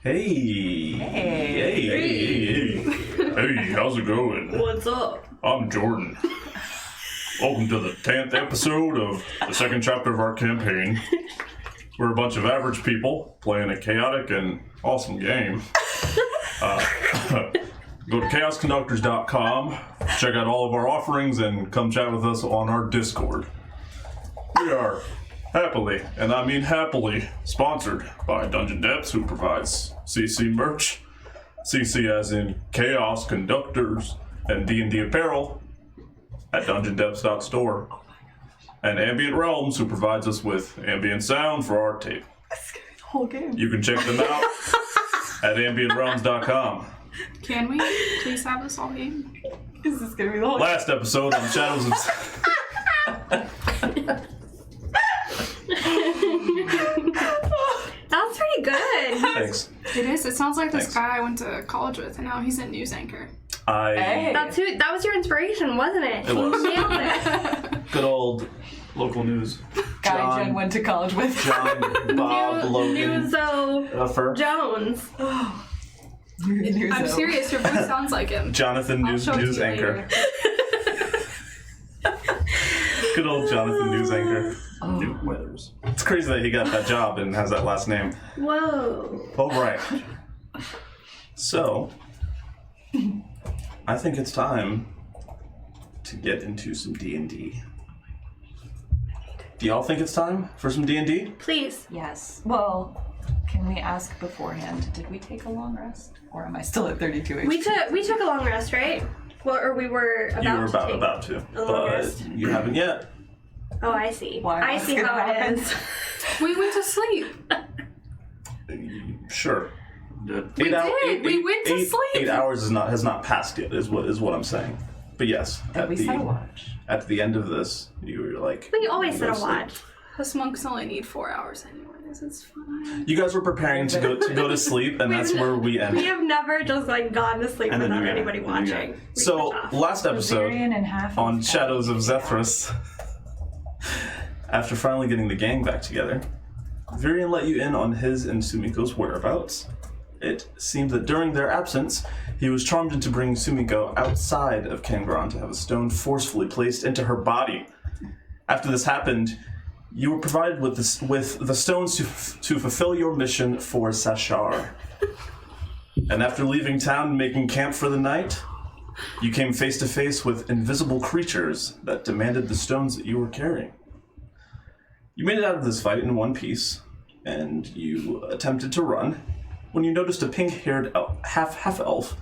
Hey. Hey, how's it going? What's up? I'm Jordan. Welcome to the 10th episode of the second chapter of our campaign. We're a bunch of average people playing a chaotic and awesome game. Go to chaosconductors.com, check out all of our offerings, and come chat with us on our Discord. We are happily, and I mean happily, sponsored by Dungeon Depths, who provides CC merch. CC as in Chaos Conductors and D&D apparel at dungeondepths.store. And Ambient Realms, who provides us with ambient sound for our tape. That's gonna be the whole game. You can check them out at ambientrealms.com. Can we please have this all game? This is gonna be the whole Last episode on Shadows of... That was pretty good. Thanks. It is. It sounds like this Thanks. guy I went to college with, and now he's a news anchor. Hey. That was your inspiration, wasn't it? It was. You nailed it. Good old local news. Guy Jen went to college with. John, Bob, Logan, Newzo Jones. I'm serious. Your voice sounds like him. Jonathan, I'll show it to news you anchor. later. Good old Jonathan, news anchor. Oh. New Weathers. It's crazy that he got that job and has that last name. Whoa. All right. So, I think it's time to get into some D&D. Do y'all think it's time for some D&D? Please. Yes. Well, can we ask beforehand? Did we take a long rest, or am I still at 32 HP? We took a long rest, right? Well, or we were about You were to take about to, a long but rest. you haven't yet. Oh, I see. Why I else see could how it happen? is. We went to sleep. Sure. We did. We went to sleep. 8 hours has not passed yet. Is what I'm saying. But yes, At least I watch. at the end of this, you were like. We always go set to a sleep. watch. Us monks only need 4 hours anyways. It's fine. You guys were preparing to go to sleep, and that's where we We ended. have never just gone to sleep And then without we- anybody yeah. watching. We So switch off. last episode Bavarian and half on of Shadows of Zethris, after finally getting the gang back together, Virian let you in on his and Sumiko's whereabouts. It seemed that during their absence, he was charmed into bringing Sumiko outside of Gurugron to have a stone forcefully placed into her body. After this happened, you were provided with the stones to fulfill your mission for Sashar. And after leaving town and making camp for the night, you came face to face with invisible creatures that demanded the stones that you were carrying. You made it out of this fight in one piece, and you attempted to run when you noticed a pink-haired half-elf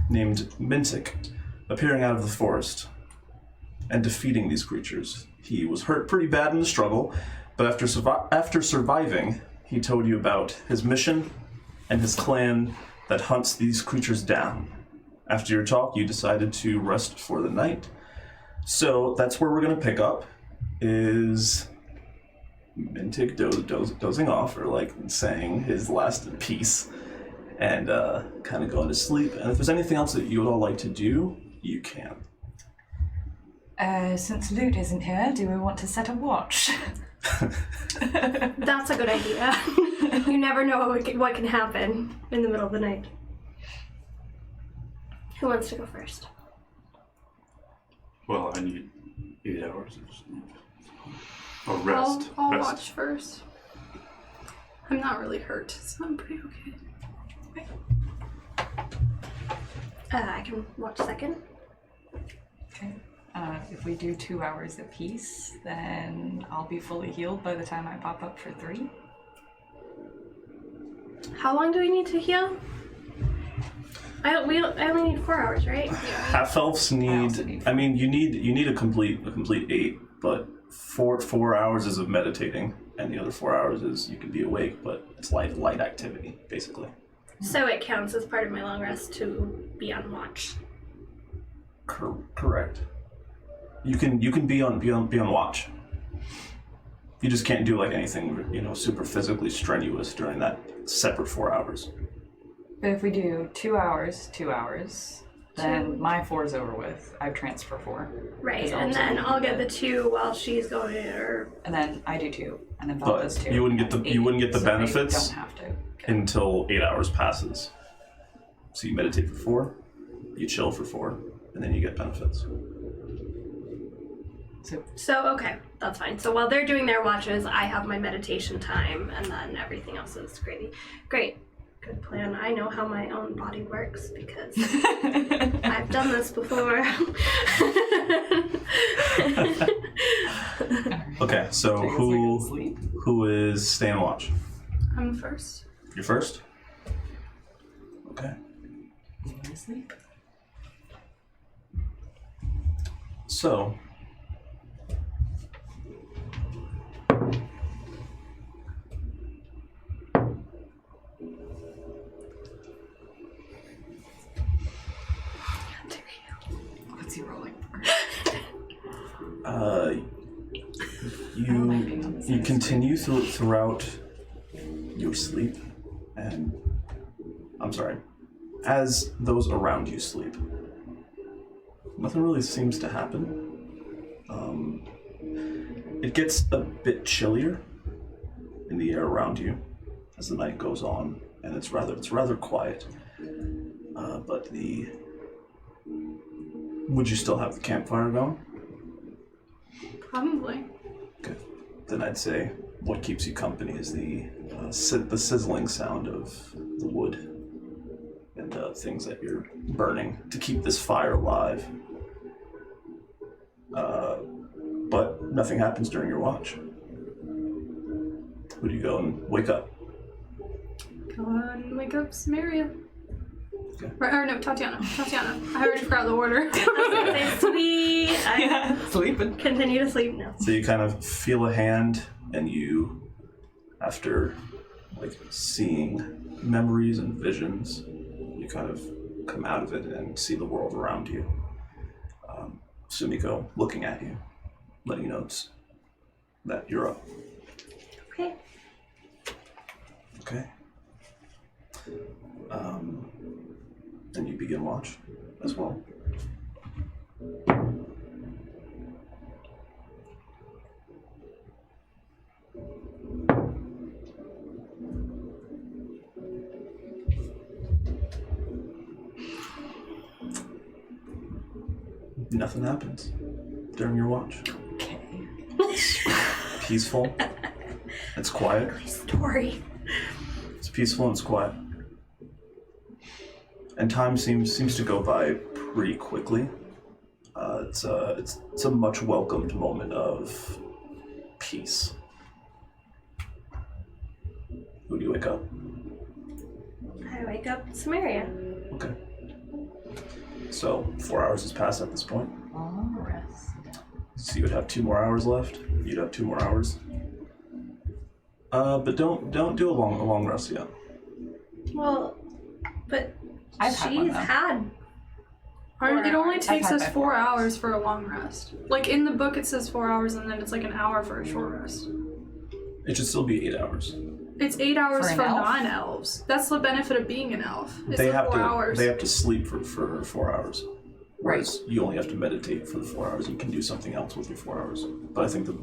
named Mentik appearing out of the forest and defeating these creatures. He was hurt pretty bad in the struggle, but after surviving, he told you about his mission and his clan that hunts these creatures down. After your talk, you decided to rest for the night. So that's where we're going to pick up, is Mentik dozing off, or like saying his last piece, and kind of going to sleep. And if there's anything else that you would all like to do, you can. Since Loot isn't here, do we want to set a watch? That's a good idea. You never know what can happen in the middle of the night. Who wants to go first? Well, I need 8 hours of sleep. Or rest. I'll Rest. watch first. I'm not really hurt, so I'm pretty okay. I can watch second. Okay. If we do 2 hours apiece, then I'll be fully healed by the time I pop up for 3. How long do we need to heal? I only need 4 hours, right? Half elves also need. need I mean, you need a complete 8, but 4 hours is of meditating, and the other 4 hours is you can be awake, but it's light activity basically. So it counts as part of my long rest to be on watch. Correct. You can be on watch. You just can't do like anything super physically strenuous during that separate 4 hours. But if we do 2 hours, then my 4's over with. I've transfer 4. Right, and then I'll get the 2 while she's going, or And then I do 2, and then Bob does But 2. you wouldn't get the and 8, benefits. They don't have to get until 8 hours passes. So you meditate for 4, you chill for 4, and then you get benefits. So, okay, that's fine. So while they're doing their watches, I have my meditation time, and then everything else is gravy. Great. Good plan. I know how my own body works because I've done this before. Okay, so Take a second sleep. who is staying watch? I'm first. You're first? Okay. Sleep. So, What's he rolling for? you continue throughout your sleep, and I'm sorry, as those around you sleep, nothing really seems to happen. It gets a bit chillier in the air around you as the night goes on, and it's rather quiet. But would you still have the campfire going? Probably. Okay. Then I'd say what keeps you company is the sizzling sound of the wood and things that you're burning to keep this fire alive. But nothing happens during your watch. Would you go and wake up? Go on and wake up Samaria. Okay. Right, or no, Tatiana. I already forgot the order. Sweet. I Sleeping. continue to sleep now. So you kind of feel a hand, and you, after like seeing memories and visions, you kind of come out of it and see the world around you. Sumiko looking at you, letting you know that you're up. Okay. Okay. Then you begin watch as well. Nothing happens during your watch. Okay. Peaceful. It's quiet. Story. It's peaceful and it's quiet. And time seems to go by pretty quickly. It's a much welcomed moment of peace. Who do you wake up? I wake up Samaria. Okay. So 4 hours has passed at this point. Long rest. So you would have 2 more hours left. You'd have 2 more hours. But don't do a long rest yet. Well, but I've had one, she's though. had. It only takes had us my 4 4 hours for a long rest. Like in the book, it says 4 hours, and then it's like an hour for a short rest. It should still be 8 hours. It's 8 hours For an for elf? non-elves. That's the benefit of being an elf. It's They the have 4 hours. to sleep for 4 hours. Whereas you only have to meditate for the 4 hours. You can do something else with your 4 hours. But I think you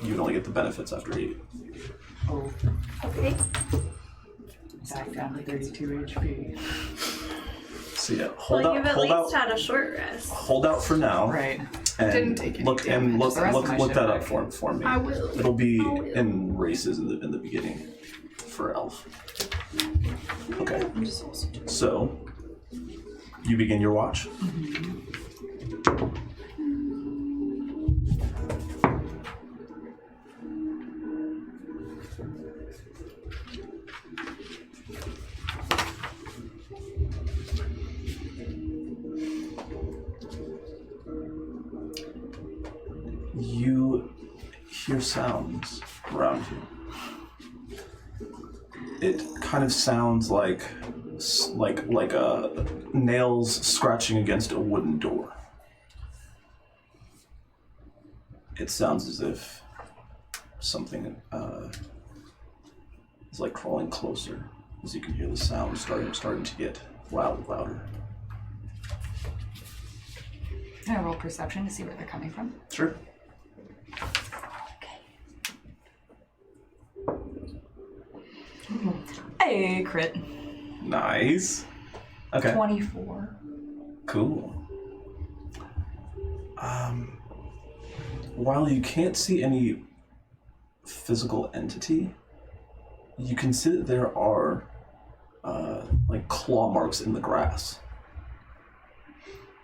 can only get the benefits after 8. Oh, Okay. back down to 32 HP. So yeah, hold Well, you've at out, least had a short rest. hold out for now. Right. And Didn't take any look damage. look The rest of my look shit that up back. for me. I will. It'll be I will. in races in the beginning for elf. Okay. I'm just also doing. So you begin your watch. You hear sounds around you. It kind of sounds like nails scratching against a wooden door. It sounds as if something is like crawling closer, as you can hear the sound starting to get louder. Can I roll perception to see where they're coming from? Sure. Hey, Hey, crit. Nice. Okay. 24. Cool. While you can't see any physical entity, you can see that there are like claw marks in the grass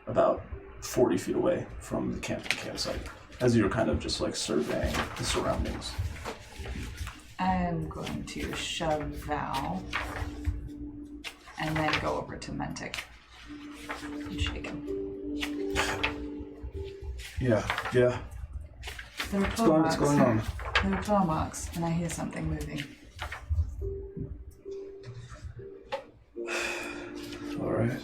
about 40 feet away from the campsite, as you're kind of just like surveying the surroundings. I'm going to shove Val and then go over to Mentik and shake him. Yeah. There are What's claw marks. going on? There are claw marks, and I hear something moving. Alright.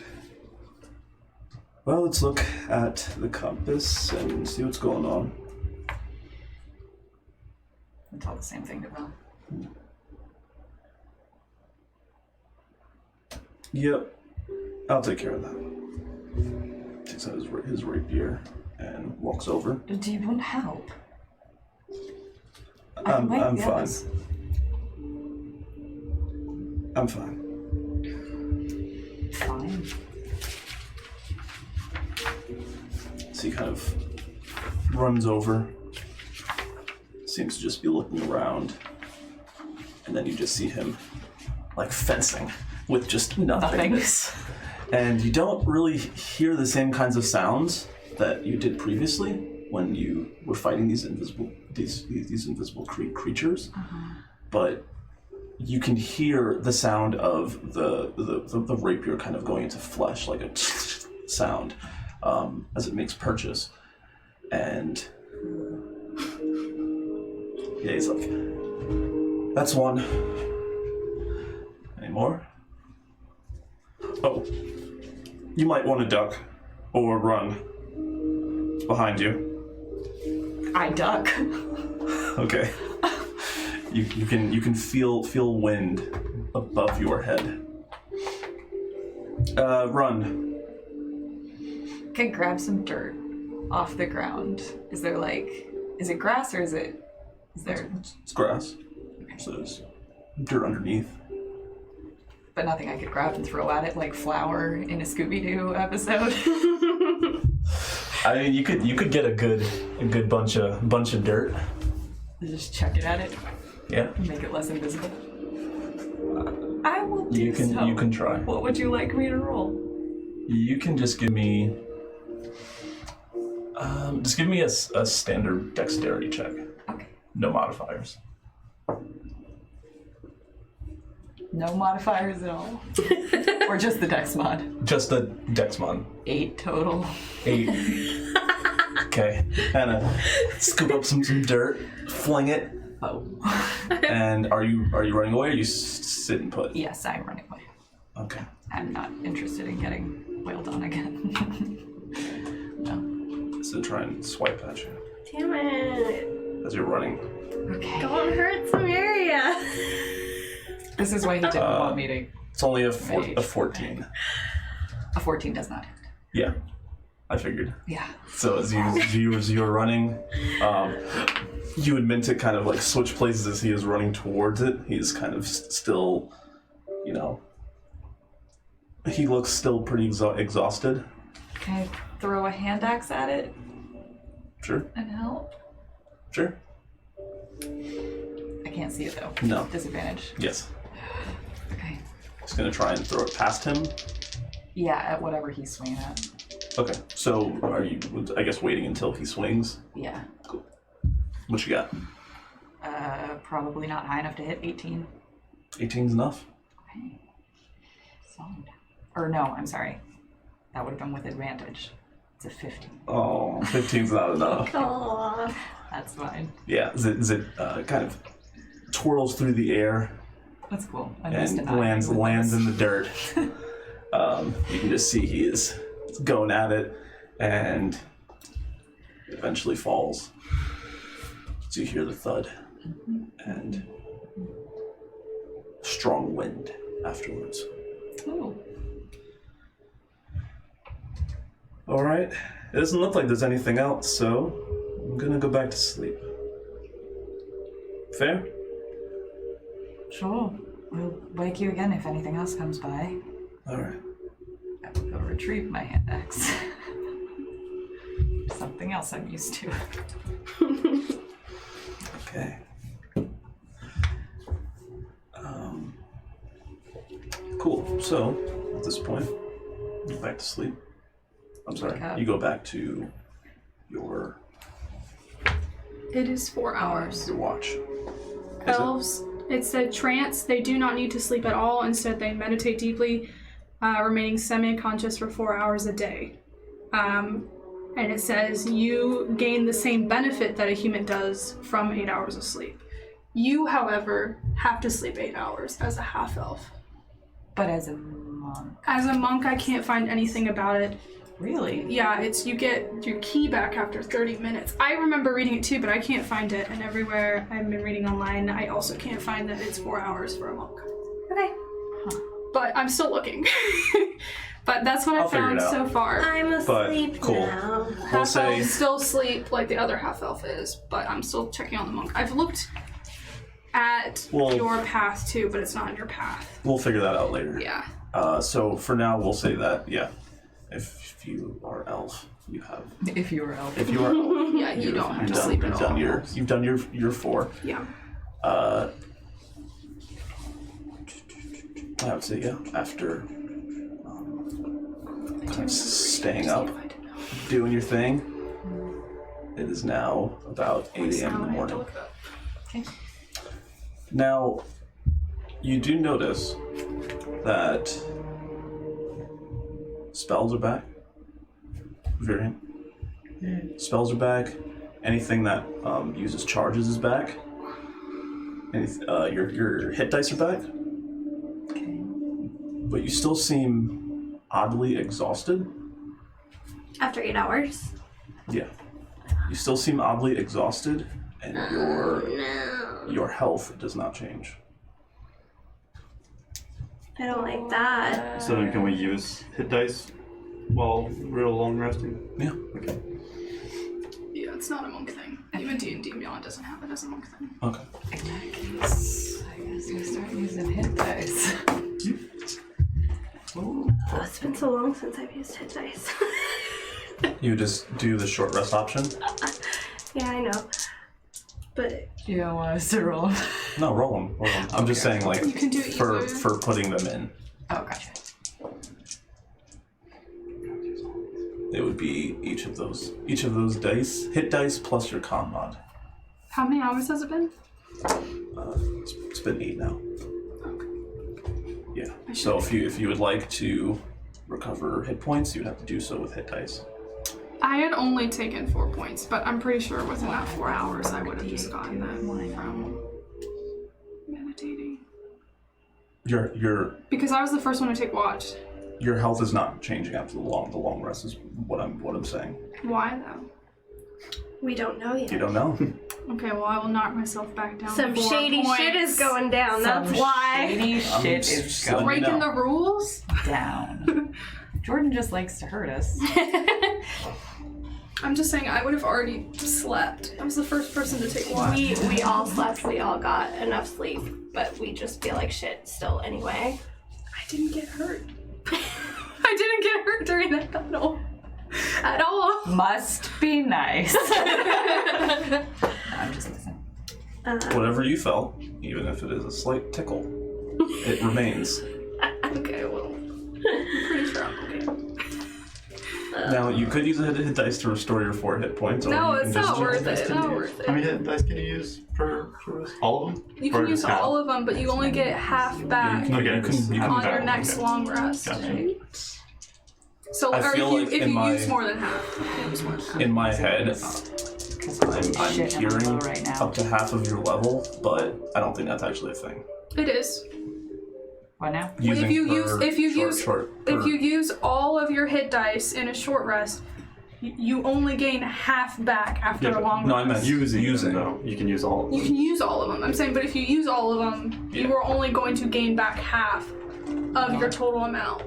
Well, let's look at the compass and see what's going on. And tell the same thing to Val. Yep. I'll take care of that. Takes out his rapier and walks over. Do you want help? I'm fine. Others. I'm fine. Fine. So he kind of runs over, seems to just be looking around, and then you just see him like fencing with just nothingness. And you don't really hear the same kinds of sounds that you did previously when you were fighting these invisible creatures, but you can hear the sound of the rapier kind of going into flesh, like a sound as it makes purchase. And yeah, he's like, that's one. Any more? Oh, you might want to duck or run. It's behind you. I duck. Okay. You can feel wind above your head. Run. Can grab some dirt off the ground. Is it grass or is there? It's grass. So there's dirt underneath. But nothing I could grab and throw at it like flour in a Scooby-Doo episode. I mean, you could get a good bunch of dirt. Just chuck it at it. Yeah. Make it less invisible. I will do so. You can try. What would you like me to roll? You can just give me a standard dexterity check. Okay. No modifiers. No modifiers at all? Or just the dex mod? Just the dex mod. 8 total. 8. Okay. Kind scoop up some dirt, fling it. Oh. And are you running away or are you sitting put? Yes, I'm running away. Okay. I'm not interested in getting wailed on again. No. So try and swipe at you Damn it. as you're running. Okay. Don't hurt some area. This is why he didn't want me to. It's only a 14. A 14 does not hit. Yeah, I figured. Yeah. So as you were running, you and Mentik kind of like switch places as he is running towards it. He's kind of still, he looks still pretty exhausted. Can I throw a hand axe at it Sure. and help? Sure. I can't see it though. No. Disadvantage. Yes. Okay. Just gonna try and throw it past him. Yeah, at whatever he's swinging at. Okay. So are you, I guess, waiting until he swings? Yeah. Cool. What you got? Probably not high enough to hit 18. 18's enough. Okay. Solid. Or no, I'm sorry. That would have been with advantage. It's a 15. Oh, 15's not enough. Aww. That's fine. Yeah, Zit kind of twirls through the air That's cool. I missed and an eye lands with this. in the dirt. You can just see he is going at it and eventually falls. So you hear the thud and strong wind afterwards. Ooh. All right, it doesn't look like there's anything else, so I'm gonna go back to sleep. Fair? Sure. We'll wake you again if anything else comes by. Alright. I will go retrieve my hand axe. Something else I'm used to. Okay. Cool. So, at this point, you go back to sleep. I'm sorry. Wake up. You go back to your It is 4 hours. your watch. Is Elves, it said trance. They do not need to sleep at all. Instead, they meditate deeply, remaining semi-conscious for 4 hours a day. And it says you gain the same benefit that a human does from 8 hours of sleep. You, however, have to sleep 8 hours as a half-elf. But as a monk. As a monk, I can't find anything about it. Really? Yeah, it's you get your key back after 30 minutes. I remember reading it too, but I can't find it. And everywhere I've been reading online, I also can't find that it's 4 hours for a monk. Okay. But I'm still looking. But that's what I'll I figure found it out. so far. I'm asleep cool. now. We'll Half say elf still sleep like the other half elf is, but I'm still checking on the monk. I've looked at Well- your path too, but it's not in your path. we'll figure that out later. Yeah. So for now, we'll say that if you are elf, you have. If you were elf. If you are elf, Yeah, you don't have to sleep at all. You've done your 4. Yeah. I would say after kind of staying up, doing your thing. It is now about 8 a.m. in the morning. Okay. Now, you do notice that spells are back. Variant. Spells are back. Anything that uses charges is back. Your hit dice are back. Okay. But you still seem oddly exhausted. After 8 hours. Yeah. You still seem oddly exhausted, and your health does not change. I don't like that. So then can we use hit dice while real long resting? Yeah. Okay. Yeah, it's not a monk thing. Even D&D Beyond doesn't have it as a monk thing. Okay. In that case, I guess we start using hit dice. Oh, it's been so long since I've used hit dice. You just do the short rest option? Yeah, I know. But You don't want us to roll. No, roll them. I'm just saying, like, You can do it either. for putting them in. Oh, gotcha. It would be each of those dice, hit dice plus your con mod. How many hours has it been? It's been 8 now. Yeah. So if you would like to recover hit points, you would have to do so with hit dice. I had only taken 4 points, but I'm pretty sure within that 4 hours I would have just gotten that from meditating. Your Because I was the first one to take watch. your health is not changing after the long rest is what I'm saying. Why though? we don't know yet. You don't know. Okay, well I will knock myself back down. Some 4 shady points. shit is going down. Some That's why. shady shit is just going letting you Breaking know. the rules? down. Jordan just likes to hurt us. I'm just saying I would have already slept. I was the first person to take watch. We all slept. We all got enough sleep, but we just feel like shit still anyway. I didn't get hurt. I didn't get hurt during that battle. At all. Must be nice. No, I'm just listening. Whatever you felt, even if it is a slight tickle, it remains. Okay, well, I'm pretty sure I'm okay. Now you could use a hit dice to restore your 4 hit points. No, or you it's can just not use worth dice it. to Not use. worth How many it. hit dice can you use per rest? All of them? You Or can use just half? all of them, but you only get half back you Okay, can on back. your next Okay. long rest. Gotcha. So, I or feel like if in you my- use more than half. You can use more than half. In my head, Because I'm shit and I'm hearing low right now. up to half of your level, but I don't think that's actually a thing. It is. What now? Using if you use all of your hit dice in a short rest, you only gain half back after Yeah, a long no, I rest. meant Using them, though. You can use all of them. You can use all of them. I'm saying, but if you use all of them, you are only going to gain back half of your total amount.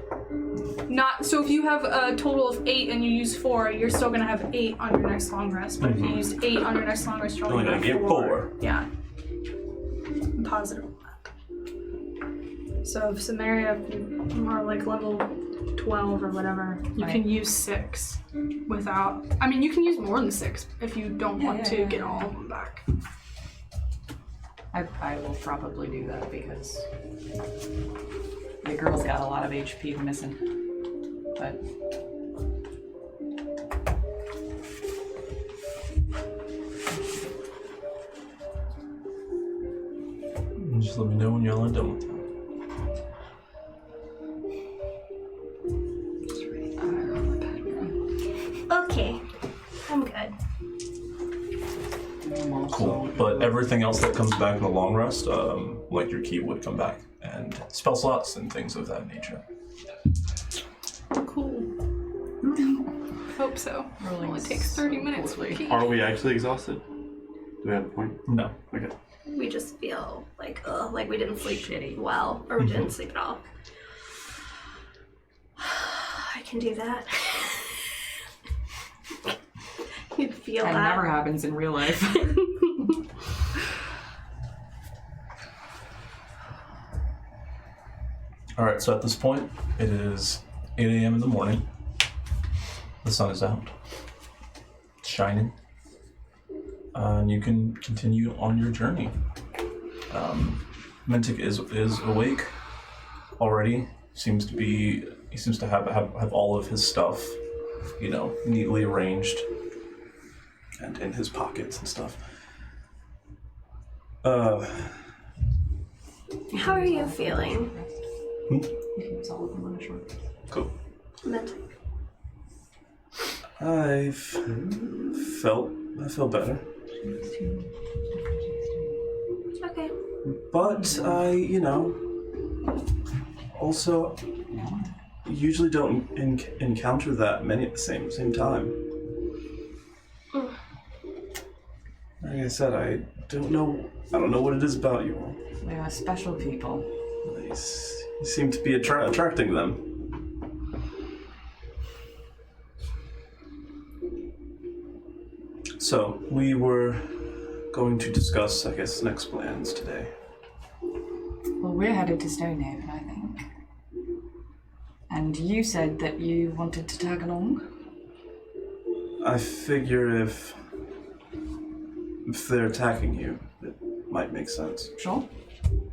Not so if you have a total of 8 and you use 4, you're still gonna have 8 on your next long rest. But if you used 8 on your next long rest, you're only Only gonna gonna have get 4. Yeah. I'm positive on that. So if Samaria are like level 12 or whatever, you Right. can use 6 without. I mean, you can use more than 6 if you don't want to get all of them back. I will probably do that because the girl's got a lot of HP missing. But Just let me know when y'all are done with that. Okay, I'm good. Cool. But everything else that comes back in the long rest, like your key would come back, and spell slots and things of that nature. Cool. Hope so. Rolling Only takes 30 minutes for quickly. key. Are we actually exhausted? Do we have a point? No. Okay. We just feel like we didn't sleep Shitty. well, or we didn't sleep at all. I can do that. You'd feel That that. never happens in real life. Alright, so at this point, it is 8 a.m. in the morning. The sun is out. It's shining. And you can continue on your journey. Mentik is awake already. He seems to have all of his stuff, neatly arranged and in his pockets and stuff. How are you feeling, You can use all of them on a short. Cool. Mentik? I feel better. Okay. But I, also usually don't encounter that many at the same time. Like I said, I don't know what it is about you all. We are special people. You seem to be attracting them. So, we were going to discuss, I guess, next plans today. Well, we're headed to Stonehaven, I think. And you said that you wanted to tag along? I figure if they're attacking you, it might make sense. Sure.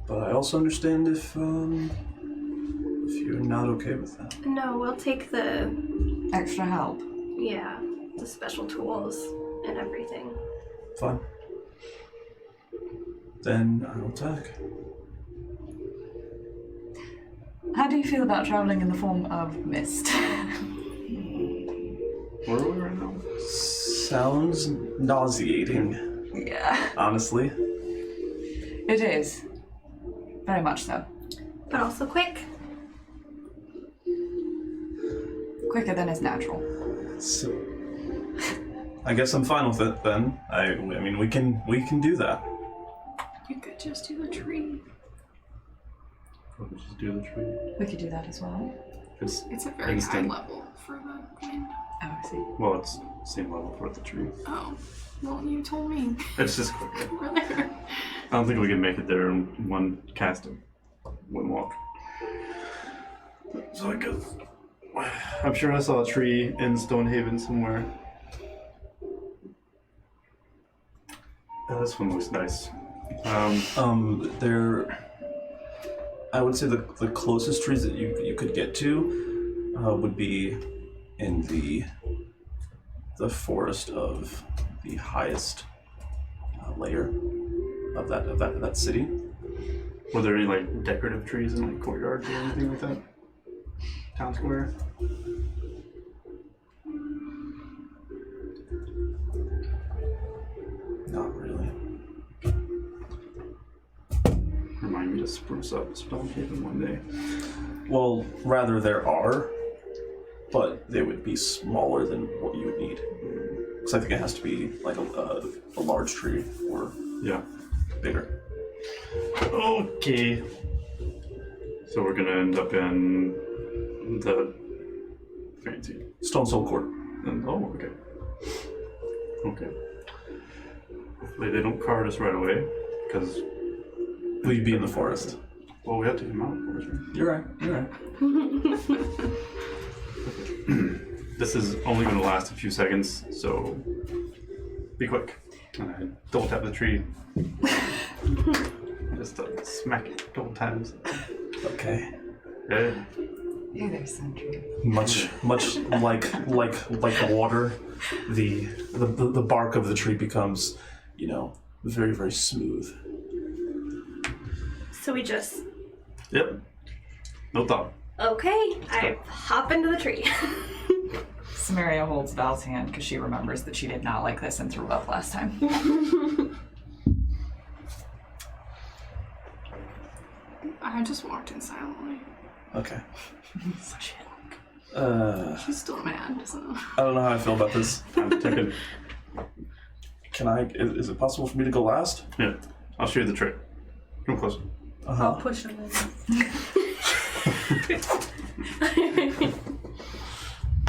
But I also understand if you're not okay with that. No, we'll take the Extra help. the special tools and everything. Fine. Then I'll attack. How do you feel about traveling in the form of mist? Where are we right now? Sounds nauseating, Yeah. honestly. It is. Very much so. But also quick. Quicker than is natural. So, I guess I'm fine with it then. I mean, we can do that. You could just do the tree. Or we just do the tree. We could do that as well. It's It's a very instant. high level for the wind. Oh, I see. Well, it's same level for the tree. Oh, well, you told me. It's just quicker. We're there. I don't think we can make it there in one casting, one walk. So I guess I'm sure I saw a tree in Stonehaven somewhere. Oh, this one looks nice. I would say the closest trees that you could get to would be in the forest of the highest layer of that city. Were there any like decorative trees in like courtyards or anything like that? Town square? Not really. Remind me to spruce up Stonehaven one day. Well, rather there are, but they would be smaller than what you would need. Because I think it has to be like a large tree or Yeah. bigger. Okay. So we're gonna end up in the fancy. Stone Soul Court. And, oh, okay. Okay. Hopefully they don't card us right away, because Will you be in the forest? Well, we have to get him out, of course, right? You're right. This is only going to last a few seconds, so be quick. And I double tap the tree. Just smack it a couple times. Okay. Yeah. Hey there, Sentry. Much like water, the bark of the tree becomes, very, very smooth. So we just, Yep. No thought. okay, I hop into the tree. Samaria holds Val's hand because she remembers that she did not like this and threw up last time. I just walked in silently. Okay. She's still mad, so. I don't know how I feel about this. Time to take it. Can I? Is it possible for me to go last? Yeah. I'll show you the trick. Come closer. I'll push him in.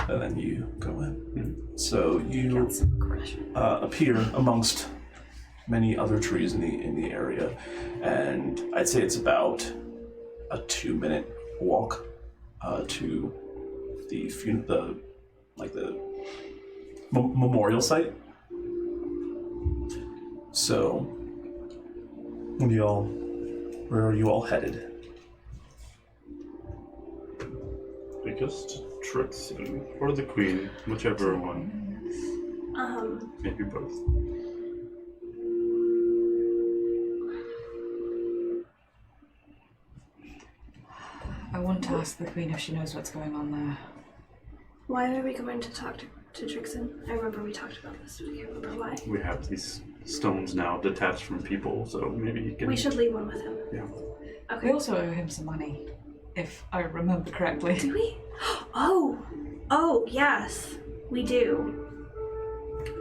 And then you go in. So you Got some aggression. appear amongst many other trees in the area, and I'd say it's about a 2-minute walk to the memorial site. So, where are you all headed? I guess to Trixon or the Queen, whichever one. Maybe both. I want to ask the Queen if she knows what's going on there. Why are we going to talk to Trixon? I remember we talked about this, but I can't remember why. We have these stones now detached from people, so maybe he can... We should leave one with him. Yeah. We Okay. also owe him some money, if I remember correctly. Do we? Oh, yes, we do.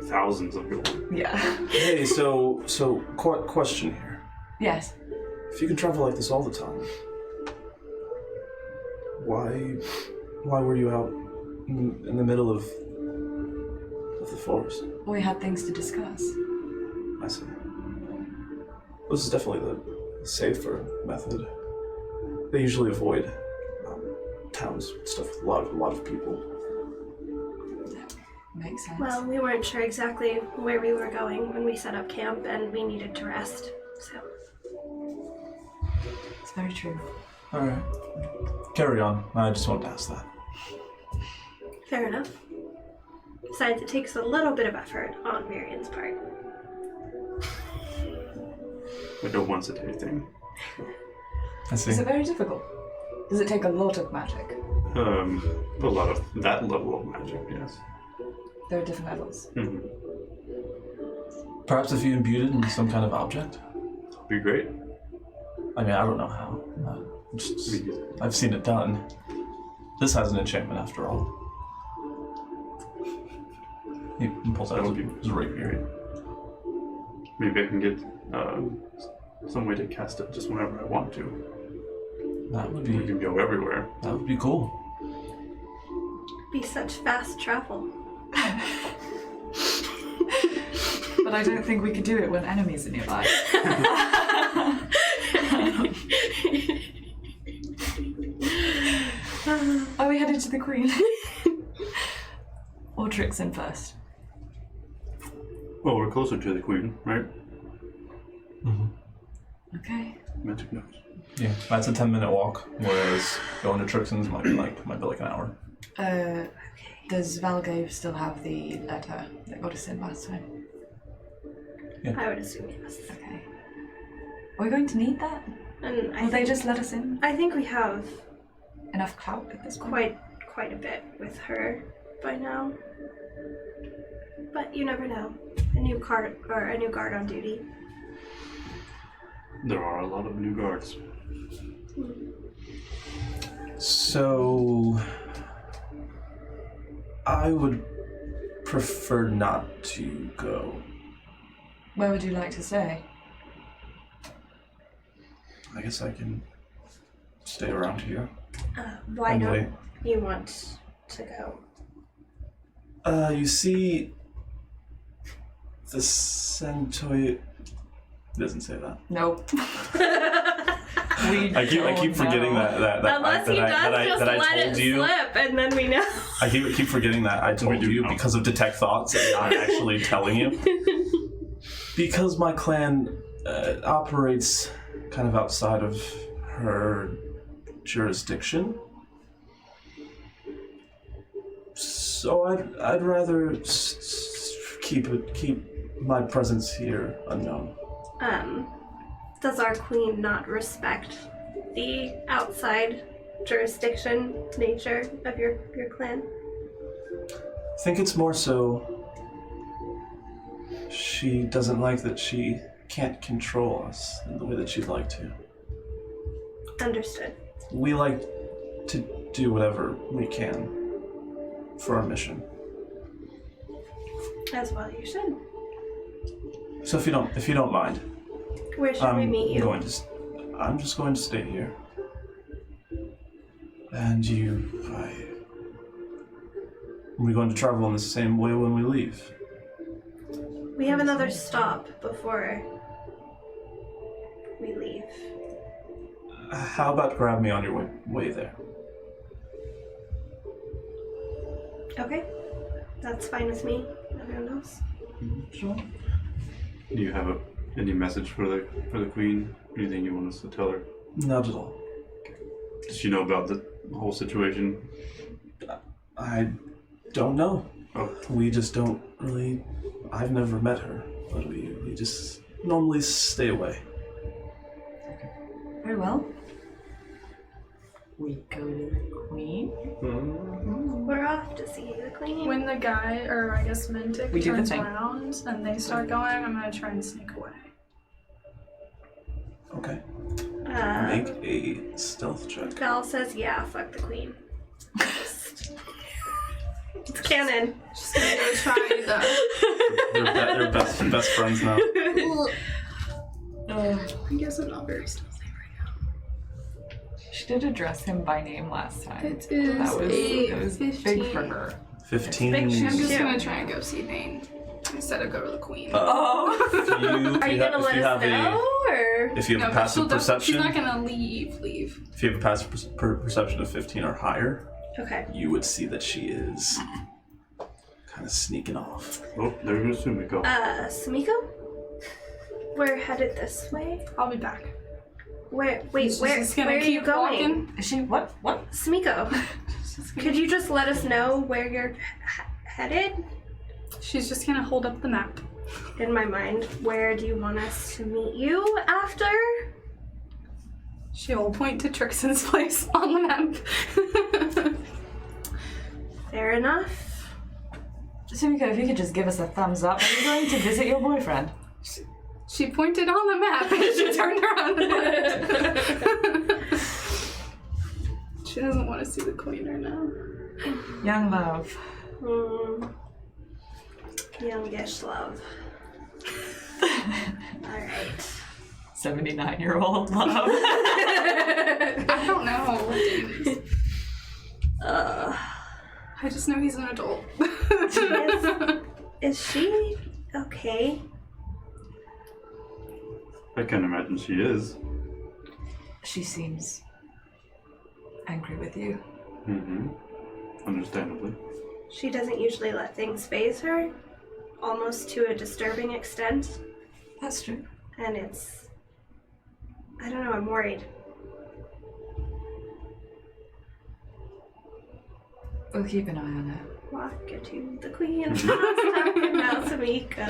Thousands of gold. Yeah. Hey, so question here. Yes. If you can travel like this all the time, why were you out in the middle of the forest? We had things to discuss. I see. This is definitely the safer method. They usually avoid towns and stuff with a lot of people. Makes sense. Well, we weren't sure exactly where we were going when we set up camp, and we needed to rest, so. It's very true. All right, carry on. I just wanted to ask that. Fair enough. Besides, it takes a little bit of effort on Marion's part. Like a once-a-day thing. I see. Is it very difficult? Does it take a lot of magic? A lot of that level of magic, yes. There are different levels. Mm-hmm. Perhaps if you imbued it in some kind of object. Be great. I mean, I don't know how. I've seen it done. This has an enchantment after all. He pulls out his rapier. Maybe I can get some way to cast it just whenever I want to. That would We be can go everywhere. cool. Be such fast travel. But I don't think we could do it when enemies are nearby. Are we headed to the Queen? Or Trixon first? Well, we're closer to the Queen, right? Okay. Mentik knows. Yeah, that's a 10-minute walk, whereas going to Trixon's might be like an hour. Does Valgave still have the letter that got us in last time? I would assume yes. Okay. Are we going to need that? And Will they just let us in? I think we have Enough clout at this point? quite a bit with her by now. But you never know. A new guard on duty. There are a lot of new guards. So, I would prefer not to go. Where would you like to stay? I guess I can stay around here. Why And don't wait. you want to go? You see, the Centoid doesn't say that. Nope. I keep forgetting that Unless he does just I let told it you. slip, and then we know. I keep forgetting that I told you because of detect thoughts and not actually telling you. Because my clan operates kind of outside of her jurisdiction, so I'd rather keep my presence here unknown. Does our queen not respect the outside jurisdiction nature of your clan? I think it's more so she doesn't like that she can't control us in the way that she'd like to. Understood. We like to do whatever we can for our mission. As well you should. So if you don't mind, Where should we meet you? I'm just going to stay here. And we're going to travel in the same way when we leave. We have another stop before we leave. How about grab me on your way there? Okay. That's fine with me. Everyone else? Sure. Do you have any message for the queen? Anything you want us to tell her? Not at all. Does she know about the whole situation? I don't know. Oh. We just don't really... I've never met her, but we just normally stay away. Very well. We go to the queen. We're off to see the queen. When the guy, or I guess Mentik, We do the turns thing. around and they start going, I'm gonna try and sneak away. Okay. Make a stealth check. Val says, yeah, fuck the queen. It's canon. Just gonna go try the... You're best friends now. I guess I'm not very stealthy right now. She did address him by name last time. It is That was big 15. for her. 15. I'm just Yeah. gonna try and go see Vane instead of go to the queen. Oh! Are you gonna let us know, or? If you have No, a but passive she's perception, not gonna leave. if you have a passive perception of 15 or higher, Okay. you would see that she is kind of sneaking off. Oh, there goes Sumiko. Sumiko? We're headed this way. I'll be back. Wait, She's where just gonna are you keep going? walking. Is she what? What? Sumiko, could you just let us know where you're headed? She's just gonna hold up the map. In my mind, where do you want us to meet you after? She'll point to Trixon's place on the map. Fair enough. Sumiko, if you could just give us a thumbs up, are you going to visit your boyfriend? She pointed on the map and she turned around. She doesn't want to see the queen right now. Young love. Youngish love. Alright. 79-year-old love. I don't know. I just know he's an adult. Is she okay? I can imagine she is. She seems angry with you. Mm-hmm. Understandably. She doesn't usually let things faze her, almost to a disturbing extent. That's true. And it's... I don't know, I'm worried. We'll keep an eye on her. Walk to the queen. Talking about Sumiko.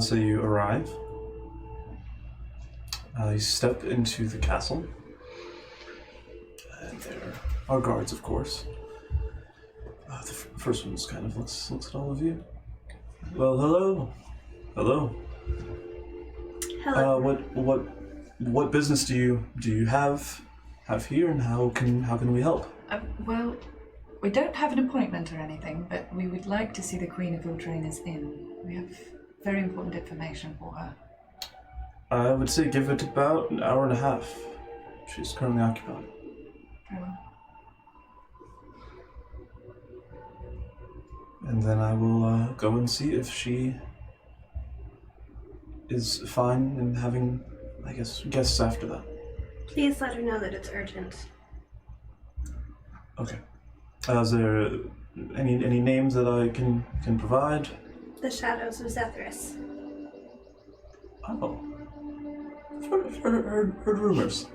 So you arrive. You step into the castle. And there are guards, of course. The first one just kind of looks at all of you. Well, hello. Hello. Hello. What business do you have here, and how can we help? Well, we don't have an appointment or anything, but we would like to see the Queen of Uldreiyn's inn. We have very important information for her. I would say give it about an hour and a half. She's currently occupied. Very well. And then I will go and see if she is fine and having, I guess, guests after that. Please let her know that it's urgent. Okay. Is there any names that I can provide? The shadows of Zethris. Oh. I've heard rumors.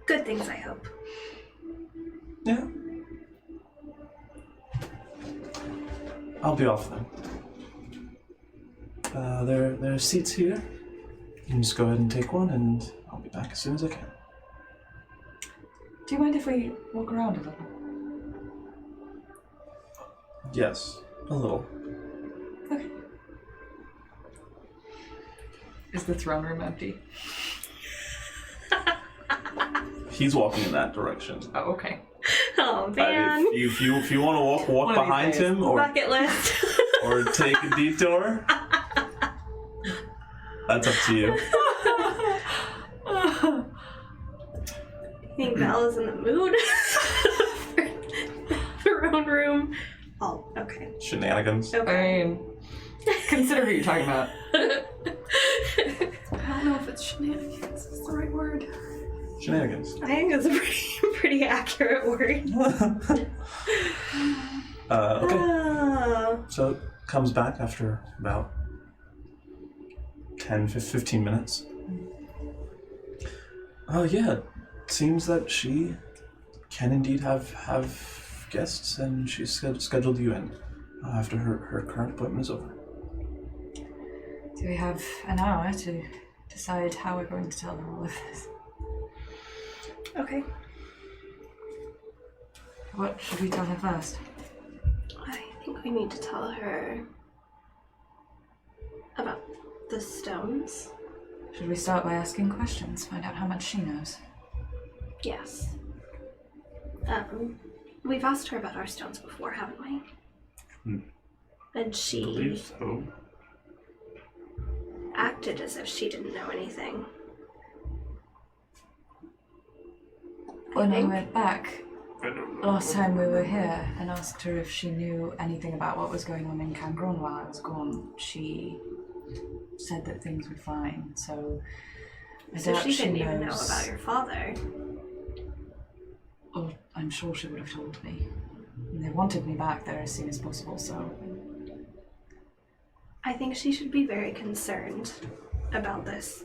Good things, I hope. Yeah. I'll be off then. There are seats here. You can just go ahead and take one, and I'll be back as soon as I can. Do you mind if we walk around a little? Yes, a little. Okay. Is the throne room empty? He's walking in that direction. Oh, okay. Oh man. If you want to walk One of these behind days. him, or Bucket list. or take a detour, that's up to you. I think Bella's in the mood for her own room. Oh, okay. Shenanigans. I mean, consider who you're talking about. I don't know if it's shenanigans is the right word. Shenanigans. I think it's a pretty accurate word. Okay. Oh. So it comes back after about 10, 15 minutes. Oh yeah, it seems that she can indeed have guests, and she's scheduled you in after her current appointment is over. Do we have an hour to decide how we're going to tell her all of this? Okay. What should we tell her first? I think we need to tell her about the stones. Should we start by asking questions, find out how much she knows? Yes. We've asked her about our stones before, haven't we? And I she believe so. acted as if she didn't know anything. When I think. went back I don't know. last time we were here and asked her if she knew anything about what was going on in Gurugron while I was gone, she said that things were fine, so I So doubt she didn't knows. even know about your father. Oh, I'm sure she would have told me. And they wanted me back there as soon as possible, so I think she should be very concerned about this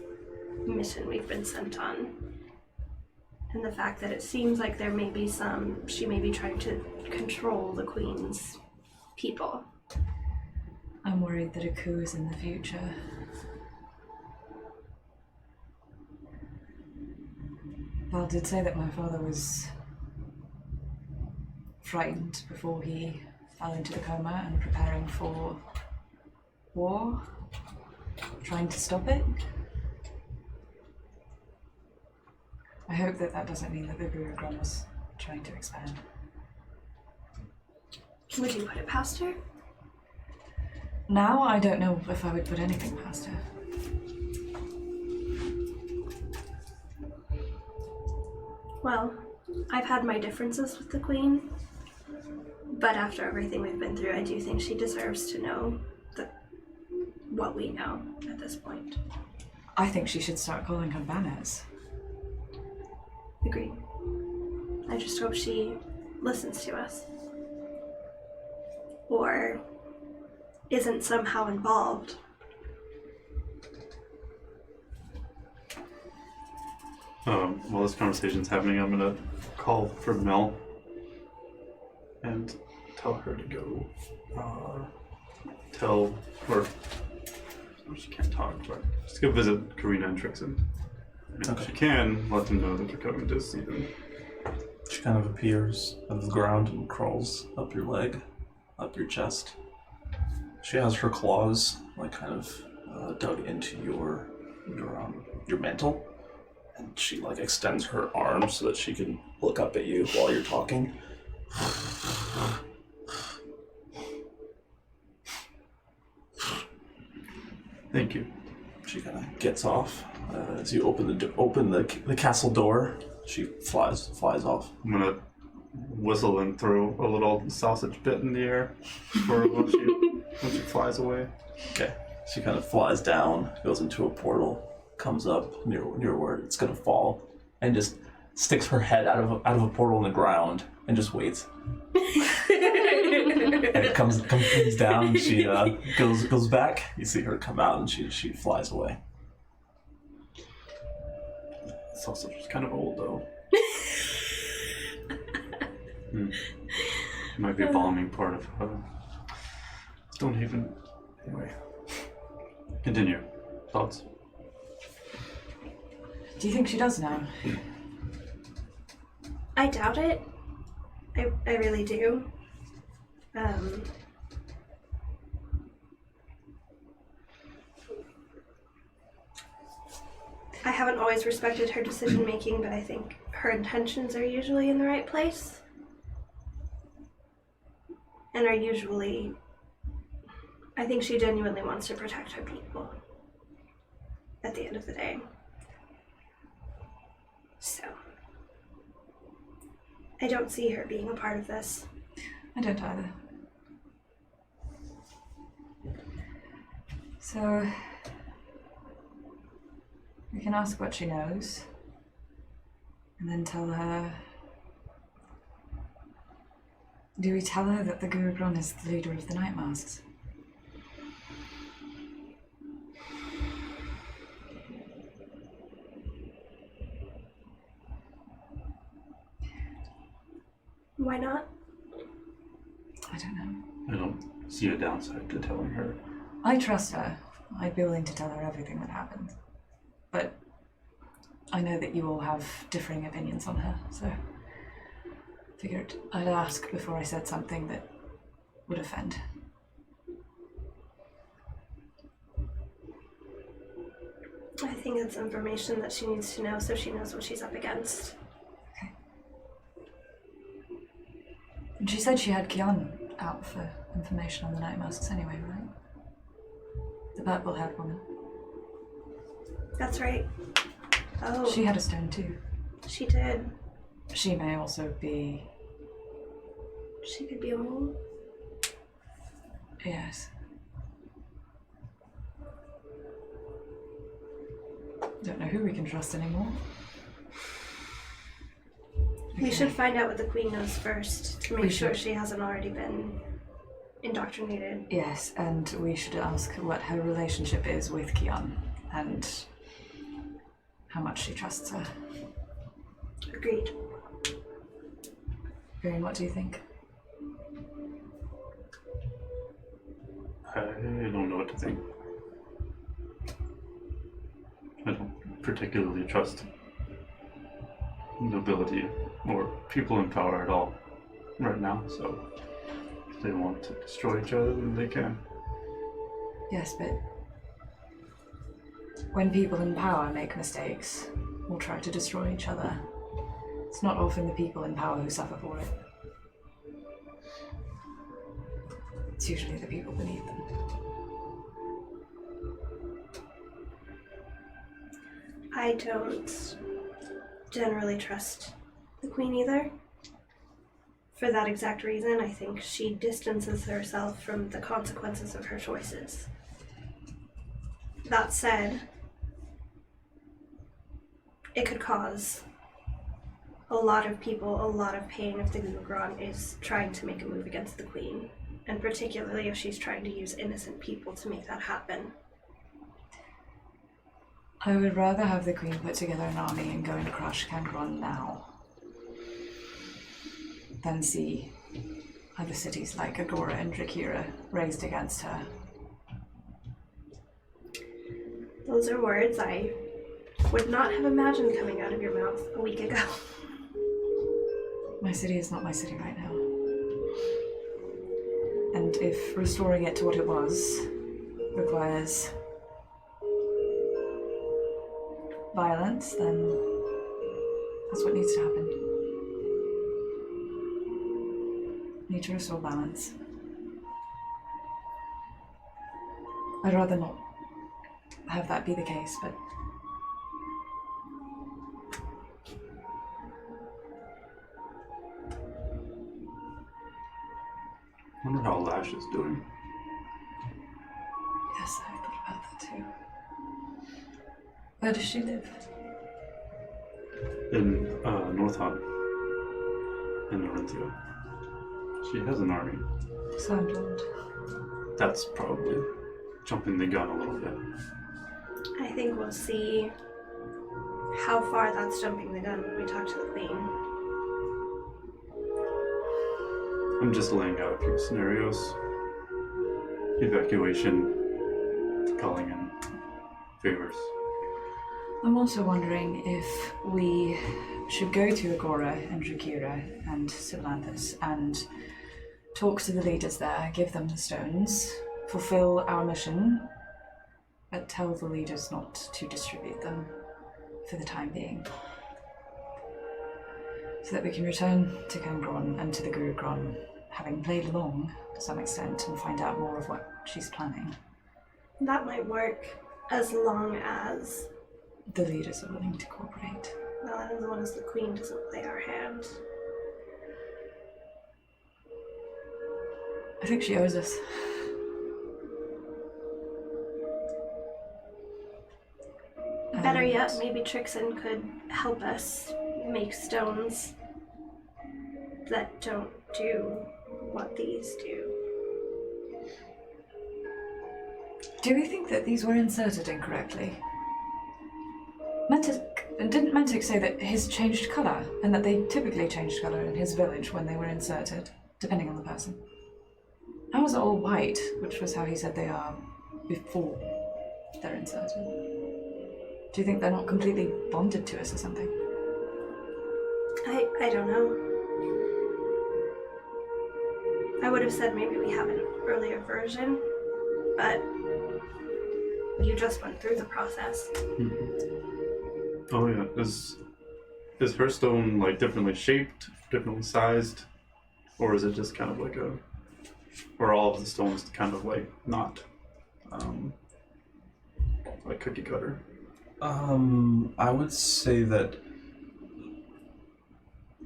mission we've been sent on. And the fact that it seems like there may be she may be trying to control the Queen's people. I'm worried that a coup is in the future. Val did say that my father was frightened before he fell into the coma and preparing for war, trying to stop it. I hope that doesn't mean that the Gurugron was trying to expand. Would you put it past her? Now I don't know if I would put anything past her. Well, I've had my differences with the Queen, but after everything we've been through, I do think she deserves to know what we know at this point. I think she should start calling her banners. Agreed. I just hope she listens to us. Or isn't somehow involved. While this conversation's happening, I'm gonna call for Mel and tell her to go she can't talk, but just go visit Karina and Trixon. And Okay. if she can, let them know that they're coming to see them. She kind of appears out of the ground and crawls up your leg, up your chest. She has her claws, like, kind of dug into your mantle, and she, like, extends her arms so that she can look up at you while you're talking. Thank you. She kind of gets off as you open the castle door. She flies off. I'm gonna whistle and throw a little sausage bit in the air for when she flies away. Okay. She kind of flies down, goes into a portal, comes up near where it's gonna fall, and just sticks her head out of a portal in the ground and just waits. And it comes down. And she goes back. You see her come out, and she flies away. It's also just kind of old, though. Might be a bombing part of Stonehaven. Anyway, continue. Thoughts? Do you think she does know? I doubt it. I really do. I haven't always respected her decision making, but I think her intentions are usually in the right place. And are usually, I think she genuinely wants to protect her people at the end of the day. So, I don't see her being a part of this. I don't either. So, we can ask what she knows, and then tell her... Do we tell her that the Gurugron is the leader of the Night Masks? Why not? I don't know. I don't see a downside to telling her. I trust her. I'd be willing to tell her everything that happened. But I know that you all have differing opinions on her, so figured I'd ask before I said something that would offend. I think it's information that she needs to know so she knows what she's up against. Okay. And she said she had Kian out for information on the Night Masks anyway, right? The purple-haired woman. That's right. Oh, She had a stone too. she did. She may also be... She could be a mole. Yes. Don't know who we can trust anymore. We should find out what the Queen knows first to We make sure should. she hasn't already been indoctrinated. Yes, and we should ask what her relationship is with Kian and how much she trusts her. Agreed. Green, what do you think? I don't know what to think. I don't particularly trust nobility or people in power at all right now, so if they want to destroy each other, then they can. Yes, but when people in power make mistakes or try to destroy each other, it's not often the people in power who suffer for it. It's usually the people beneath them. I don't generally trust the Queen either. For that exact reason, I think she distances herself from the consequences of her choices. That said, it could cause a lot of people a lot of pain if the Gurugron is trying to make a move against the Queen, and particularly if she's trying to use innocent people to make that happen. I would rather have the Queen put together an army and go and crush Gurugron now than see other cities like Agora and Drakira raised against her. Those are words I would not have imagined coming out of your mouth a week ago. My city is not my city right now. And if restoring it to what it was requires violence, then that's what needs to happen. Need to restore balance. I'd rather not have that be the case, but I wonder how Lash is doing. yes, I thought Where does she live? In North Hunt. In Orinthia. She has an army. Sandland. That's probably jumping the gun a little bit. I think we'll see how far that's jumping the gun when we talk to the Queen. I'm just laying out a few scenarios. Evacuation, calling in favors. I'm also wondering if we should go to Agora and Drakira and Siblanthus and talk to the leaders there, give them the stones, fulfill our mission, but tell the leaders not to distribute them for the time being. So that we can return to Gurugron and to the Gurugron, having played along to some extent and find out more of what she's planning. That might work as long as the leaders are willing to cooperate. well, and as long as the Queen doesn't play our hand. I think she owes us. Better yet, maybe Trixon could help us make stones that don't do what these do. Do we think that these were inserted incorrectly? Didn't Mentik say that his changed colour, and that they typically changed colour in his village when they were inserted, depending on the person? How was it all white, which was how he said they are before they're inserted? Do you think they're not completely bonded to us or something? I don't know. I would have said maybe we have an earlier version, but you just went through the process. Mm-hmm. Oh yeah, is her stone like differently shaped, differently sized, or is it just kind of like or all of the stones kind of like not like cookie cutter? I would say that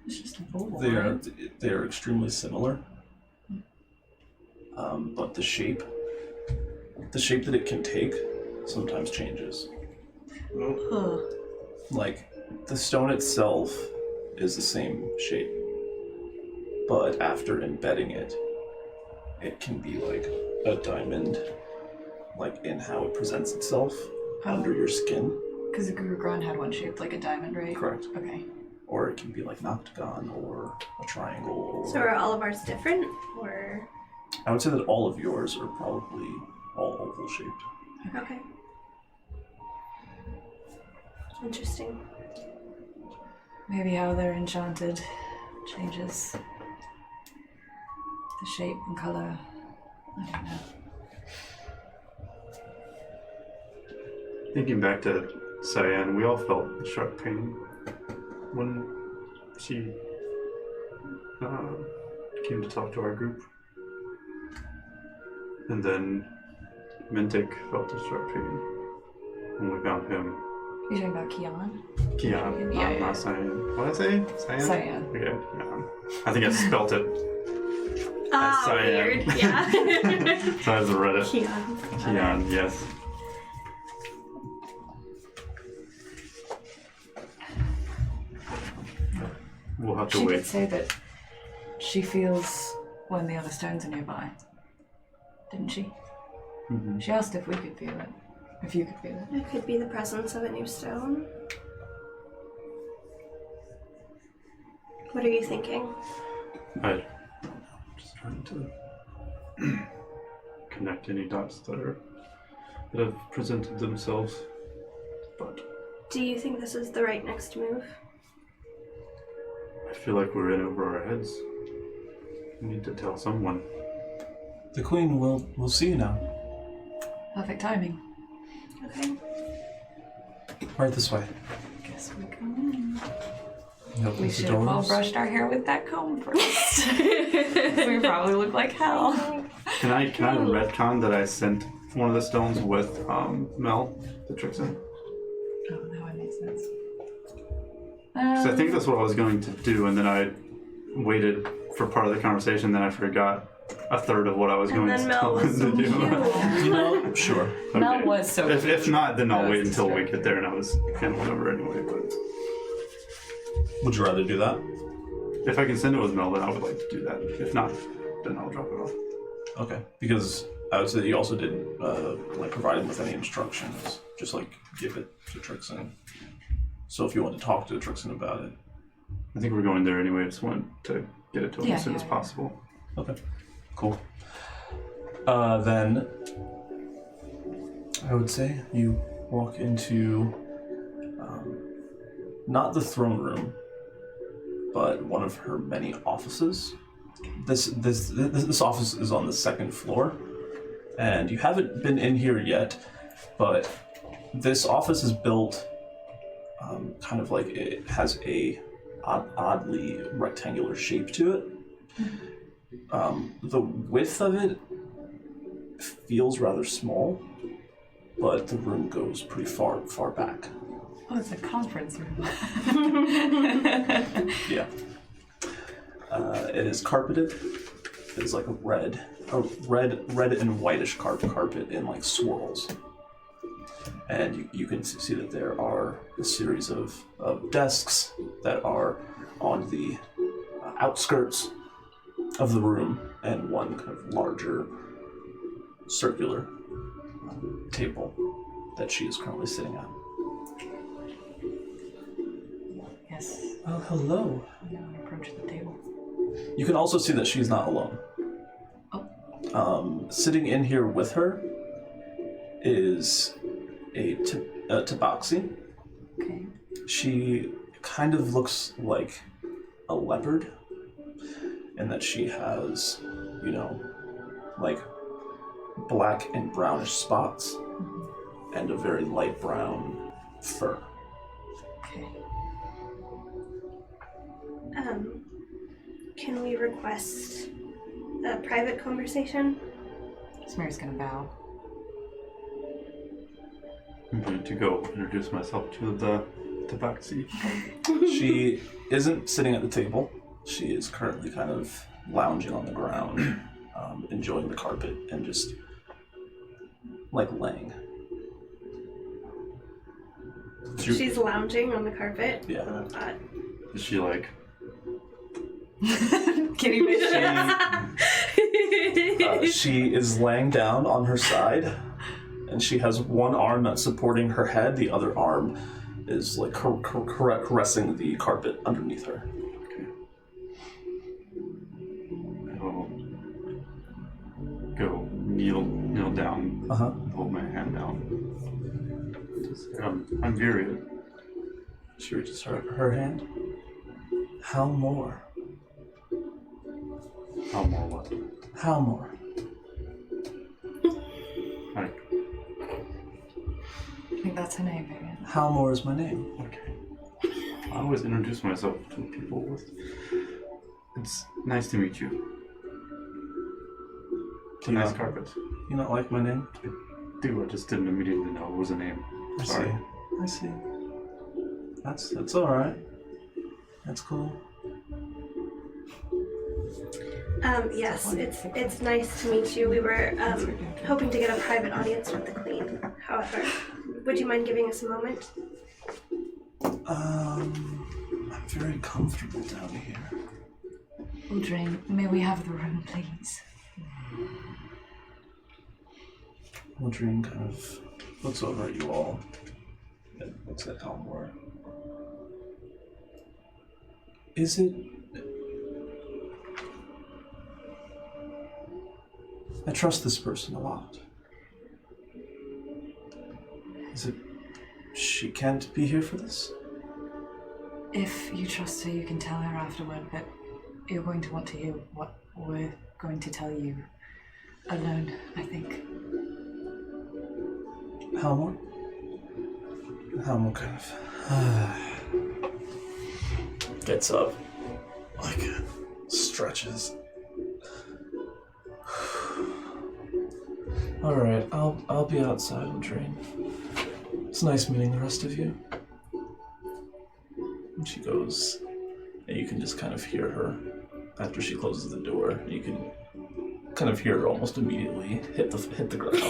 It's just a ball. they are extremely similar. But the shape that it can take sometimes changes. Huh. Like, the stone itself is the same shape, but after embedding it, it can be like a diamond, like in how it presents itself under your skin. Because the Gurugron had one shaped like a diamond, right? Correct. Okay. Or it can be like an octagon or a triangle. Or... So are all of ours different, or? I would say that all of yours are probably all oval shaped. Okay. Interesting. Maybe how they're enchanted changes the shape and colour. I don't know. Thinking back to Cyan, we all felt sharp pain when she came to talk to our group. And then Mentik felt a sharp pain when we found him. You're talking about Kian? Kian, Yeah. not Cyan. What did I say? Cyan? Cyan. Okay, yeah. I think I spelt it. Ah, Cyan. weird. Yeah. So I just read it. Kian. Kian, yes. We'll have to She wait. did say that she feels when the other stones are nearby. Didn't she? Mm-hmm. She asked if we could feel it. If you could feel it. It could be the presence of a new stone. What are you thinking? I'm just trying to connect any dots that have presented themselves. But Do you think this is the right next move? I feel like we're in over our heads. We need to tell someone. The Queen will see you now. Perfect timing. Okay. Right this way. Guess we come in. Open We the should have all doors. brushed our hair with that comb first. We probably look like hell. Can I retcon that I sent one of the stones with Mel, the Trixon? Oh, now it makes sense. Because I think that's what I was going to do, and then I waited for part of the conversation, then I forgot a third of what I was And going then to Mel tell was him so to do. cute. You know, sure. Mel Okay. was so If not, then I'll That wait was until we distracting. get there, and I was kind of whatever anyway. But Would you rather do that? if I can send it with Mel, then I would like to do that. If not, then I'll drop it off. Okay. Because I would say that you also didn't like provide him with any instructions. Just like give it to Trixon. So if you want to talk to Trixon about it. I think we're going there anyway. I just want to get it to him Yeah, as soon yeah, as yeah. possible. Okay. Cool. Then I would say you walk into not the throne room, but one of her many offices. This office is on the second floor, and you haven't been in here yet, but this office is built kind of like it has a oddly rectangular shape to it. The width of it feels rather small, but the room goes pretty far back. Oh, it's a conference room. Yeah. It is carpeted. It is like a red and whitish carpet in like swirls. And you can see that there are a series of desks that are on the outskirts of the room, and one kind of larger circular table that she is currently sitting at. Yes. Oh, hello. I'm going to approach the table. You can also see that she's not alone. Sitting in here with her is a tabaxi. Okay. She kind of looks like a leopard, in that she has, like black and brownish spots and a very light brown fur. Okay. Can we request a private conversation? Smear's going to bow. I'm going to go introduce myself to the tabaxi. She isn't sitting at the table. She is currently kind of lounging on the ground, enjoying the carpet and just like laying. She's lounging on the carpet. Yeah. I love that. Is she like? Kitty She is laying down on her side, and she has one arm that's supporting her head. The other arm is like caressing the carpet underneath her. Okay. I'll go kneel down, hold my hand down. Just, I'm Viria. She reaches her hand. How more? How more what? How more? Like, I think that's her name, Vivian. How more is my name. okay. I always introduce myself to people with. It's nice to meet you. It's a nice carpet. You not like my name? I just didn't immediately know it was a name. Sorry. I see. That's all right. That's cool. Yes, it's nice to meet you. We were hoping to get a private audience with the Queen. However, would you mind giving us a moment? I'm very comfortable down here. Uldreiyn, may we have the room, please? Uldreiyn kind of looks over at you all and looks at Elmore. Is it... I trust this person a lot. Is it... she can't be here for this? If you trust her, you can tell her afterward, but you're going to want to hear what we're going to tell you alone, I think. Halmore? Halmore kind of gets up, like stretches. All right, I'll be outside, Uldreiyn. It's nice meeting the rest of you. And she goes, and you can just kind of hear her after she closes the door. You can kind of hear her almost immediately hit the ground.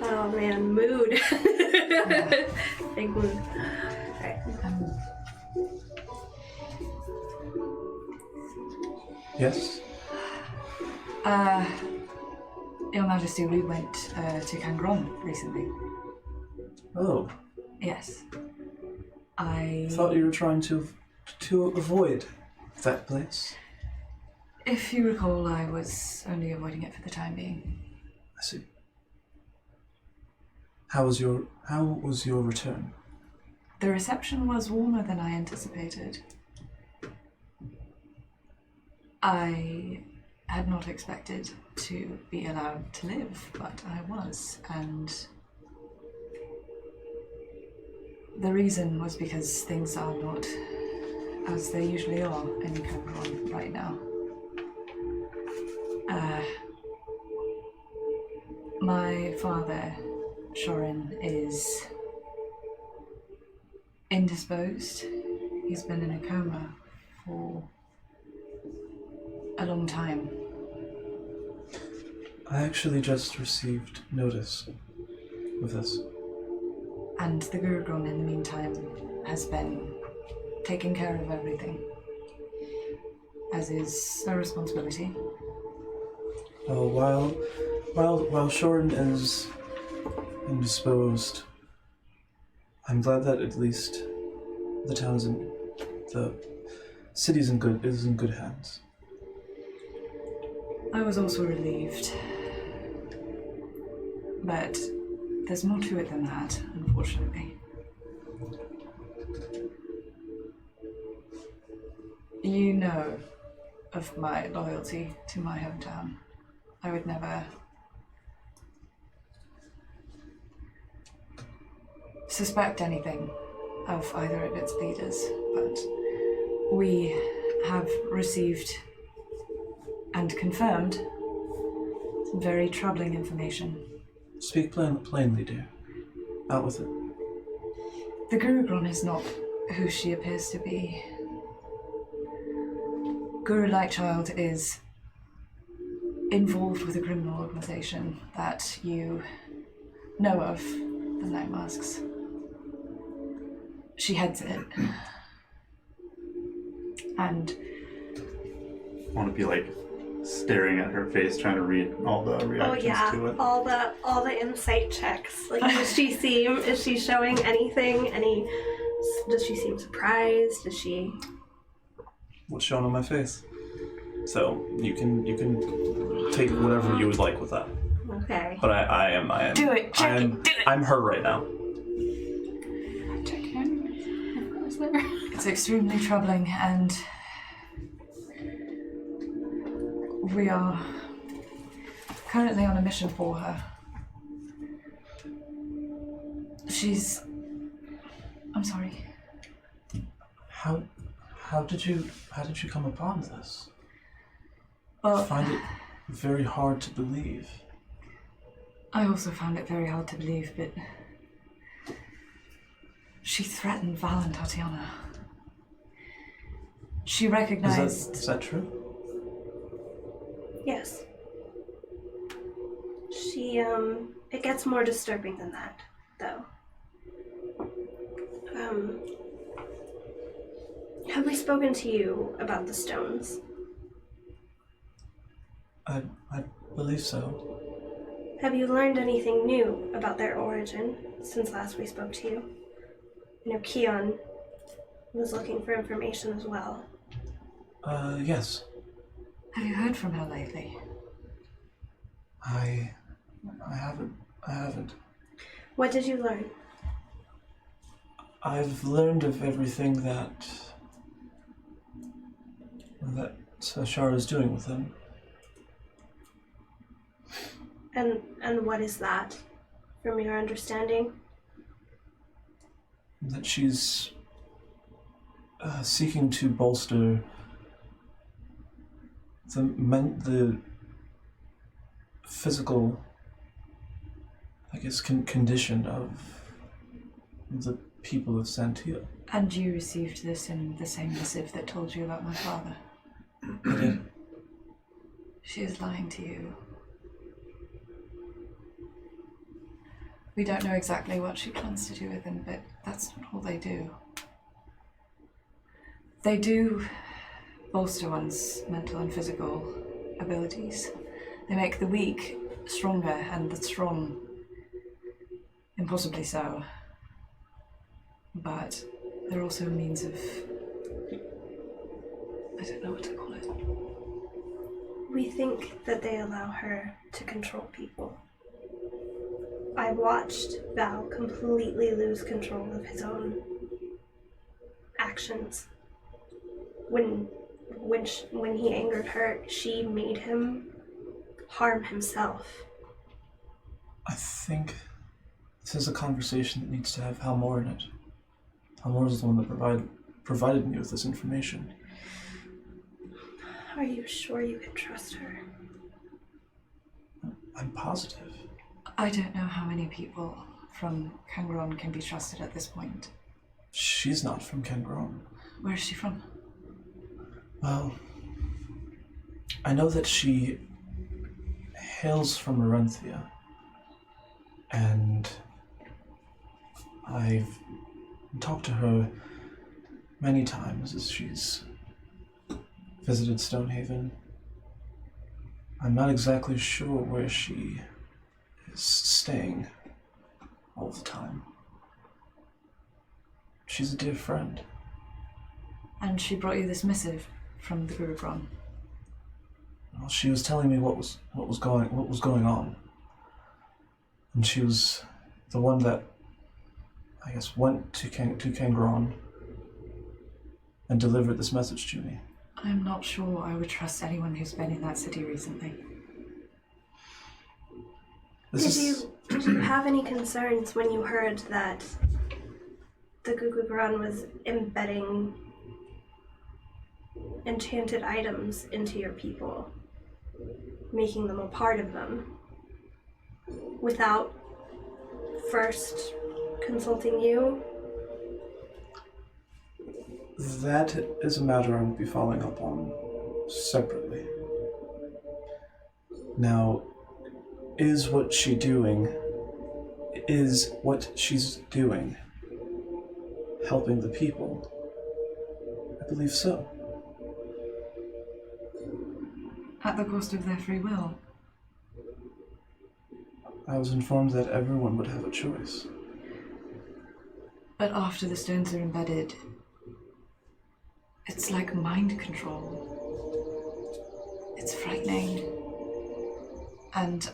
Oh man, mood. Big mood. Alright. Yes? Your Majesty, we went to Gurugron recently. Oh, Yes. I thought you were trying to avoid that place. If you recall, I was only avoiding it for the time being. I see. How was your return? The reception was warmer than I anticipated. I had not expected to be allowed to live, but I was, and the reason was because things are not as they usually are in Gurugron right now. My father, Shorin, is indisposed. He's been in a coma for a long time. I actually just received notice of this. And the Gurugron, in the meantime, has been taking care of everything, as is our responsibility. Oh, while Shorin is indisposed, I'm glad that at least the city's in good hands. I was also relieved, but there's more to it than that, unfortunately. You know of my loyalty to my hometown. I would never suspect anything of either of its leaders, but we have received and confirmed some very troubling information. Speak plainly, dear. Out with it. The Gurugron is not who she appears to be. Guru Lightchild is involved with a criminal organization that you know of, the Night Masks. She heads it. And I want to be like staring at her face, trying to read all the reactions to it. all the insight checks. Like, is she showing anything? Does she seem surprised? Does she? What's shown on my face? So you can take whatever you would like with that. Okay. But I am. do it, check it, do it. I'm her right now. Check him. If I was there. It's extremely troubling, and we are currently on a mission for her. I'm sorry. How did you come upon this? Well, I find it very hard to believe. I also found it very hard to believe, but she threatened Val and Tatiana. She recognized... Is that true? Yes. She, it gets more disturbing than that, though. Have we spoken to you about the stones? I believe so. Have you learned anything new about their origin since last we spoke to you? You know, Keon was looking for information as well. Yes. Have you heard from her lately? I haven't. What did you learn? I've learned of everything that Shara's doing with him. And what is that, from your understanding? That she's seeking to bolster the physical, I guess, condition of the people of Santia. And you received this in the same missive that told you about my father? I did. She is lying to you. We don't know exactly what she plans to do with him, but that's not all they do. They do bolster one's mental and physical abilities. They make the weak stronger and the strong impossibly so. But they're also a means of... I don't know what to call it. We think that they allow her to control people. I watched Val completely lose control of his own actions. When he angered her, she made him harm himself. I think this is a conversation that needs to have Halmore in it. Halmore is the one that provided me with this information. Are you sure you can trust her? I'm positive. I don't know how many people from Gurugron can be trusted at this point. She's not from Gurugron. Where is she from? Well, I know that she hails from Arenthia, and I've talked to her many times as she's visited Stonehaven. I'm not exactly sure where she is staying all the time. She's a dear friend. And she brought you this missive from the Gurugron. Well, she was telling me what was going on, and she was the one that I guess went to Gurugron and delivered this message to me. I'm not sure I would trust anyone who's been in that city recently. Did you have any concerns when you heard that the Gurugron was embedding enchanted items into your people, making them a part of them, without first consulting you? That is a matter I will be following up on separately. Now, is what she's doing helping the people? I believe so. At the cost of their free will. I was informed that everyone would have a choice. But after the stones are embedded, it's like mind control. It's frightening. And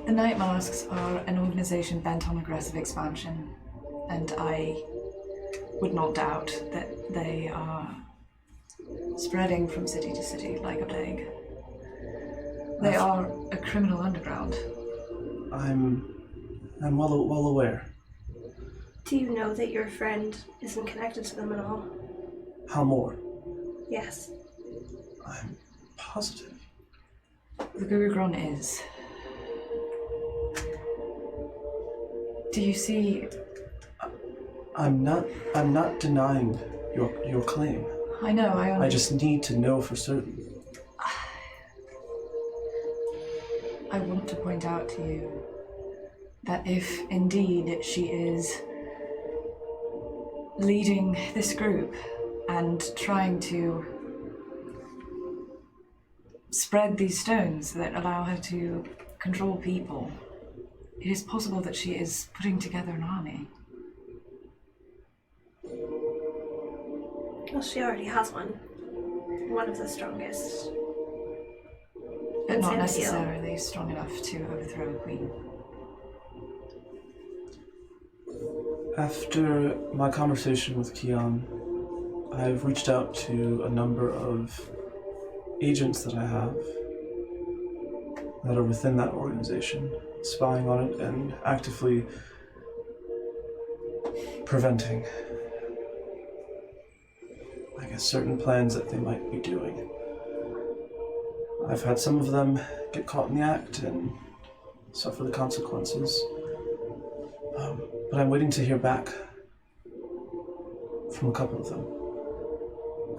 the Night Masks are an organization bent on aggressive expansion, and I would not doubt that they are spreading from city to city like a plague. They are a criminal underground. I'm well aware. Do you know that your friend isn't connected to them at all? How more? Yes. I'm positive. The Gurugron is. Do you see? I'm not denying your claim. I know, I just need to know for certain. I want to point out to you that if indeed she is leading this group and trying to spread these stones that allow her to control people, it is possible that she is putting together an army. Well, she already has one. One of the strongest. But not Santiago. necessarily strong enough to overthrow a queen. After my conversation with Kian, I've reached out to a number of agents that I have that are within that organization, spying on it and actively preventing, I guess, certain plans that they might be doing. I've had some of them get caught in the act and suffer the consequences. But I'm waiting to hear back from a couple of them.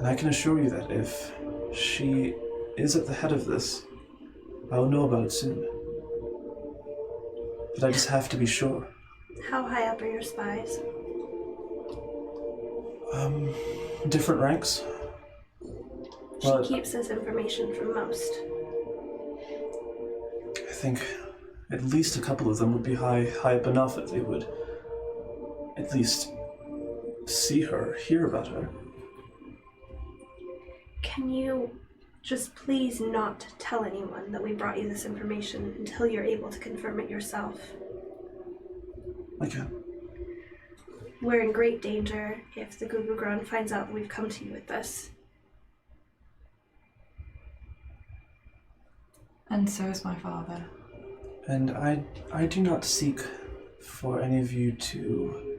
And I can assure you that if she is at the head of this, I will know about it soon. But I just have to be sure. How high up are your spies? Different ranks. She keeps this information from most. I think at least a couple of them would be high up enough that they would at least see her, hear about her. Can you just please not tell anyone that we brought you this information until you're able to confirm it yourself? I can. We're in great danger if the Gurugron finds out that we've come to you with this. And so is my father. And I do not seek for any of you to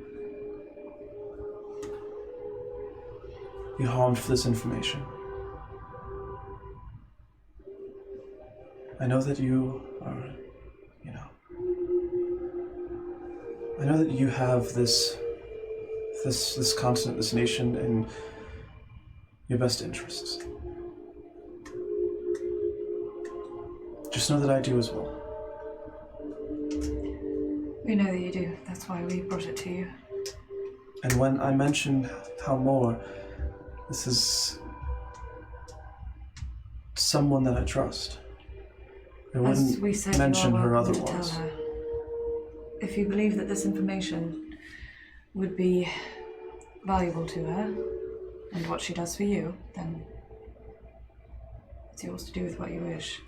be harmed for this information. I know that you are, I know that you have this continent, this nation in your best interests. Just know that I do as well. We know that you do. That's why we brought it to you. And when I mention how more, this is someone that I trust. I As wouldn't we said, mention you are her welcome to otherwise. tell her. If you believe that this information would be valuable to her and what she does for you, then it's yours to do with what you wish.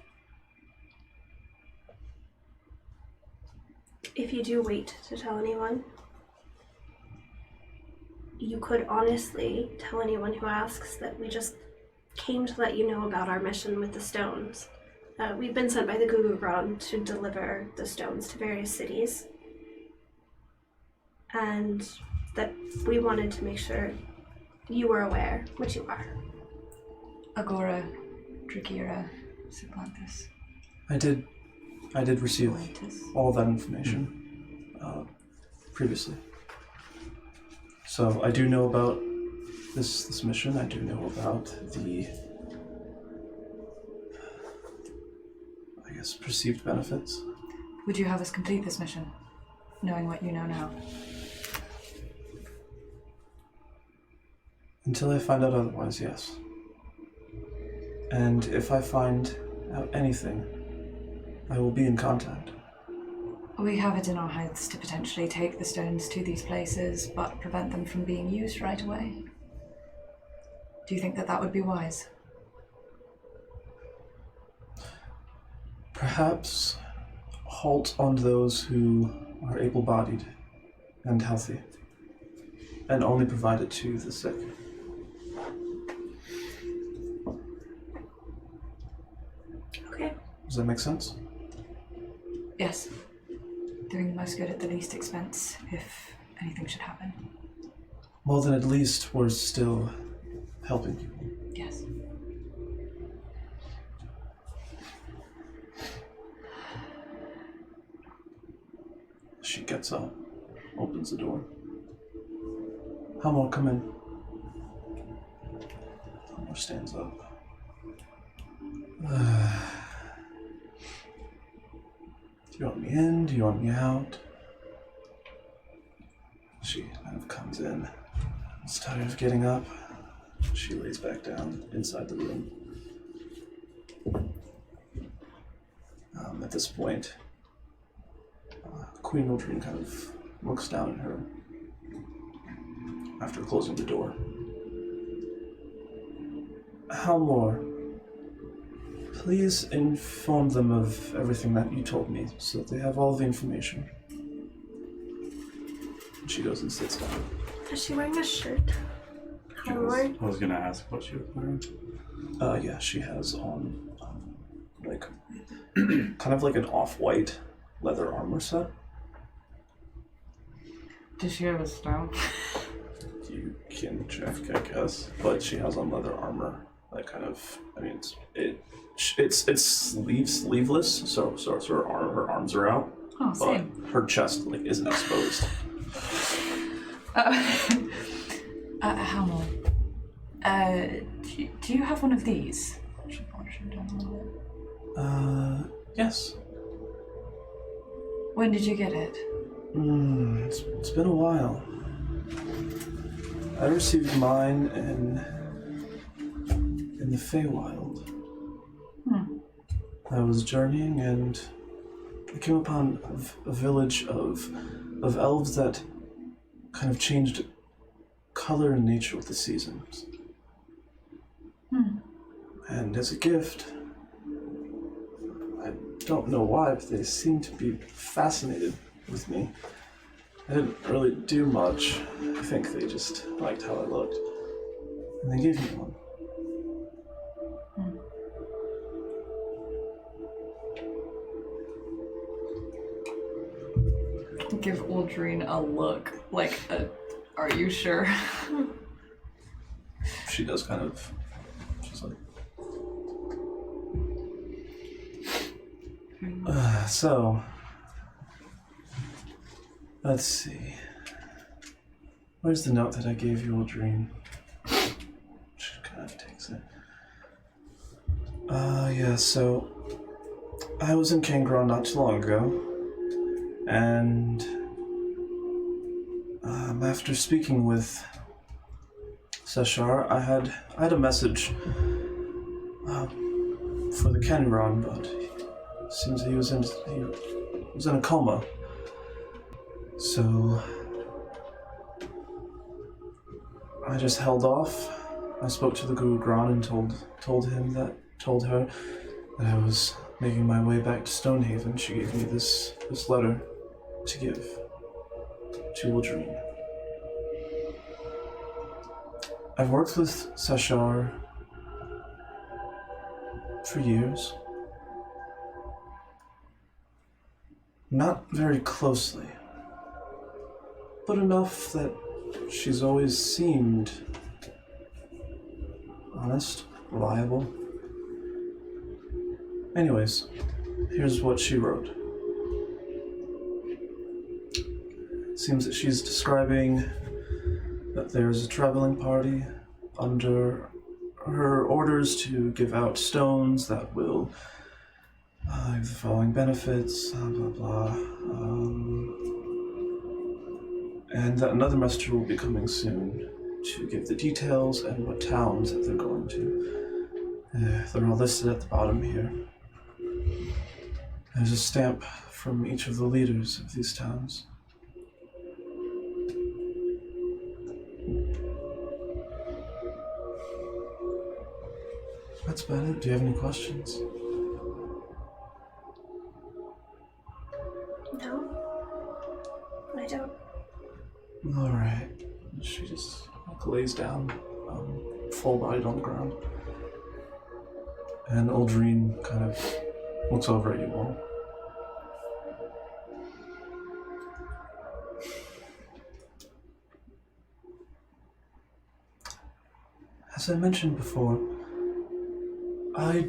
If you do wait to tell anyone, you could honestly tell anyone who asks that we just came to let you know about our mission with the stones. We've been sent by the Gurugron to deliver the stones to various cities. And that we wanted to make sure you were aware, which you are. Agora, Drakira, Supplantis. I did receive Atlantis. all that information previously. So I do know about this mission. I do know about the, I guess, perceived benefits. Would you have us complete this mission, knowing what you know now? Until I find out otherwise, yes. And if I find out anything, I will be in contact. We have it in our heads to potentially take the stones to these places, but prevent them from being used right away. Do you think that that would be wise? Perhaps halt on those who are able-bodied and healthy, and only provide it to the sick. Okay. Does that make sense? Yes. Doing the most good at the least expense, if anything should happen. Well, then at least we're still helping people. Yes. She gets up, opens the door. Hamor, come in. Hamor stands up. Do you want me in? Do you want me out? She kind of comes in. Is tired of getting up. She lays back down inside the room. At this point, Queen Uldreiyn kind of looks down at her after closing the door. Halmor, please inform them of everything that you told me so that they have all the information. And she goes and sits down. Is she wearing a shirt? I was gonna ask what she was wearing. Yeah, she has on like kind of like an off-white leather armor set. Does she have a stone? You can check, I guess, but she has on leather armor. That kind of, I mean, it's sleeveless, so her arms are out, Oh, but same. her chest like isn't exposed. Halmor, Do you have one of these? Should polish it down a little bit. Yes. When did you get it? It's been a while. I received mine in the Feywild. I was journeying and I came upon a village of elves that kind of changed color and nature with the seasons. And as a gift, I don't know why, but they seemed to be fascinated with me. I didn't really do much. I think they just liked how I looked. And they gave me one. Give Uldreiyn a look, like a, are you sure? She does kind of, she's like, so, let's see. Where's the note that I gave you, Uldreiyn? She kind of takes it. Yeah, so, I was in Gurugron not too long ago, and after speaking with Seshar, I had a message for the Gurugron, but it seems he was in a coma. So I just held off. I spoke to the Gurugron and told her that I was making my way back to Stonehaven. She gave me this letter to give to Uldreiyn. I've worked with Seshar for years. Not very closely, but enough that she's always seemed honest, reliable. Anyways, here's what she wrote. It seems that she's describing that there's a traveling party under her orders to give out stones that will have the following benefits, blah blah. And that another messenger will be coming soon to give the details and what towns that they're going to. They're all listed at the bottom here. There's a stamp from each of the leaders of these towns. That's about it. Do you have any questions? No, I don't. All right. She just lays down, full-bodied on the ground. And Uldreiyn kind of looks over at you all. As I mentioned before, I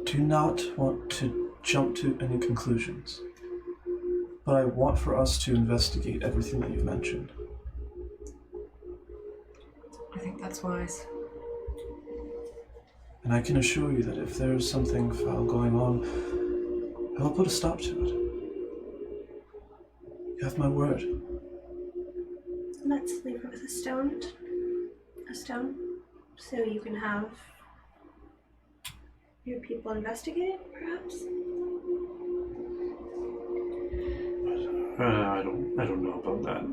do not want to jump to any conclusions, but I want for us to investigate everything that you've mentioned. I think that's wise. And I can assure you that if there's something foul going on, I will put a stop to it. You have my word. Let's leave it with a stone. A stone. So you can have your people investigate it, perhaps? I don't know about that.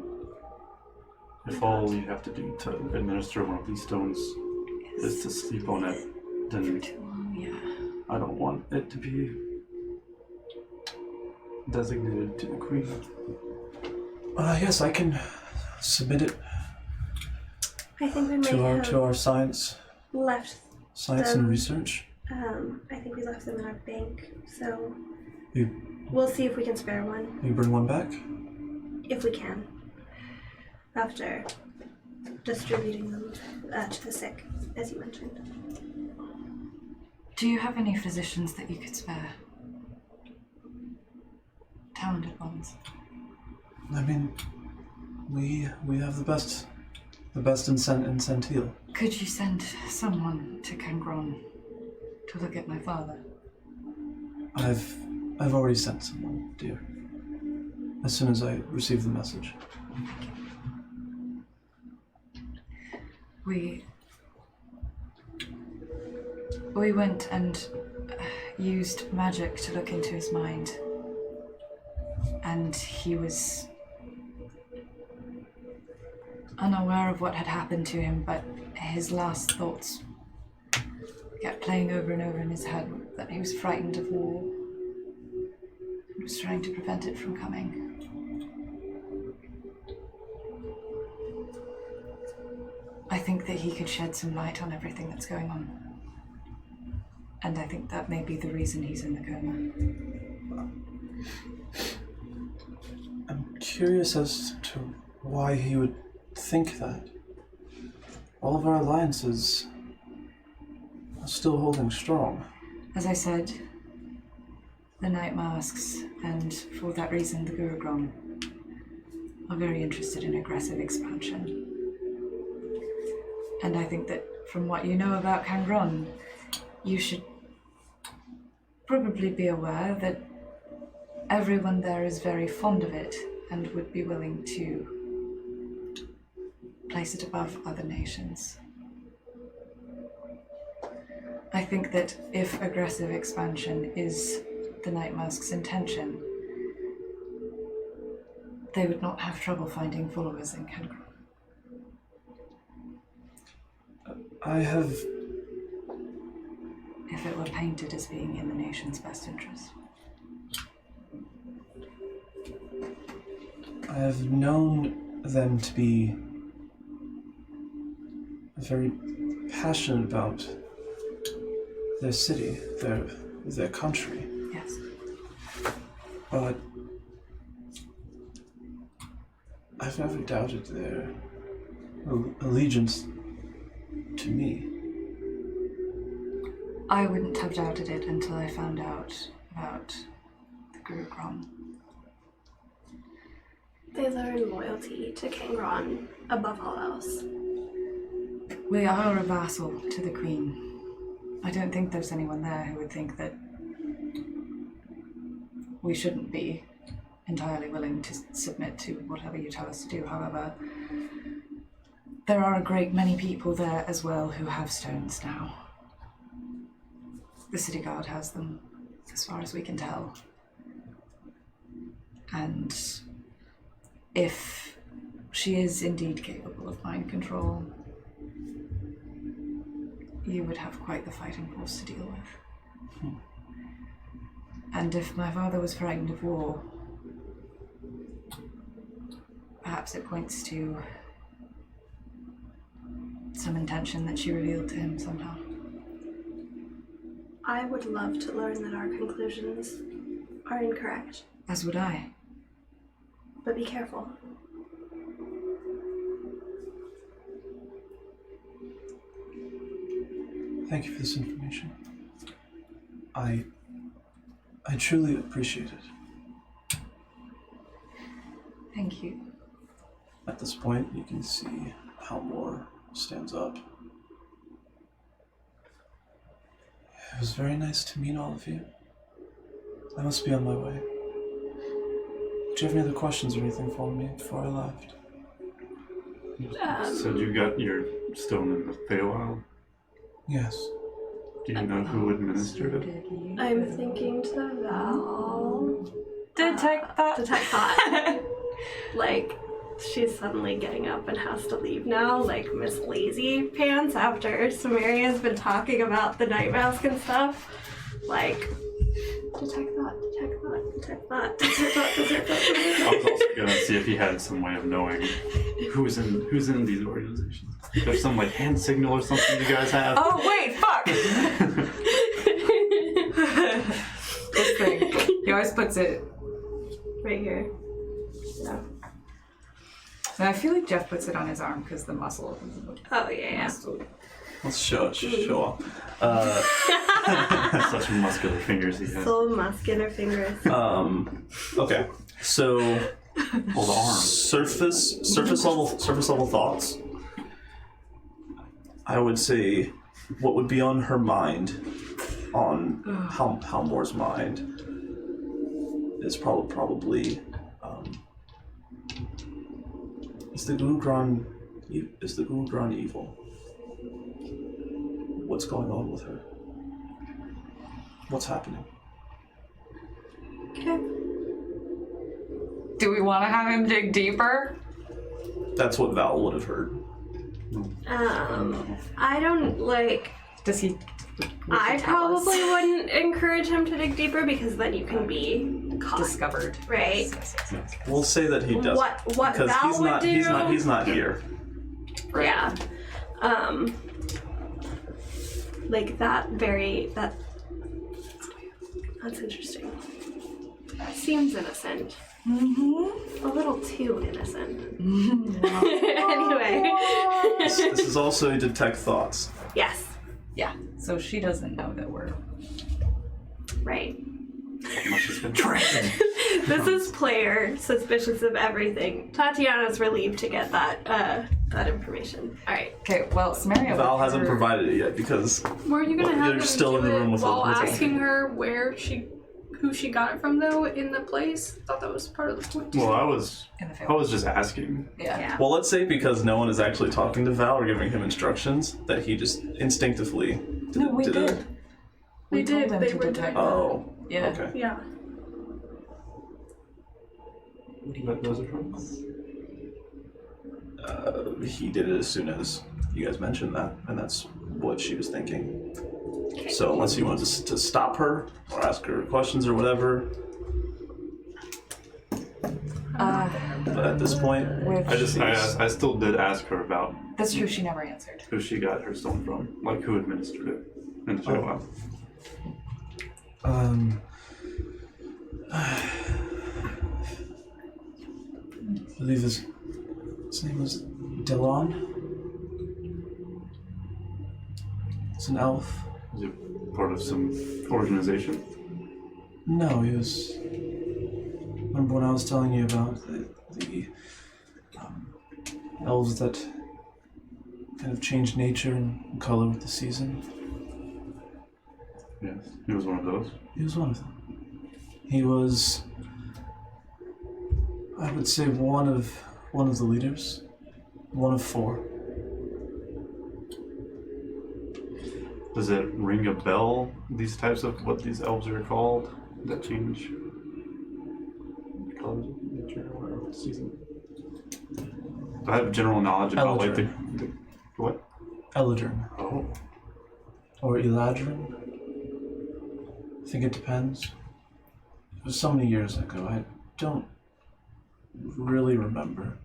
If all you have to do to administer one of these stones is to sleep on it, then Too long, yeah. I don't want it to be designated to the Queen. Yes, I can submit it I think we may to our science left and research. I think we left them in our bank, so You we'll see if we can spare one, you bring one back? if we can, after distributing them to the sick, as you mentioned. Do you have any physicians that you could spare? Talented ones. I mean, we have the best in Sentil. Could you send someone to Gurugron to look at my father? I've already sent someone, dear. As soon as I receive the message. We went and used magic to look into his mind, and he was unaware of what had happened to him, but his last thoughts kept playing over and over in his head that he was frightened of war and was trying to prevent it from coming. I think that he could shed some light on everything that's going on. And I think that may be the reason he's in the coma. I'm curious as to why he would think that. All of our alliances are still holding strong. As I said, the Night Masks, and for that reason the Gurugron, are very interested in aggressive expansion. And I think that from what you know about Gurugron, you should probably be aware that everyone there is very fond of it and would be willing to place it above other nations. I think that if aggressive expansion is the Night Mask's intention, they would not have trouble finding followers in Gurugron. I have... If it were painted as being in the nation's best interest. I have known them to be very passionate about their city, their country. Yes. But I've never doubted their allegiance to me. I wouldn't have doubted it until I found out about the Gurugron. They learn loyalty to Gurugron above all else. We are a vassal to the Queen. I don't think there's anyone there who would think that we shouldn't be entirely willing to submit to whatever you tell us to do. However, there are a great many people there as well who have stones now. The city guard has them, as far as we can tell. And if she is indeed capable of mind control, you would have quite the fighting force to deal with. And if my father was frightened of war, perhaps it points to some intention that she revealed to him somehow. I would love to learn that our conclusions are incorrect, As would I. but be careful. Thank you for this information. I truly appreciate it. Thank you. At this point, you can see Halmore stands up. It was very nice to meet all of you. I must be on my way. Do you have any other questions or anything for me before I left? Said you got your stone in the Feywild. Yes. Do you know who administered it? I'm thinking to Val. Detect that. Detect thought. Like, she's suddenly getting up and has to leave now, like Miss Lazy Pants after Samaria's been talking about the night mask and stuff. Like, detect thought, detect thought, detect thought, detect thought, detect thought. I was also gonna see if he had some way of knowing who's in these organizations. There's some like hand signal or something you guys have. Oh, wait, fuck! This thing. He always puts it. Right here. Yeah. And I feel like Jeff puts it on his arm because the muscle. Oh, yeah. Let's show off. Such muscular fingers he has. So muscular fingers. Okay. So Hold the arm. surface level thoughts. I would say what would be on her mind, on Halmore's mind, is probably is the Gurugron evil? What's going on with her? What's happening? Okay. Do we want to have him dig deeper? That's what Val would have heard. I don't like. Does he? I probably wouldn't encourage him to dig deeper because then you can be caught. Discovered. Right. Yes. We'll say that he does. What because Val he's would not. do? He's not here. Right. Yeah. Like that. That's interesting. That seems innocent. A little too innocent. Anyway. This is also a detect thoughts. Yes. Yeah. So she doesn't know that we're. Right. Much has been trained. This is player suspicious of everything. Tatiana's relieved to get that information. All right. Okay. Well, Samaria. Val hasn't provided it yet because Were you gonna have You're him still do in the room it with while with asking her who she got it from though in the place? I thought that was part of the point. Well, I was In the field. just asking. Yeah. well, let's say because no one is actually talking to Val or giving him instructions, that he just instinctively No, we did did. it. They told did. them They to were detect. doing Oh. Yeah. Okay. Yeah. But those are from. He did it as soon as you guys mentioned that, and that's what she was thinking. So unless you wanted to stop her or ask her questions or whatever, but at this point, I still did ask her about That's true. She never answered. who she got her stone from, like who administered it in the Feywild. I believe his name was Delon. It's an elf. Is it part of some organization? No, he was. Remember when I was telling you about the elves that kind of change nature and color with the season? Yes, he was one of those. He was one of them. He was, I would say, one of the leaders. One of 4. Does it ring a bell? These types of what these elves are called that change colors of nature or whatever season. Do I have general knowledge about like the what? Eladrin. Oh, Or Eladrin. I think it depends. It was so many years ago, I don't really remember.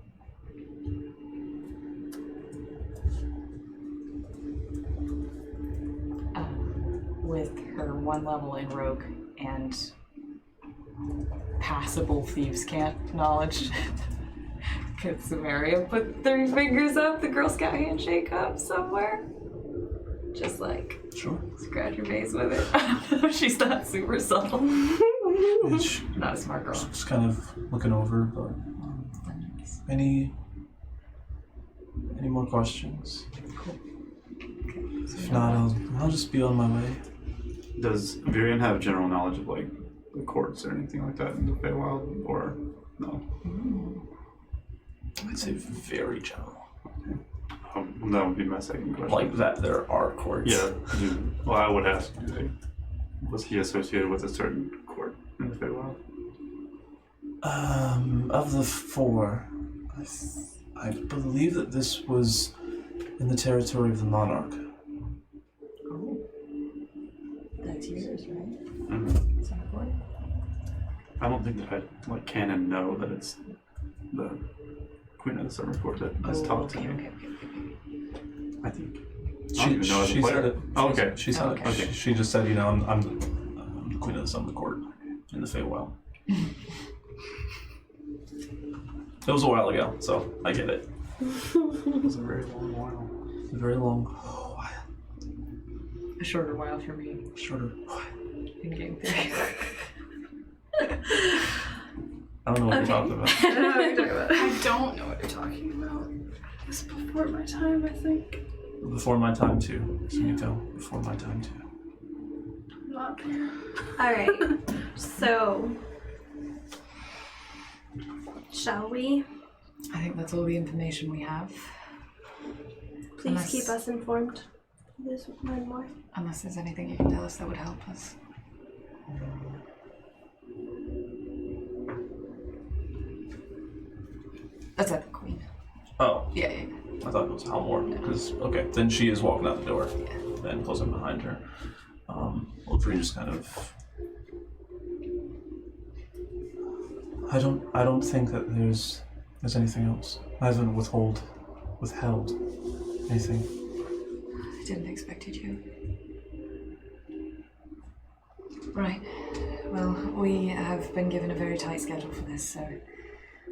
With her 1 level in Rogue and passable thieves' camp knowledge, could Samaria put 3 fingers up, the Girl Scout handshake up somewhere? Just like Sure. scratch her face with it. I don't know, she's not super subtle. It's Not a smart girl. just kind of looking over, but any more questions? If not, I'll just be on my way. does Virion have general knowledge of like the courts or anything like that in the Feywild, or no? I'd say very general. That would be my second question. Like that there are courts. Yeah. Well, I would ask. Was he associated with a certain court in the Feywild? Of the 4, I believe that this was in the territory of the monarch. Oh. That's yours, right? Mm-hmm. Is that important? I don't think that I canon know that it's the Queen of the Summer Court that has talked to me. Okay. I think. I don't even know as a She player. said it. Oh, okay. She said it. Okay. She just said, I'm the Queen of the Summer Court in the Feywild. It was a while ago, so I get it. It was a very long while. A very long while. A shorter while for me Shorter. in game theory. I don't know what you're talking about. I don't know what you're talking about. I don't know what you're talking about. It's before my time, I think. Before my time too, Sumiko. Before my time too. Alright, so shall we? I think that's all the information we have. Please Unless- keep us informed. There's one more. Unless there's anything you can tell us that would help us. That's at the Queen. Oh, Yeah, yeah. I thought it was Halmore. Because, okay, then she is walking out the door and closing behind her. Uldreiyn just kind of... I don't think that there's anything else. I haven't withheld anything. I didn't expect you to. Right. Well, we have been given a very tight schedule for this, so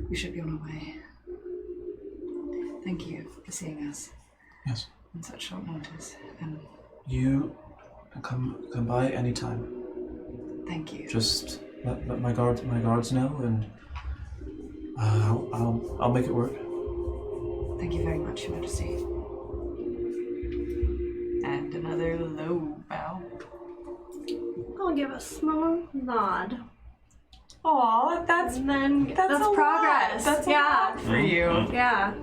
we should be on our way. Thank you for seeing us Yes. on such short notice. And You come by anytime. thank you. Just let my guards know, and I'll make it work. Thank you very much, Your Majesty. And another low bow. I'll give a small nod. Aw, And then that's a progress. lot. That's a yeah. lot for you. Yeah.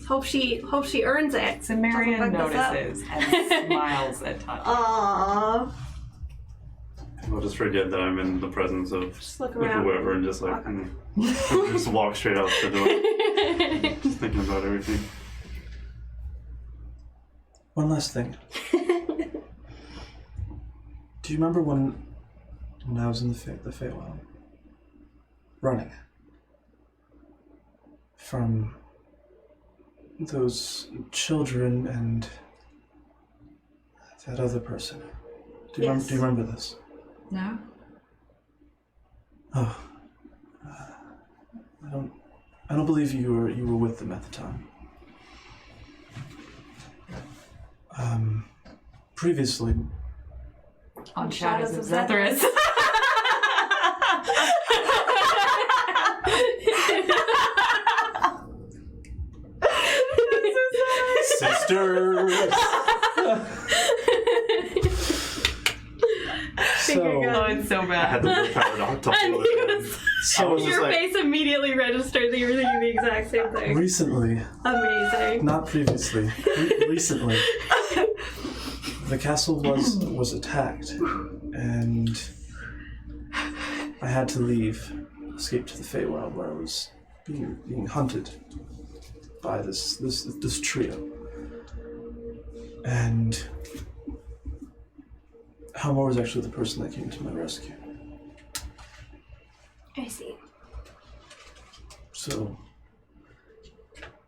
Hope she earns it. Samarian Doesn't fuck this up. notices and smiles at touch. Aww. I'll just forget that I'm in the presence of Just look like, around. whoever and just like just walk straight out the door. Just thinking about everything. One last thing. Do you remember when I was in the Feywild? Running. From those children and that other person. Do you Yes. remember this? No? Oh. I don't believe you were with them at the time. Previously, On Shadows of Zethris. sisters. Oh, it's so I had bad. the willpower to talk And to he it. was, So I was just your like, face immediately registered that you were thinking the exact same thing. recently, Amazing. not previously, recently, the castle was attacked, and I had to leave, escape to the Feywild, where I was being hunted by this trio. And Halmore was actually the person that came to my rescue. I see. So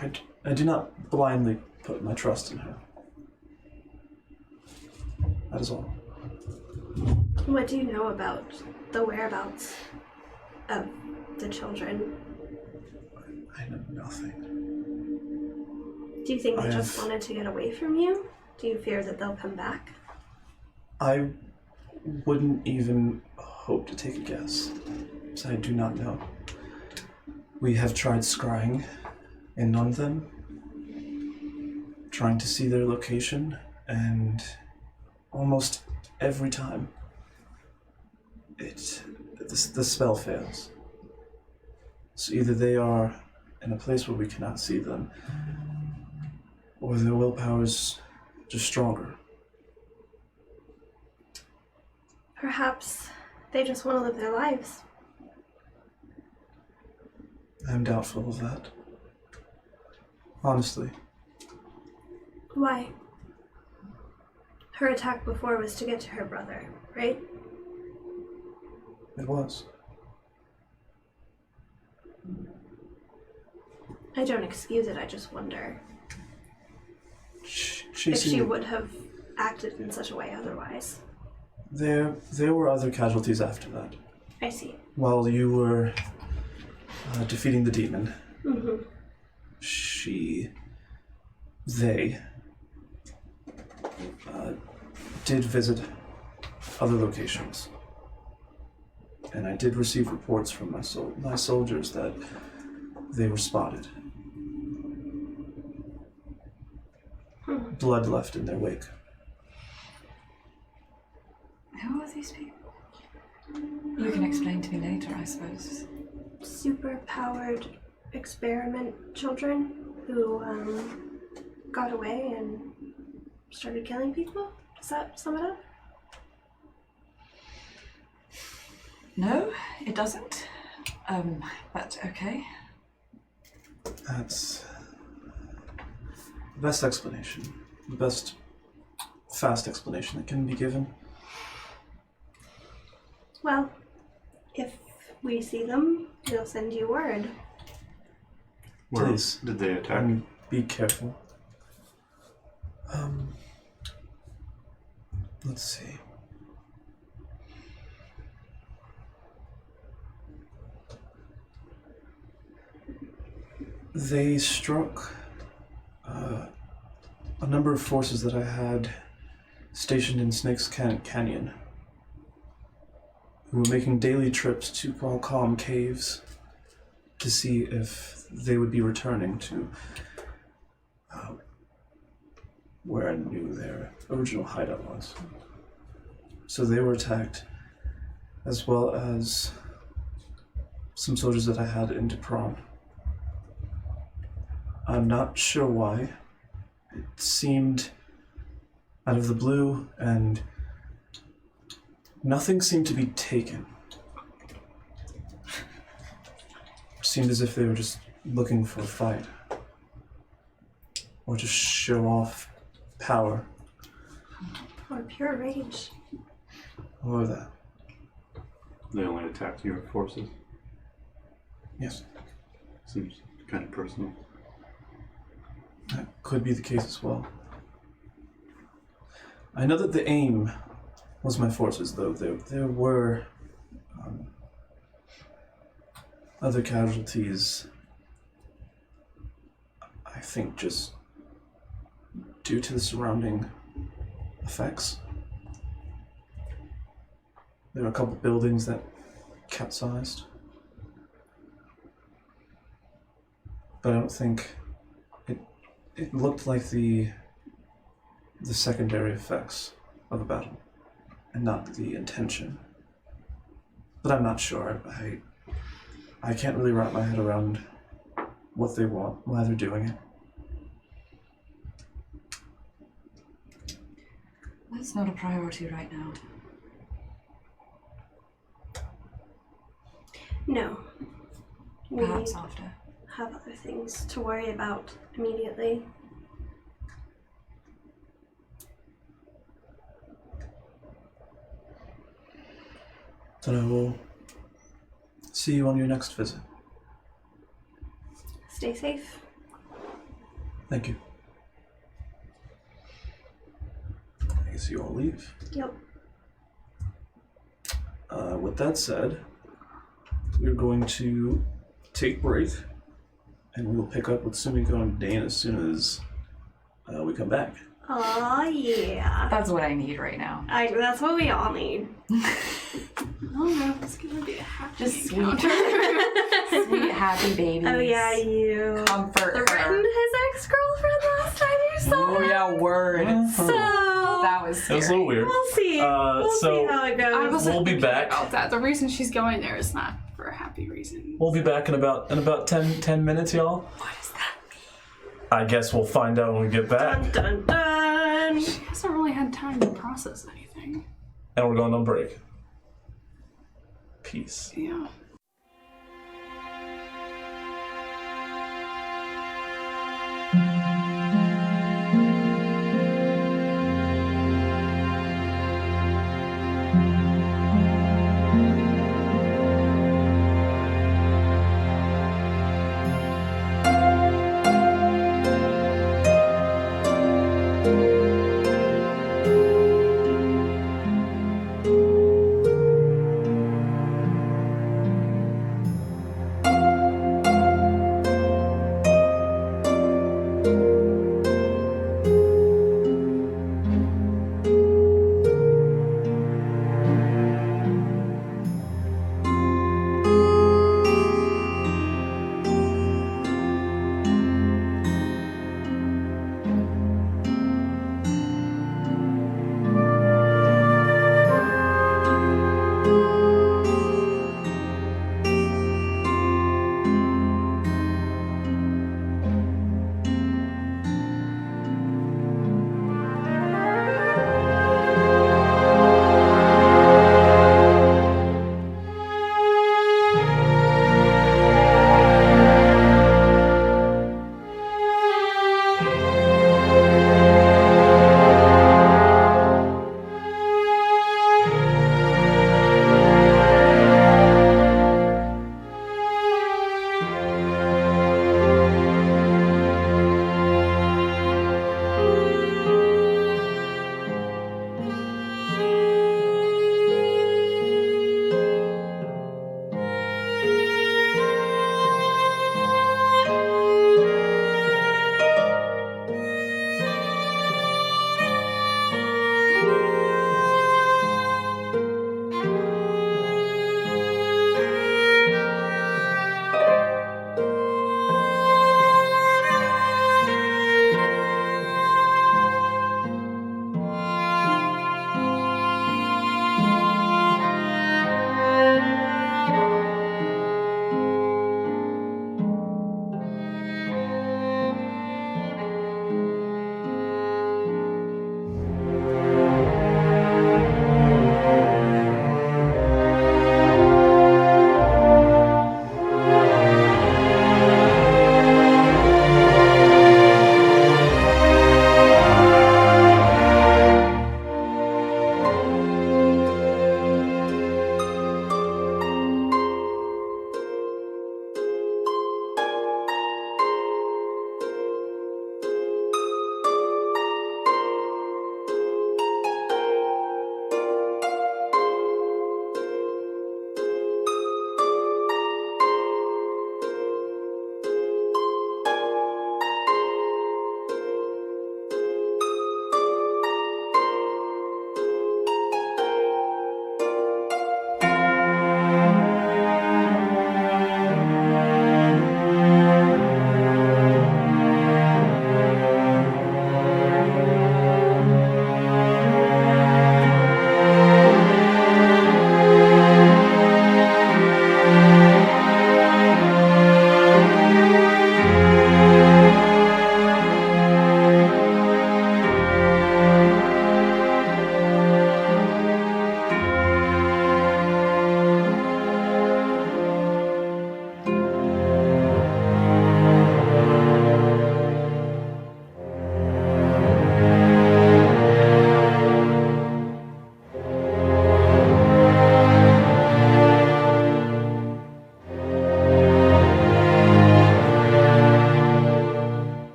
I do not blindly put my trust in her. That is all. What do you know about the whereabouts of the children? I know nothing. Do you think they I just have- wanted to get away from you? Do you fear that they'll come back? I wouldn't even hope to take a guess, so I do not know. We have tried scrying in on them, trying to see their location, and almost every time the spell fails. So either they are in a place where we cannot see them, or their willpower is just stronger. Perhaps they just want to live their lives. I'm doubtful of that. Honestly. Why? Her attack before was to get to her brother, right? It was. I don't excuse it, I just wonder She if she seemed- would have acted in such a way otherwise. There were other casualties after that. I see. While you were defeating the demon, Mm-hmm. they did visit other locations. And I did receive reports from my soldiers that they were spotted. blood left in their wake. Who are these people? You can explain to me later, I suppose. Super-powered experiment children who got away and started killing people? Does that sum it up? No, it doesn't. But okay. That's the best explanation. The best fast explanation that can be given. Well, if we see them, we'll send you word. Where Please. did they attack? Be careful. Let's see. They struck a number of forces that I had stationed in Snake's Canyon, who were making daily trips to Qualcomm Caves to see if they would be returning to where I knew their original hideout was. So they were attacked, as well as some soldiers that I had in Depron. I'm not sure why. It seemed out of the blue, and nothing seemed to be taken. It seemed as if they were just looking for a fight, or just show off power, Or pure rage. or that. They only attacked your forces. Yes, Seems kind of personal. that could be the case as well. I know that the aim was my forces, though. There were other casualties, I think, just due to the surrounding effects. There were a couple buildings that capsized. But I don't think it looked like the secondary effects of a battle, and not the intention. But I'm not sure. I can't really wrap my head around what they want, why they're doing it. That's not a priority right now. No. We Perhaps after. have other things to worry about immediately. Then I will see you on your next visit. Stay safe. Thank you. I guess you all leave. Yep. With that said, we're going to take break, and we will pick up with Sumiko and Dane as soon as we come back. Aw, yeah. That's what I need right now. That's what we all need. Oh no, it's gonna be a happy Just encounter. Sweet, happy babies. Oh yeah, you Comfort her. threatened his ex-girlfriend last time you saw Oh him. yeah, word. So That was It scary. was a little weird. we'll see. We'll so see how it I goes. wasn't We'll be thinking back. about that. The reason she's going there is not for a happy reason. We'll be back in about 10 minutes, y'all. What does that mean? I guess we'll find out when we get back. Dun dun dun. She hasn't really had time to process anything. And we're going on break. Peace. Yeah.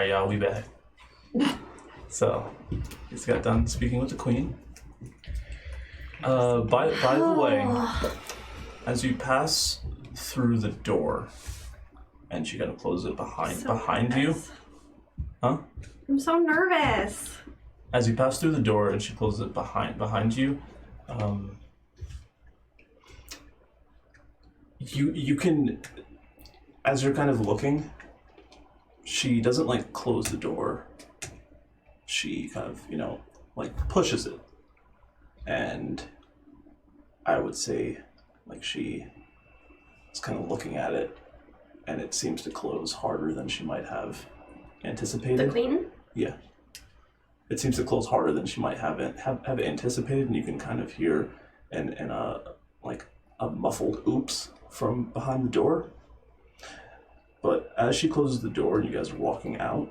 right, y'all, we back. So, he's got done speaking with the queen. By the way, as you pass through the door, and she gonna close it behind you. Huh? I'm so nervous. As you pass through the door and she closes it behind you, you can, as you're kind of looking, she doesn't like close the door. She kind of, like pushes it. And I would say, like, she is kind of looking at it, and it seems to close harder than she might have anticipated. The queen? Yeah. It seems to close harder than she might have anticipated, and you can kind of hear like a muffled oops from behind the door. But as she closes the door and you guys are walking out,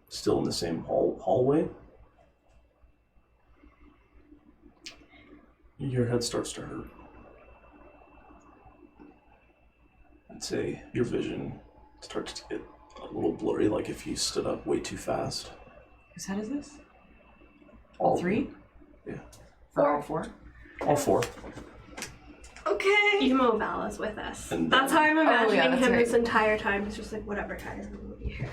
still in the same hallway, your head starts to hurt. I'd say your vision starts to get a little blurry, like if you stood up way too fast. Whose head is this? All three? Yeah. For all four? All four. Okay. Emo Val is with us. And that's how I'm imagining that's him right. this entire time. It's just like, whatever, guys, we'll be here.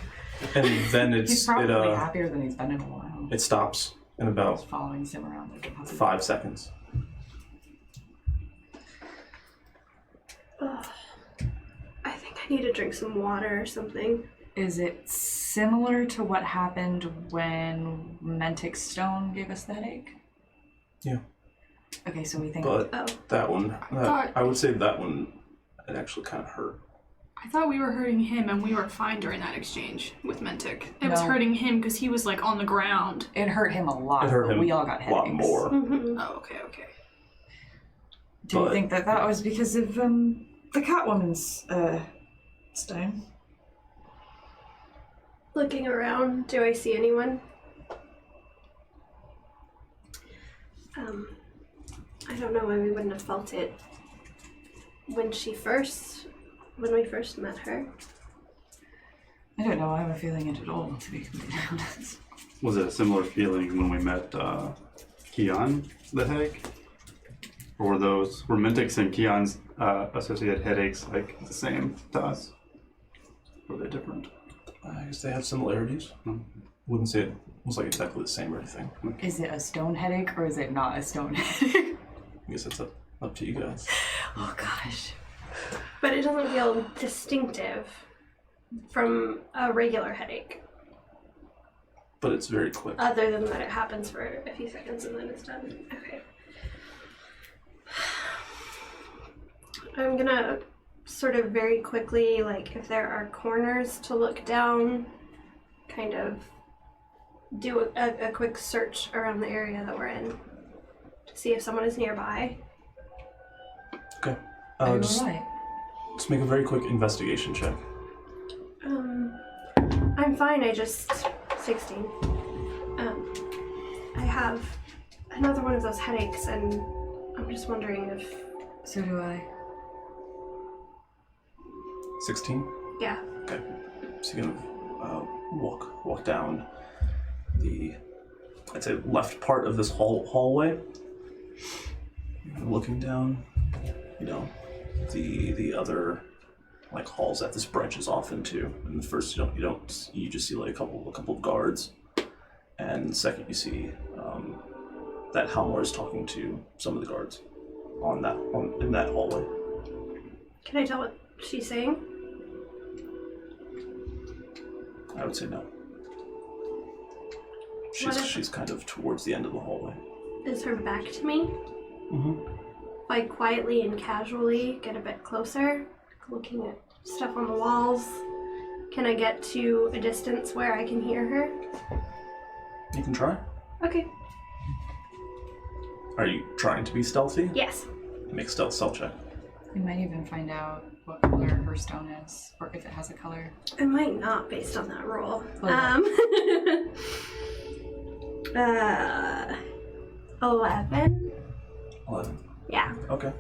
And then He's probably happier than he's been in a while. it stops in about Just following Sim around like a puppy. 5 seconds. Ugh. I think I need to drink some water or something. Is it similar to what happened when Mentik Stone gave us the headache? Yeah. Okay, so we think... But that one, thought- I would say that one, it actually kind of hurt. I thought we were hurting him and we were fine during that exchange with Mentik. It was No. hurting him because he was like on the ground. It hurt him a lot. It hurt but him we all got a headaches. lot more. Mm-hmm. Oh, okay. Do you But- think that was because of the Catwoman's stone? Looking around, do I see anyone? I don't know why we wouldn't have felt it when we first met her. I don't know. I have a feeling it at all, to be completely honest. Was it a similar feeling when we met Keon, the headache? Or were Mentik's and Keon's associated headaches like the same to us? Or were they different? I guess they have similarities. Wouldn't say it was like exactly the same or anything. Is it a stone headache or is it not a stone headache? I guess it's up to you guys. Oh gosh. But it doesn't feel distinctive from a regular headache, But it's very quick. other than that it happens for a few seconds and then it's done. Okay. I'm gonna sort of very quickly, like if there are corners to look down, kind of do a quick search around the area that we're in to see if someone is nearby. Okay. Are you Just alright? make a very quick investigation check. I'm fine, 16. I have another one of those headaches and I'm just wondering if, So do I. 16? yeah. Okay. So you're gonna walk down the, I'd say, left part of this hallway. Looking down, the other like halls that this branches off into. And the first you just see like a couple of guards, and the second you see that Halmor is talking to some of the guards in that hallway. Can I tell what she's saying? I would say no. What if- She's kind of towards the end of the hallway. Is her back to me? Mm-hmm. If I quietly and casually get a bit closer, looking at stuff on the walls, can I get to a distance where I can hear her? You can try. Okay. Are you trying to be stealthy? Yes. Make a stealth check. We might even find out what color her stone is, or if it has a color. I might not based on that roll. Oh, 11? 11. Yeah. Okay.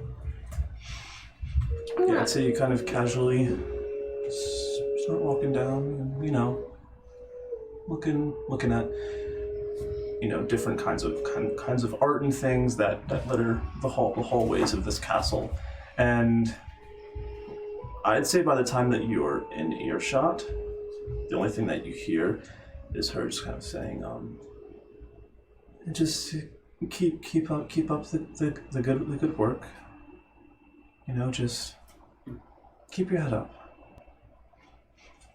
Yeah, I'd say you kind of casually start walking down, and, looking at different kinds of art and things that litter the hallways of this castle. And I'd say by the time that you're in earshot, the only thing that you hear is her just kind of saying, just keep up the good work. Just keep your head up.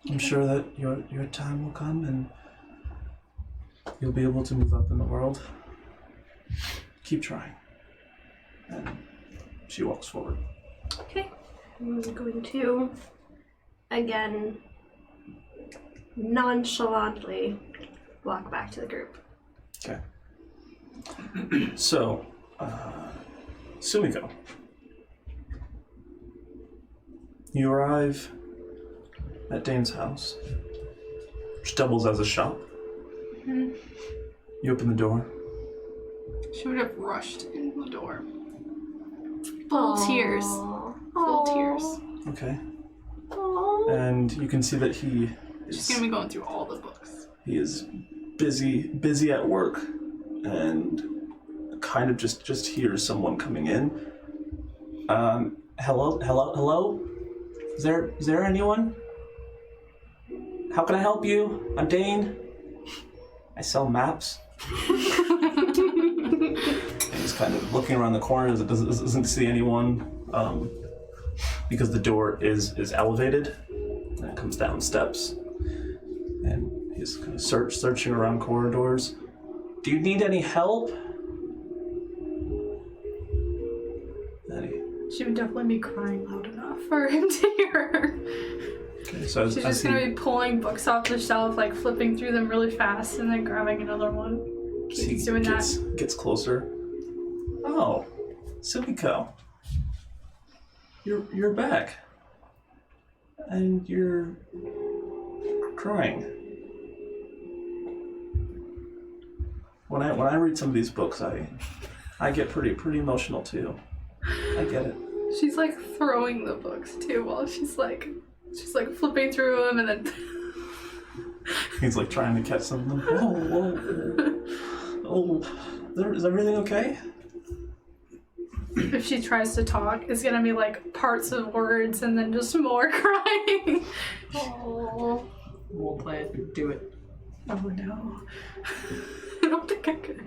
I'm sure that your time will come and you'll be able to move up in the world. Keep trying. And she walks forward. Okay. I'm going to, again, nonchalantly walk back to the group. Okay. So, Sumiko. You arrive at Dane's house, which doubles as a shop. Mm-hmm. You open the door. She would have rushed in the door. Full tears. Full tears. Okay. Aww. And you can see that he She's gonna be going through all the books. He is busy at work, and kind of just hears someone coming in. Hello? Is there anyone? How can I help you? I'm Dane. I sell maps. And he's kind of looking around the corners. It doesn't see anyone, because the door is elevated, and it comes down steps. And he's kind of searching around corridors. Do you need any help? She would definitely be crying loud enough for him to hear her. Okay, so She's just gonna be pulling books off the shelf, like flipping through them really fast and then grabbing another one. Keeps doing that. Gets closer. Oh, Sumiko. You're back. And you're crying. When I read some of these books, I get pretty emotional too. I get it. She's like throwing the books too while she's like flipping through them and then He's like trying to catch some of them. Oh, is everything okay? if she tries to talk, it's gonna be like parts of words and then just more crying. Oh, we'll play it. Do it. Oh no. I don't think I could.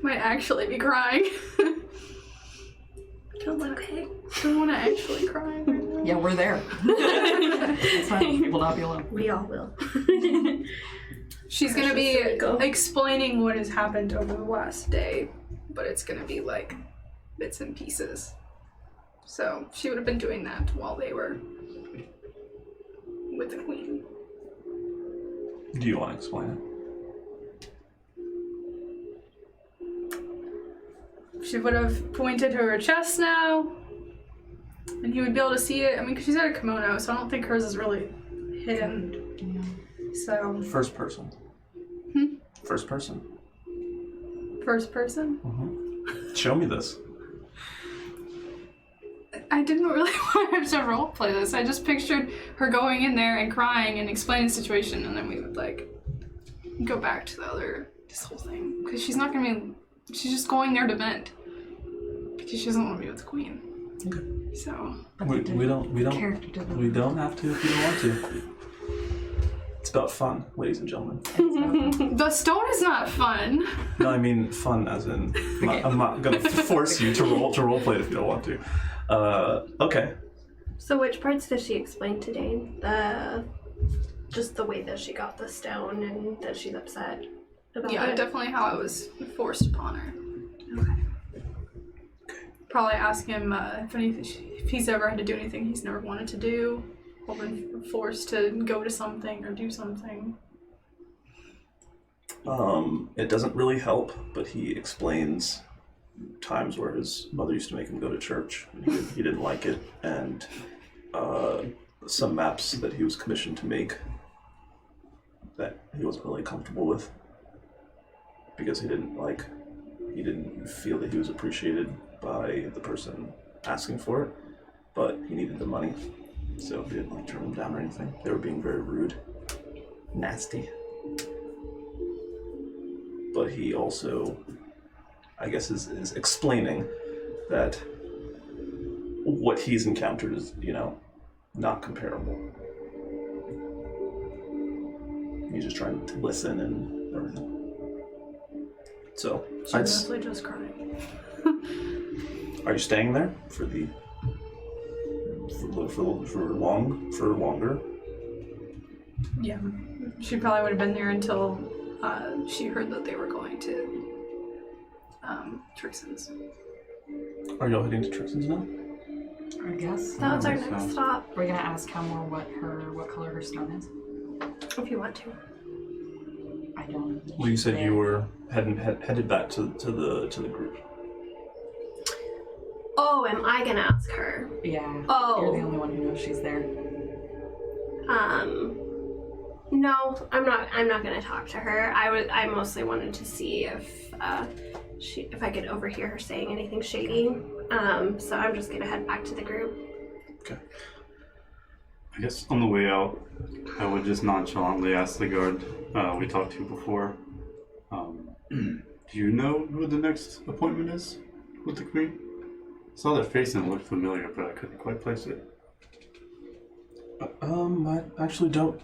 Might actually be crying. Feels okay. Don't want to actually cry right now. Yeah, we're there. It's fine. We will not be alone. We all will. She's gonna be Sumiko. explaining what has happened over the last day, but it's gonna be like bits and pieces. So she would have been doing that while they were with the queen. Do you want to explain it? She would have pointed to her chest now, and he would be able to see it. I mean, 'cause she's got a kimono, so I don't think hers is really hidden. So First person. Hmm? First person. first person. Mm-hmm. Show me this. I didn't really want her to roleplay this. I just pictured her going in there and crying and explaining the situation, and then we would like go back to this whole thing, because she's not gonna be. She's just going there to vent because she doesn't want to be with the queen. Okay. So We don't Character development. we don't have to if you don't want to. It's about fun, ladies and gentlemen. the stone is not fun. No, I mean fun as in I'm not gonna force you to role play it if you don't want to. Okay. So which parts does she explain to Dane? Just the way that she got the stone and that she's upset about Yeah, it? definitely how it was forced upon her. Okay. Probably ask him if he's ever had to do anything he's never wanted to do, or been forced to go to something or do something. It doesn't really help, but he explains times where his mother used to make him go to church, and he didn't like it, and some maps that he was commissioned to make that he wasn't really comfortable with because he didn't feel that he was appreciated by the person asking for it, but he needed the money, so he didn't turn them down or anything. They were being very rude, nasty. but he also, I guess, is explaining that what he's encountered is, not comparable. He's just trying to listen and everything. So, She's mostly just crying. are you staying there for longer? Yeah. She probably would have been there until she heard that they were going to Trixon's. Are y'all heading to Trixon's now? I guess. That's our next stop, We're gonna ask Calmore what color her stone is. if you want to. I don't. Well, you said you were headed back to the group. Oh, am I gonna ask her? Yeah. Oh. You're the only one who knows she's there. No, I'm not gonna talk to her. I mostly wanted to see if I could overhear her saying anything shady. So I'm just gonna head back to the group. Okay. I guess on the way out, I would just nonchalantly ask the guard we talked to before. Do you know who the next appointment is with the Queen? I saw their face and it looked familiar, but I couldn't quite place it. I actually don't.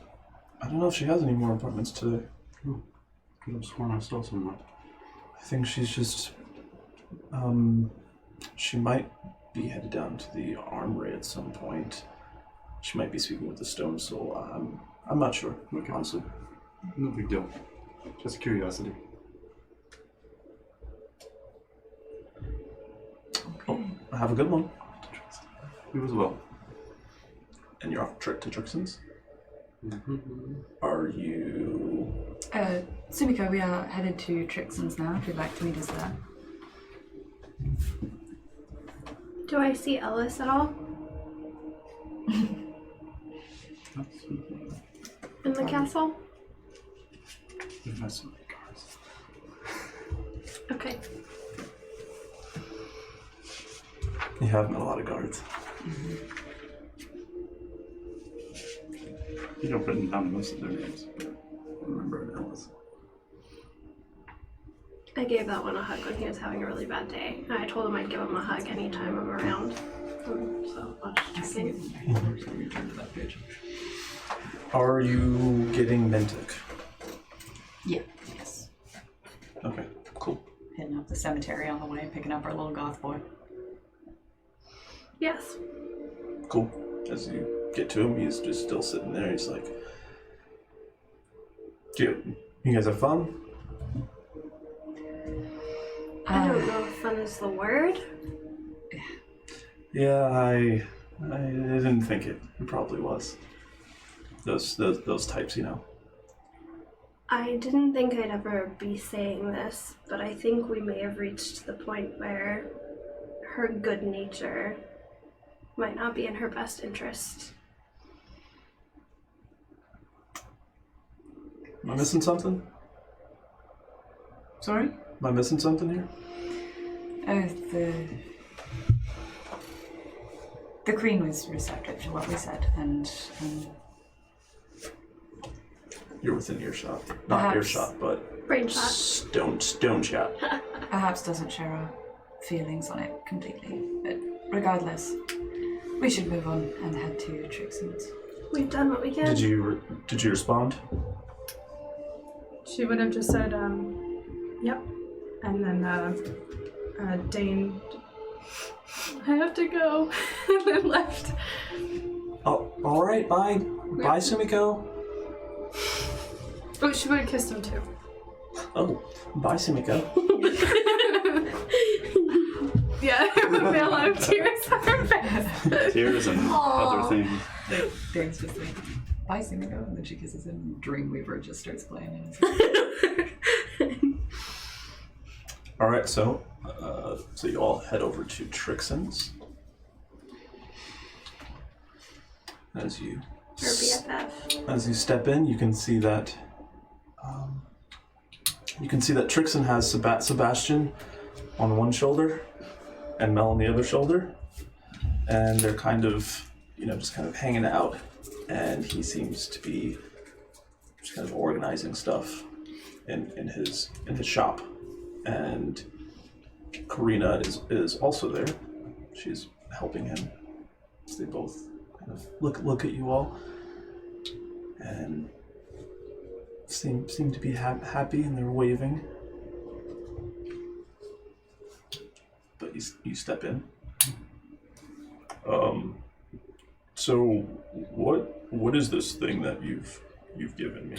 I don't know if she has any more appointments today. I could have sworn I saw someone. I think she's just. She might be headed down to the armory at some point. She might be speaking with the Stone Soul. I'm not sure, Okay. honestly. No big deal. Just curiosity. Okay. Have a good one. You as well. And you're off trip to Trixon's? Mm-hmm. Are you... Sumiko, we are headed to Trixon's now, if you'd like to meet us there. Do I see Ellis at all in the castle? There's not so many guards. Okay. You have met a lot of guards. You don't written down most of their names, but I remember Ellis. I gave that one a hug when he was having a really bad day. I told him I'd give him a hug anytime I'm around. So I'll just check in. Return to that page. Are you getting Mentik? Yeah. Yes. Okay, cool. Heading up the cemetery on the way, picking up our little goth boy. Yes. Cool. As you get to him, he's just still sitting there. He's like, you guys have fun? I don't know if fun is the word. Yeah, I didn't think it probably was. Those types, I didn't think I'd ever be saying this, but I think we may have reached the point where her good nature might not be in her best interest. Am I missing something? Sorry? Am I missing something here? The Queen was receptive to what we said, and You're within earshot. Not Perhaps. earshot, but Brain shot. stone shot. perhaps doesn't share our feelings on it completely. But regardless, we should move on and head to Trixon's. We've done what we can. Did you respond? She would have just said, yep. And then Dane, I have to go, and then left. Oh, all right. Bye, bye, Sumiko. Oh, she would have kissed him too. Oh, bye, Sumiko. Yeah, it would bail out tears on her face. Tears and other things. Dane's just like, bye, Sumiko, and then she kisses him, and Dreamweaver just starts playing. All right, so you all head over to Trixon's. As you Her BFF. As you step in, you can see that Trixon has Sebastian on one shoulder and Mel on the other shoulder, and they're kind of hanging out. And he seems to be just kind of organizing stuff. in his shop, and Karina is also there. She's helping him. So they both kind of look at you all, and seem to be happy, and they're waving. But you step in. So what is this thing that you've given me?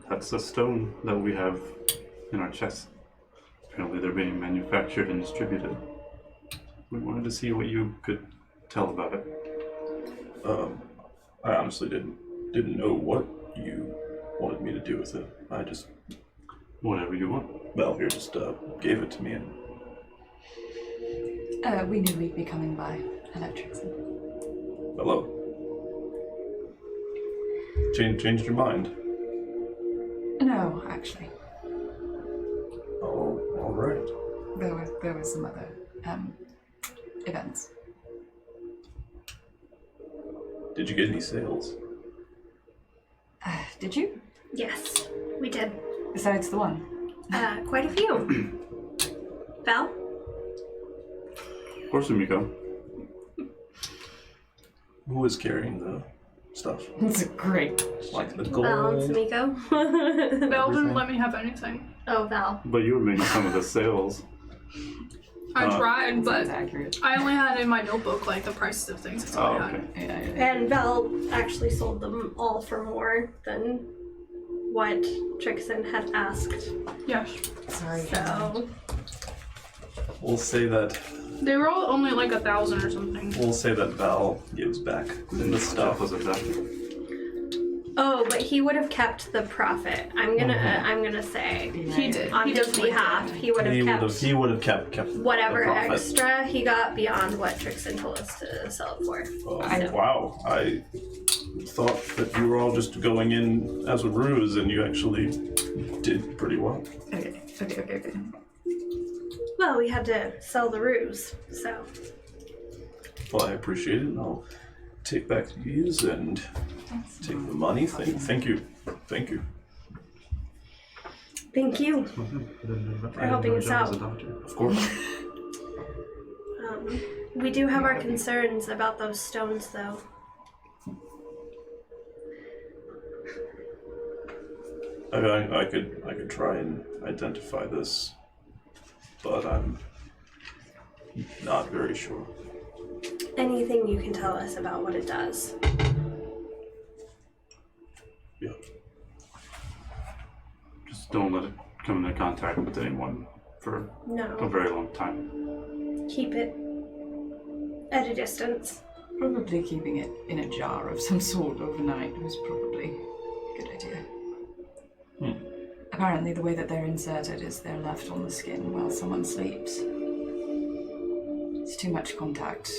That's a stone that we have in our chest. Apparently they're being manufactured and distributed. We wanted to see what you could tell about it. I honestly didn't know what you wanted me to do with it. I just... Whatever you want. Belvier just gave it to me, and... We knew we'd be coming by. Electrics. Hello. Changed your mind? No, actually. Oh, all right. There was some other events. Did you get any sales? Did you? Yes, we did. Besides the one? Quite a few. Val? Of course, Sumiko. Who was carrying the stuff? It's a great. Like the Val and gold? Sumiko. Belle didn't let me have anything. Oh, Val. But you were making some of the sales. I tried, but That's accurate. I only had in my notebook like the prices of things. That's all I had. Okay. Yeah. And Val actually sold them all for more than what Trixon had asked. Yes. Sorry. So, We'll say that They were all only like 1,000 or something. Val gives back the stuff. Was it that? oh, but he would have kept the profit. I'm gonna say He did. on He his definitely behalf, did. he would have kept kept whatever the profit. extra he got beyond what Trixon told us to sell it for. Oh, So- wow. I thought that you were all just going in as a ruse, and you actually did pretty well. Okay. Well, we had to sell the ruse, so. Well, I appreciate it, and I'll take back these and take the money. Thank you. Thank you. For helping us out. Of course. We do have our concerns about those stones, though. I could try and identify this, but I'm not very sure. Anything you can tell us about what it does. Yeah. Just don't let it come into contact with anyone for a No, very long time. keep it at a distance. Probably keeping it in a jar of some sort overnight was probably a good idea. Apparently the way that they're inserted is they're left on the skin while someone sleeps. It's too much contact.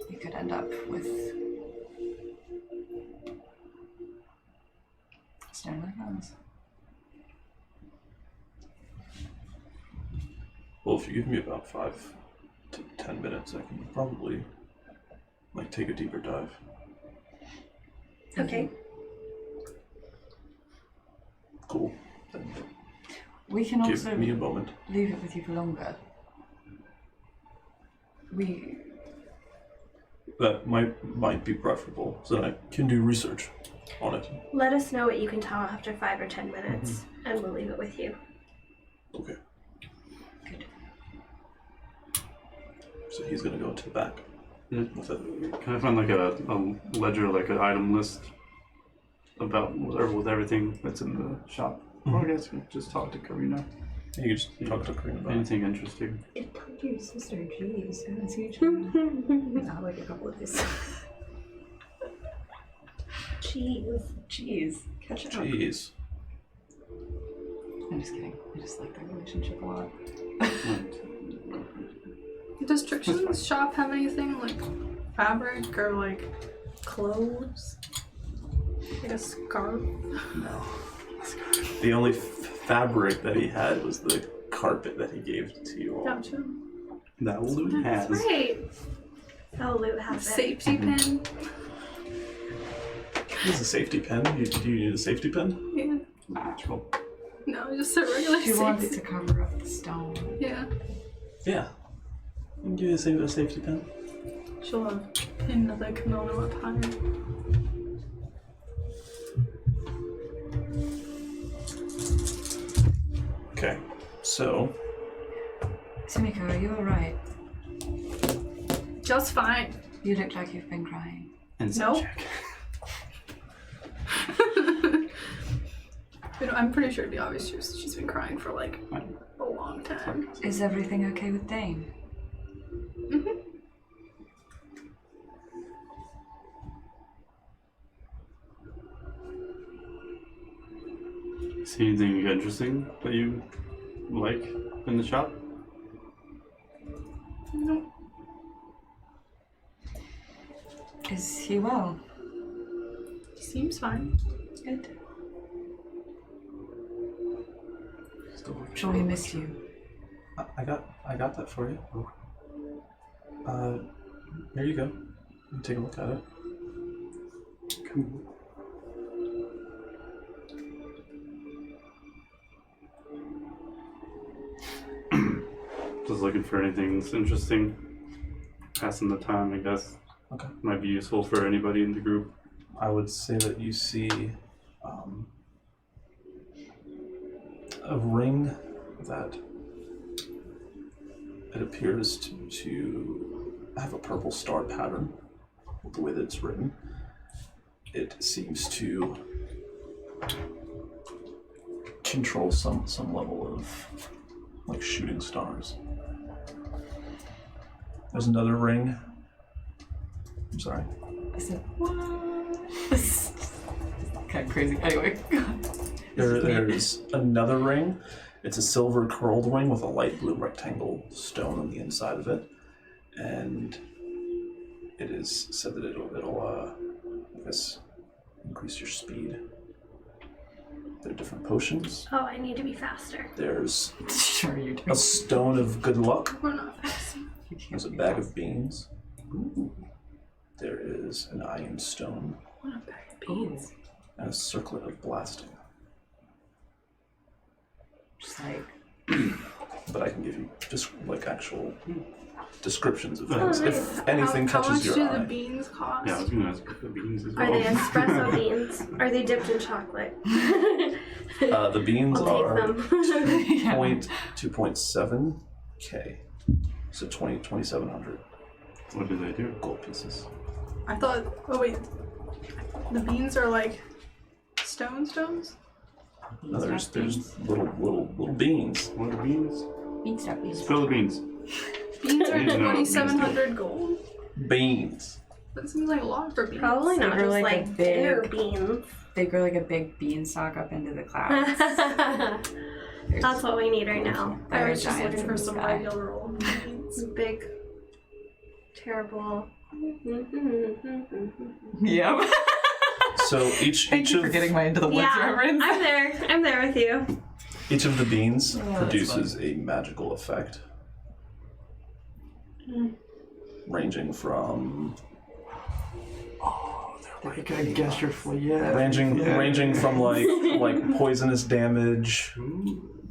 You could end up with stone like hands. Well, if you give me about 5 to 10 minutes, I can probably take a deeper dive. Okay. Cool. Then We can also give me a moment. leave it with you for longer. That might be preferable, so that I can do research on it. Let us know what you can tell after 5 or 10 minutes, and we'll leave it with you. Okay. Good. So he's gonna go into the back with it. Can I find like a ledger, like an item list about with everything that's in the shop? Or I guess we could just talk to Karina. You can just talk to Karina about it. Anything interesting? I told you, sister, jeez. I haven't seen you in like a couple of days. Jeez. Catch up. Jeez. I'm just kidding. I just like their relationship a lot. Does Trixon's shop have anything like fabric or like Clothes? like a scarf? No. The only fabric that he had was the carpet that he gave to you all. Gotcha. That Loot has. That's right. Oh, Loot has it. Safety pin. This is a safety pen. Do you need a safety pen? magical. No, just a regular She safety. wants to cover up the stone. Yeah. Yeah. I can give you a safety pin. She'll have another kimono up higher. Okay. So, Sumiko, are you alright? Just fine. You look like you've been crying. Insight Nope. check. But I'm pretty sure it'd be obvious she's been crying for like a long time. Is everything okay with Dane? Mm-hmm. See anything interesting that you like in the shop? No. Is he well? Seems fine. Good. Still Sure we missed you. I got that for you. Here you go. You take a look at it. Cool. Just looking for anything that's interesting. Passing the time, I guess. Okay. Might be useful for anybody in the group. I would say that you see a ring that it appears to have a purple star pattern with the way that it's written. It seems to control some level of like shooting stars. There's another ring. I'm sorry. I said, what? This is kind of crazy. Anyway. There's another ring. It's a silver curled ring with a light blue rectangle stone on the inside of it. And it is said that it'll I guess, increase your speed. There are different potions. Oh, I need to be faster. There's Sure you do. a stone of good luck. We're not fast. There's a bag of beans. Ooh. There is an iron stone What a bag of beans. and a circlet of blasting. Just like, But I can give you just like actual descriptions of Oh, things nice. if anything how catches much your do the eye. beans cost? Yeah, I was gonna ask if the beans as well. Are they espresso beans? Are they dipped in chocolate? The beans I'll are take them. point to 0.7k, so 2,700 What do they do? gold pieces. I thought, oh wait, the beans are like stones? No, there's little beans. What are beans? beanstalk beans. Spill the beans. Beans are I didn't know what beans do. 2,700 gold. Beans. That seems like a lot for beans. Probably not They grow just like a like big- bitter beans. They grow like a big beanstalk up into the clouds. That's what we need right now. I They're was just giants looking in for the some sky. regular old beans. Big, terrible. Yep. So each Thank you of for getting my Into the Woods Yeah, reference. I'm there. I'm there with you. each of the beans that's produces a magical effect, ranging from Like I guess you're yeah. ranging from like poisonous damage Ooh.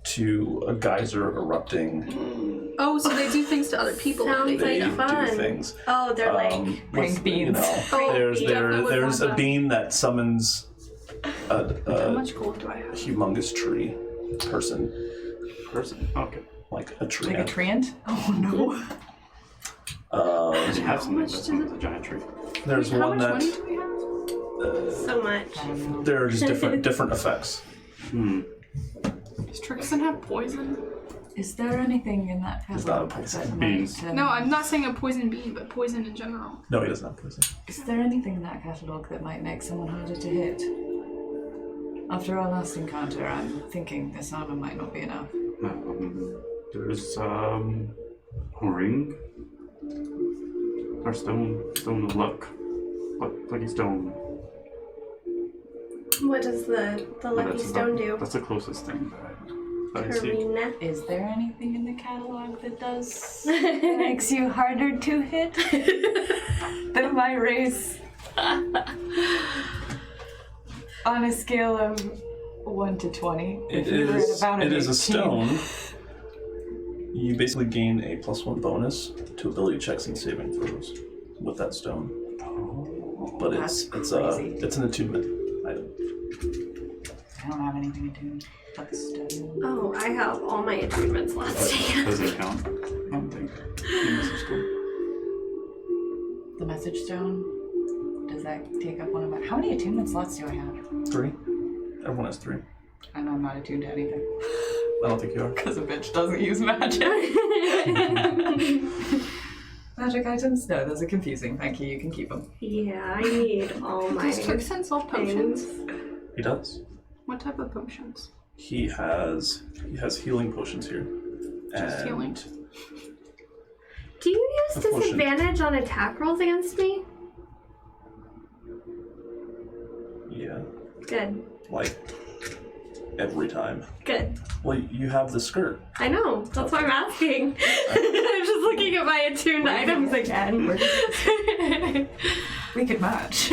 to a geyser erupting. Oh, so they do things to other people. if Sounds they They like fun. do things. Oh, they're Prank beans. You know, Oh, there's definitely would there's want a that. bean that summons How a much gold do I have? humongous tree person, Okay. like a tree. Like a treant? Oh no. I have something much that's does with a giant tree. There's How one much that money do we have? so much. there are just different effects. Hmm. Does Trixon have poison? Is there anything in that It's not a catalog poison. that Beans. might, No, I'm not saying a poison bean, but poison in general. No, he doesn't have poison. Is there anything in that catalog that might make someone harder to hit? After our last encounter, I'm thinking this armor might not be enough. There's a ring or stone of luck, lucky stone. What does the lucky That's stone do? That's the closest thing that I see. Karina. Is there anything in the catalog that makes you harder to hit than my race? On a scale of 1 to 20. It If you were at about an is a 18. stone. You basically gain a +1 bonus to ability checks and saving throws with that stone. But That's it's crazy. it's an attunement item. I don't have anything attuned but the stone. Oh, I have all my attunement slots taken. Does it count? I don't think. The message stone? Does that take up one of my... How many attunement slots do I have? 3. Everyone has 3. And I'm not attuned to anything. I don't think you are. Because a bitch doesn't use magic. Magic items? No, those are confusing. Thank you. You can keep them. Yeah, I need all my Does Trick Sense all potions? He does. What type of potions? He has healing potions here. Just And healing. Do you use A potion. disadvantage on attack rolls against me? Yeah, Good. like every time. Good. Well, you have the skirt. I know. That's why I'm asking. I'm just looking at my attuned items again. We could match.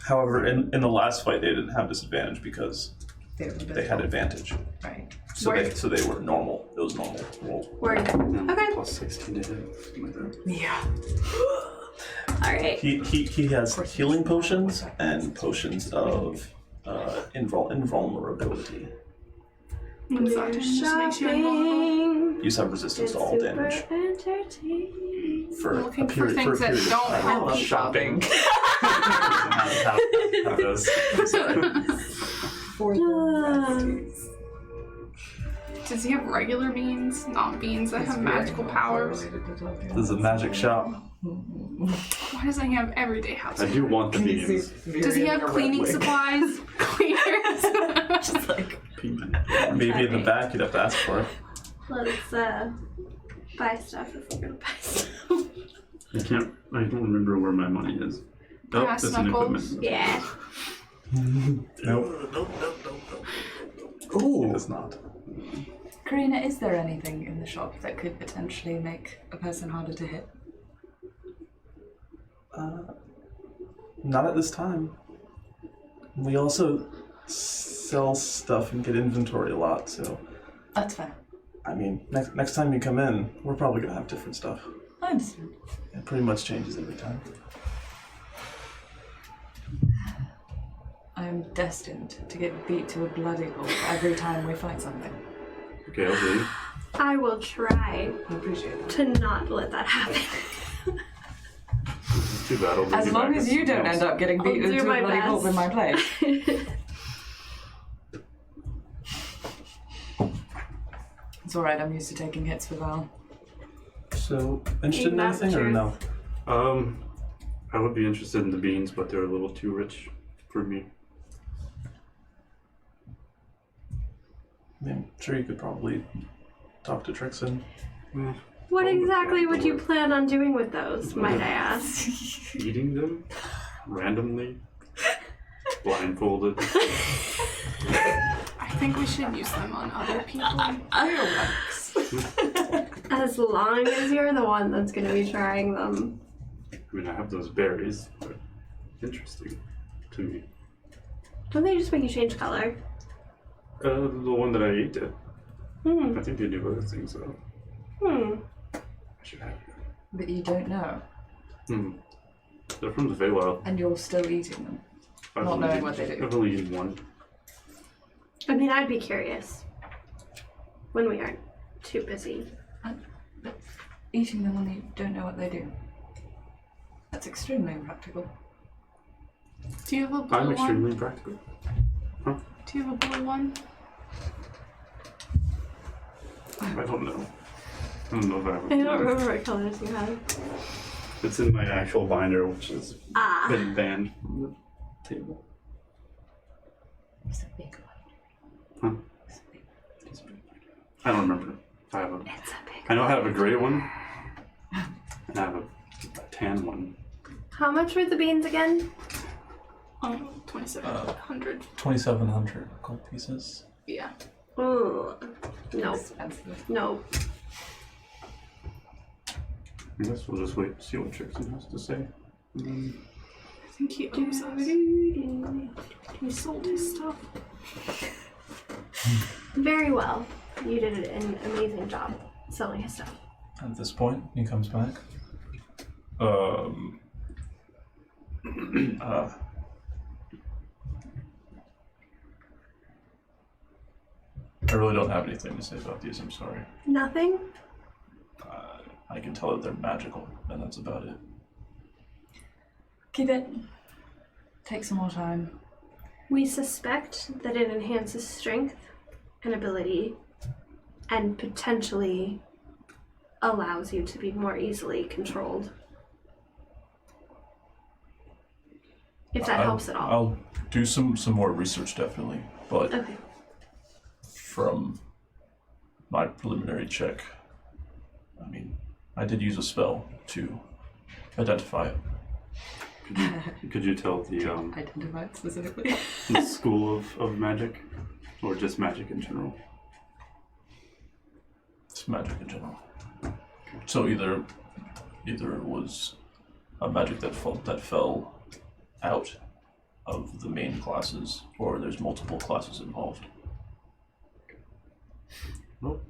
However, in the last fight, they didn't have disadvantage because they had advantage. Right. So they were normal. It was normal roll. Word. Okay. Plus 16 to hit. Something like that. Yeah. Alright. He has healing potions and potions of invulnerability. What's that? Just makes you invulnerable. You just have resistance to all damage Entertaining. for a Looking for period. things that don't I help. love shopping. How does? For the besties. Does he have regular beans, not beans that have magical powers? This is a magic shop. Why doesn't he have everyday I household? do want the beans. Does he have cleaning supplies? Cleaners? Just like Maybe in the back you'd have to ask for it. Let's buy stuff if we're gonna buy stuff. I don't remember where my money is. Oh, Brass that's an knuckles. equipment. Yeah. Nope. Ooh. It does not. Karina, is there anything in the shop that could potentially make a person harder to hit? Not at this time. We also sell stuff and get inventory a lot, so That's fair. I mean, next time you come in, we're probably gonna have different stuff. I understand. It pretty much changes every time. I'm destined to get beat to a bloody pulp every time we fight something. Okay, I'll leave. I will try I appreciate that. to not let that happen. It's too bad. I'll bring As you long back as with you don't something end else. up getting I'll beaten do to a my bloody pulp best. in my place. It's alright, I'm used to taking hits for Val. So, interested in That's anything or true. no? I would be interested in the beans, but they're a little too rich for me. I mean, sure you could probably talk to Trixon. What exactly would you plan on doing with those, might I ask? Eating them randomly, blindfolded. I think we should use them on other people. As long as you're the one that's going to be trying them. I mean, I have those berries. They're interesting to me. Don't they just make you change color? The one that I ate it. Hmm. I think they do other things though. Hmm. I should have them. But you don't know, They're from the Feywild. and you're still eating them. Not knowing what they do. I've only eaten one. I mean, I'd be curious. When we aren't too busy. But eating them when you don't know what they do. That's extremely impractical. Do you have a blue I'm one? extremely practical. Do you have a blue one? I don't know. I don't know if I have a I don't remember what colors you had. It's in my actual binder, which has Ah. been banned from the table. It's a big one. Huh? It's a big one. I don't remember if I have a. It's a big I know I have a gray one, and I have a tan one. How much were the beans again? Oh, 2,700. 2,700 gold pieces. Yeah. Ooh. Nope. Expensive. Nope. I guess we'll just wait and see what Trixon has to say. I think he owes us. He sold his stuff. Very well. You did an amazing job selling his stuff. At this point, he comes back. I really don't have anything to say about these, I'm sorry. Nothing? I can tell that they're magical, and that's about it. Keep it. Take some more time. We suspect that it enhances strength and ability and potentially allows you to be more easily controlled. If that helps at all. I'll do some more research, definitely, but Okay. from my preliminary check, I mean, I did use a spell to identify it. Could you tell the Identified specifically. the school of magic, or just magic in general? It's magic in general. So either it was a magic that fell out of the main classes, or there's multiple classes involved. Well,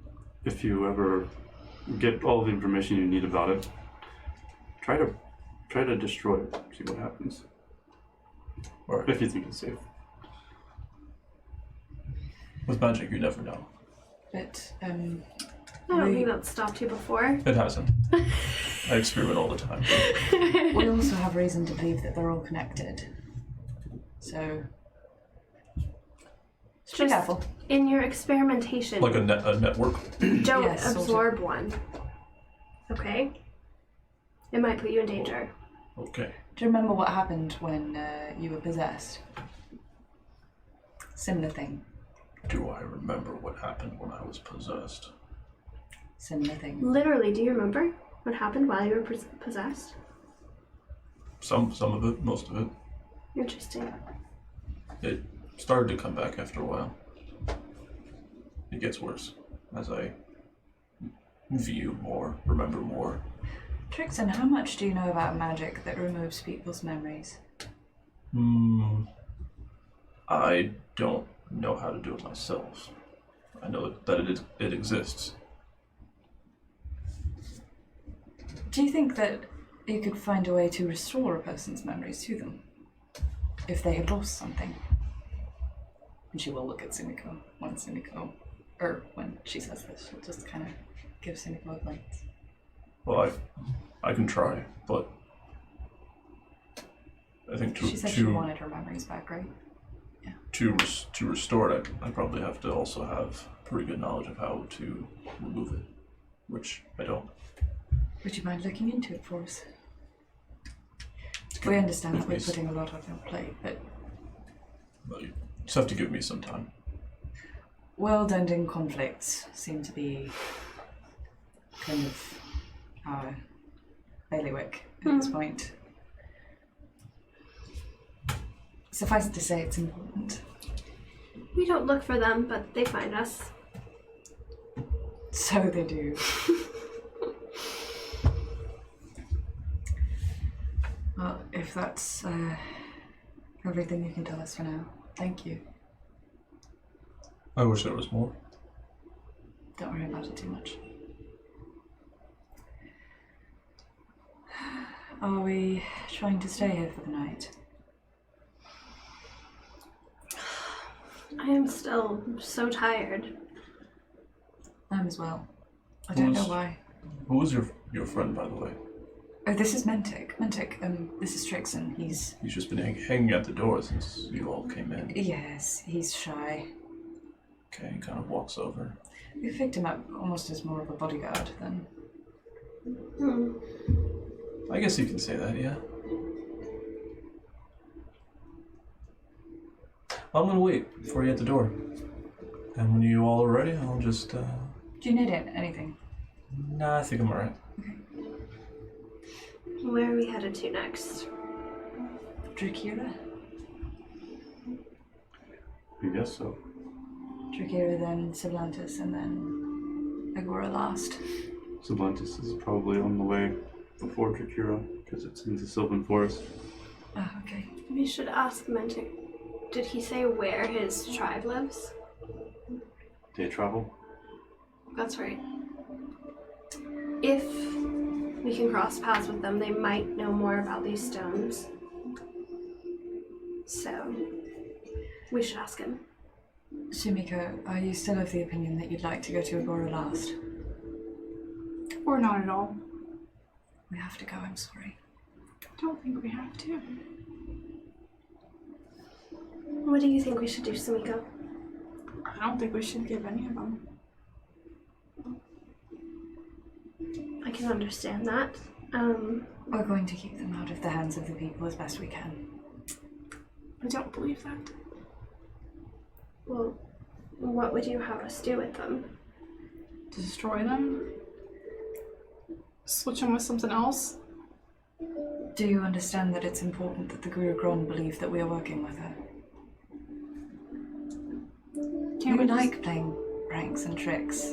if you ever get all the information you need about it, try to destroy it. See what happens. Or If you think it's safe. with magic, you never know. But, I don't think that stopped you before. It hasn't. I experiment all the time. we also have reason to believe that they're all connected. So, just be careful. In your experimentation, Like a network. don't Yes, sort of. absorb one. Okay? It might put you in danger. Okay. Do you remember what happened when you were possessed? Similar thing. Do I remember what happened when I was possessed? Similar thing. Literally, do you remember what happened while you were possessed? Some of it, most of it. Interesting. It started to come back after a while. It gets worse as I view more, remember more. Trixon, how much do you know about magic that removes people's memories? I don't know how to do it myself. I know that it exists. Do you think that you could find a way to restore a person's memories to them? If they had lost something? And she will look at Sumiko when she says this. She'll just kind of give Sumiko a glance. Well, I can try, but I think She said she wanted her memories back, right? to restore it, I probably have to also have pretty good knowledge of how to remove it, which I don't. Would you mind looking into it for us? We understand that we're Please. putting a lot on your plate, but But you just have to give me some time. world-ending conflicts seem to be kind of our bailiwick at this point. Suffice it to say, it's important. We don't look for them, but they find us. So they do. Well, if that's everything you can tell us for now, thank you. I wish there was more. Don't worry about it too much. Are we trying to stay here for the night? I am still so tired. I'm as well. I don't know why. Who was your friend, by the way? Oh, this is Mentik. Mentik, this is Trixon. He's just been hanging at the door since you all came in. Yes, he's shy. Okay, he kind of walks over. We picked him up almost as more of a bodyguard than... I guess you can say that, yeah. I'm gonna wait for you at the door. And when you all are ready, I'll just, Do you need anything? Nah, I think I'm alright. Where are we headed to next? Drakira? I guess so. Drakira, then Sablantis, and then Agora last. Sablantis is probably on the way before Drakira, because it's in the Sylvan Forest. Ah, okay. We should ask Mentik Did he say where his tribe lives? They travel. That's right. If we can cross paths with them, they might know more about these stones. So, we should ask him. Sumiko, are you still of the opinion that you'd like to go to Agora last? Or not at all. We have to go, I'm sorry. I don't think we have to. What do you think we should do, Sumiko? I don't think we should give any of them. I can understand that. We're going to keep them out of the hands of the people as best we can. I don't believe that. Well, what would you have us do with them? Destroy them? Switch them with something else? Do you understand that it's important that the Gurugron believe that we are working with her? Can't we We like playing pranks and tricks.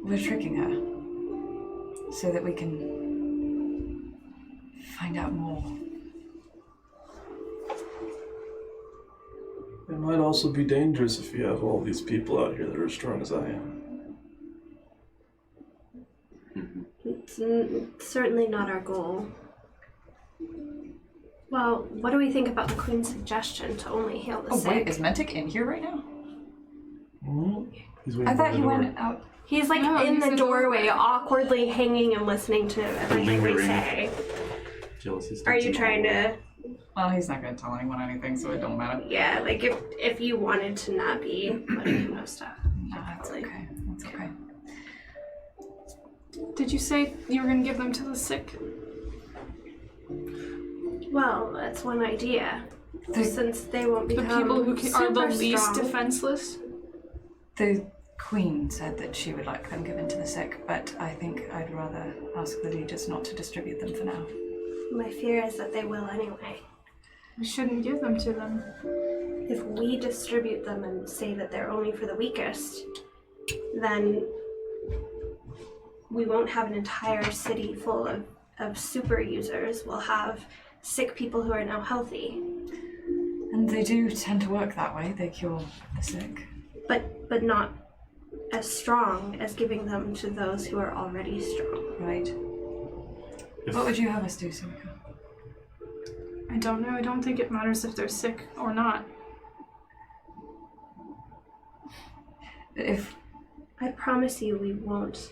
We're tricking her so that we can find out more. It might also be dangerous if you have all these people out here that are as strong as I am. It's certainly not our goal. Well, what do we think about the Queen's suggestion to only heal the sick? Wait, is Mentik in here right now? He's waiting I by thought the he door. went out. He's like No, in he's the in the doorway, doorway. awkwardly hanging and listening to everything we Lingering. say. Jealousy. Are you trying to? Well, he's not going to tell anyone anything, so it don't matter. Yeah, like if you wanted to not be letting him know stuff. No, that's okay. That's okay. Did you say you were going to give them to the sick? Well, that's one idea. Since they won't The become people who are the super least strong. defenseless? The Queen said that she would like them given to the sick, but I think I'd rather ask the leaders not to distribute them for now. My fear is that they will anyway. We shouldn't give them to them. If we distribute them and say that they're only for the weakest, then we won't have an entire city full of super users. We'll have sick people who are now healthy. And they do tend to work that way. They cure the sick. But not as strong as giving them to those who are already strong. Right. If- What would you have us do, Sumiko? I don't know. I don't think it matters if they're sick or not. If I promise you we won't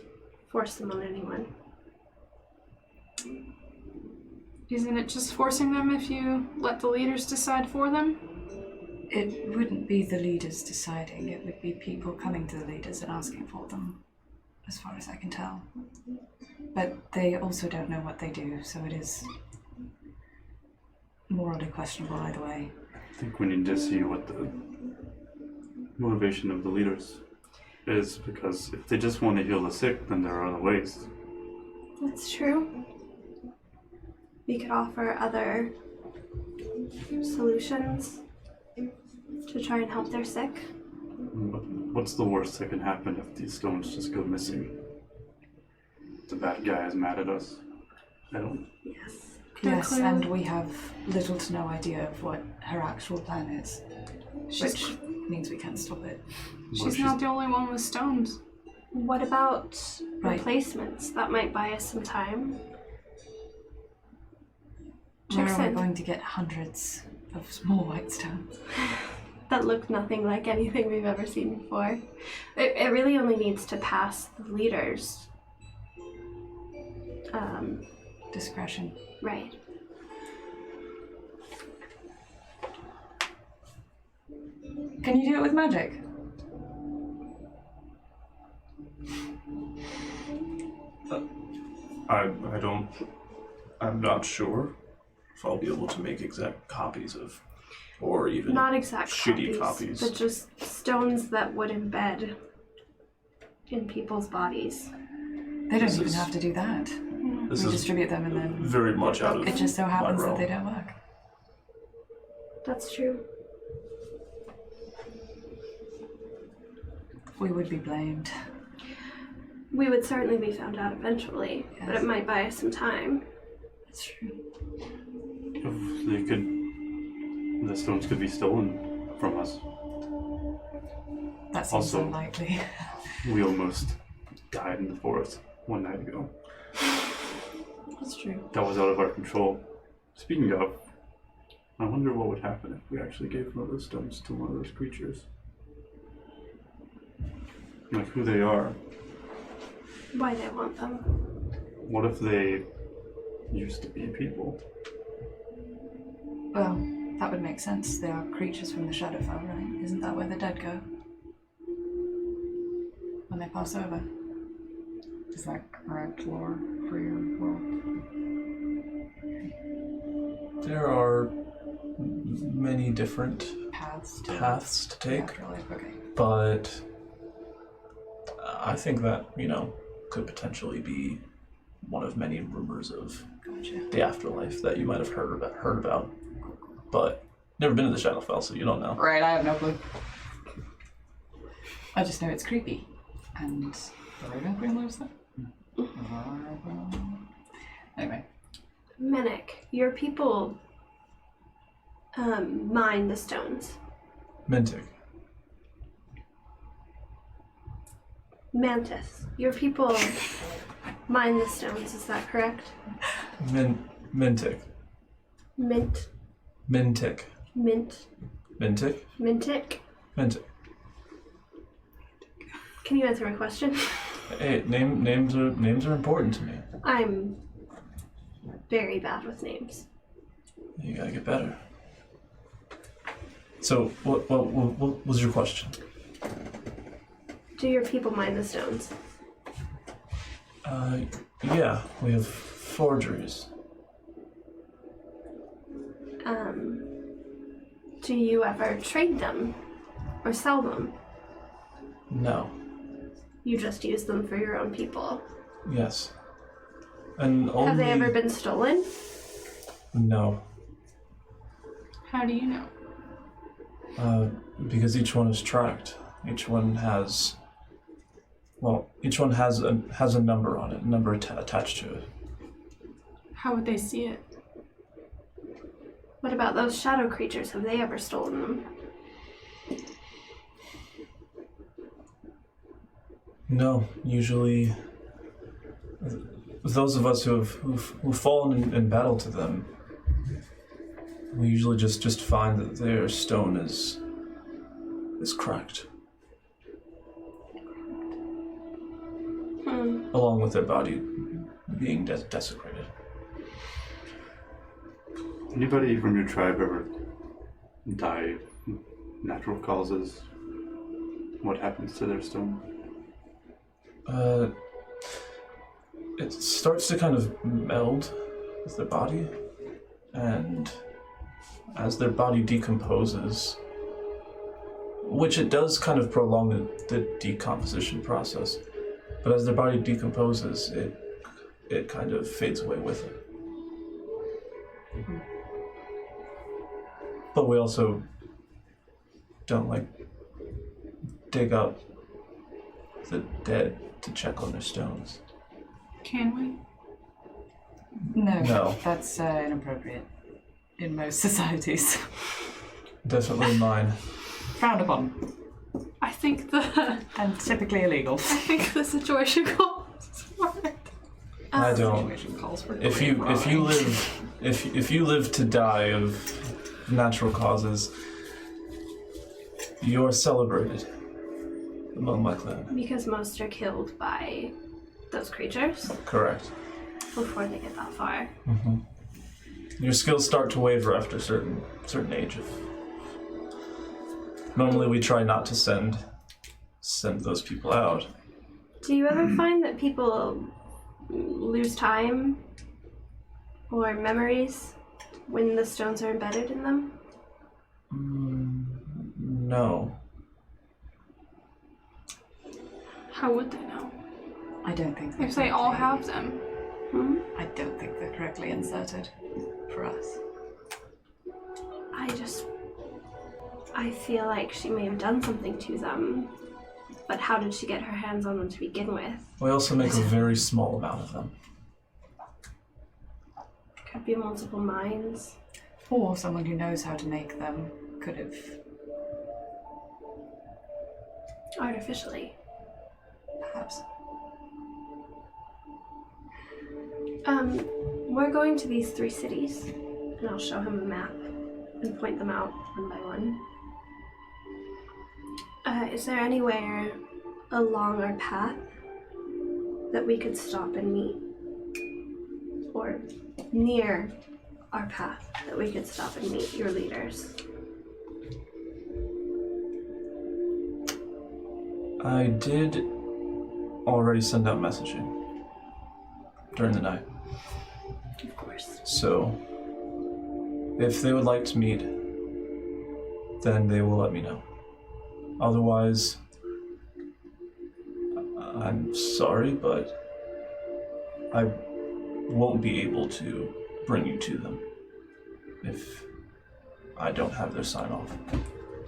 force them on anyone. Isn't it just forcing them if you let the leaders decide for them? it wouldn't be the leaders deciding, it would be people coming to the leaders and asking for them, as far as I can tell. But they also don't know what they do, so it is morally questionable either way. I think we need to see what the motivation of the leaders is, because if they just want to heal the sick, then there are other ways. That's true. We could offer other solutions to try and help their sick. What's the worst that can happen if these stones just go missing? The bad guy is mad at us. I don't... Yes. Yes, clearly- and we have little to no idea of what her actual plan is, which means we can't stop it. She's not the only one with stones. What about Right. replacements? That might buy us some time. Where are we Jackson, going to get hundreds of small white stones? that look nothing like anything we've ever seen before. It really only needs to pass the leaders. Discretion. Right. Can you do it with magic? I'm not sure if I'll be able to make exact copies of, or even Not exact shitty copies. but just stones that would embed in people's bodies. They don't This even is- have to do that. This We is distribute them and then very much out of it just so happens my that realm. they don't work. That's true. We would be blamed. We would certainly be found out eventually, but Yes. it might buy us some time. That's true. If they could The stones could be stolen from us. That seems Also- unlikely. We almost died in the forest one night ago. That's true. That was out of our control. Speaking of, I wonder what would happen if we actually gave one of those stones to one of those creatures. Like who they are. Why they want them? What if they used to be people? Well, that would make sense. They are creatures from the Shadowfell, right? Isn't that where the dead go? When they pass over. Is that correct lore for your world? There are many different Paths paths to take, afterlife. Okay. but I think that, could potentially be one of many rumors of Gotcha. the afterlife that you might have heard about. But never been to the Shadowfell, so you don't know. Right, I have no clue. I just know it's creepy. And the Raven Queen lives there. Anyway. Mentik, your people mine the stones. Mentik. Mantis, your people mine the stones, is that correct? Mentik. Mint. Mentik. Mint. Mentik. Mentik. Mentik. Can you answer my question? Hey, names are important to me. I'm very bad with names. You gotta get better. So, what was your question? Do your people mine the stones? Yeah, we have forgeries. Do you ever trade them or sell them? No. You just use them for your own people. Yes. And only... Have they ever been stolen? No. How do you know? Because each one is tracked. Each one has a number on it, a number attached to it. How would they see it? What about those shadow creatures? Have they ever stolen them? No, usually those of us who've fallen in battle to them, we usually just find that their stone is cracked. Along with their body being desecrated. Anybody from your tribe ever die natural causes? What happens to their stone? It starts to kind of meld with their body, and as their body decomposes, which it does kind of prolong the decomposition process, but as their body decomposes, it kind of fades away with it. But we also don't dig up the dead to check on their stones. Can we? No. That's inappropriate in most societies. Definitely mine. Frowned upon. I think the And typically illegal. situation calls for it. I don't. Situation calls for If you live to die of natural causes, you're celebrated among my clan. Because most are killed by those creatures Correct. before they get that far. Mm-hmm. Your skills start to waver after a certain age. Normally, we try not to send those people out. Do you ever find that people lose time or memories when the stones are embedded in them? No. How would they know? I don't think If they all have them. I don't think they're correctly inserted for us. I feel like she may have done something to them, but how did she get her hands on them to begin with? We also make a very small amount of them. Could be multiple mines. Or someone who knows how to make them could have. Artificially. Perhaps. We're going to these 3 cities, and I'll show him a map and point them out one by one. Is there anywhere along our path that we could stop and meet? Or near our path that we could stop and meet your leaders? I did already send out messaging during the night. Of course. So, if they would like to meet, then they will let me know. Otherwise, I'm sorry, but I won't be able to bring you to them if I don't have their sign off.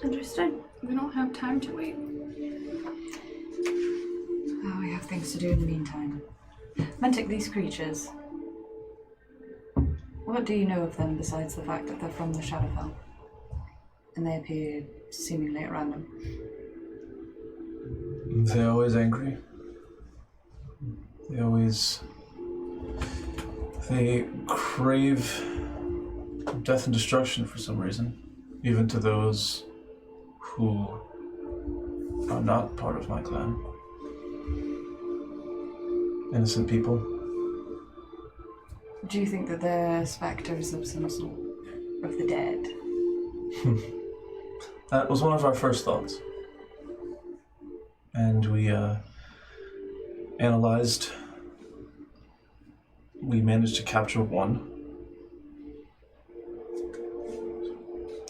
Understood. We don't have time to wait. Oh, we have things to do in the meantime. Mentik, these creatures. What do you know of them besides the fact that they're from the Shadowfell? And they appear seemingly at random. They're always angry. They crave death and destruction for some reason, even to those who are not part of my clan. Innocent people. Do you think that they're specters of some sort of the dead? That was one of our first thoughts. And we analyzed. We managed to capture one.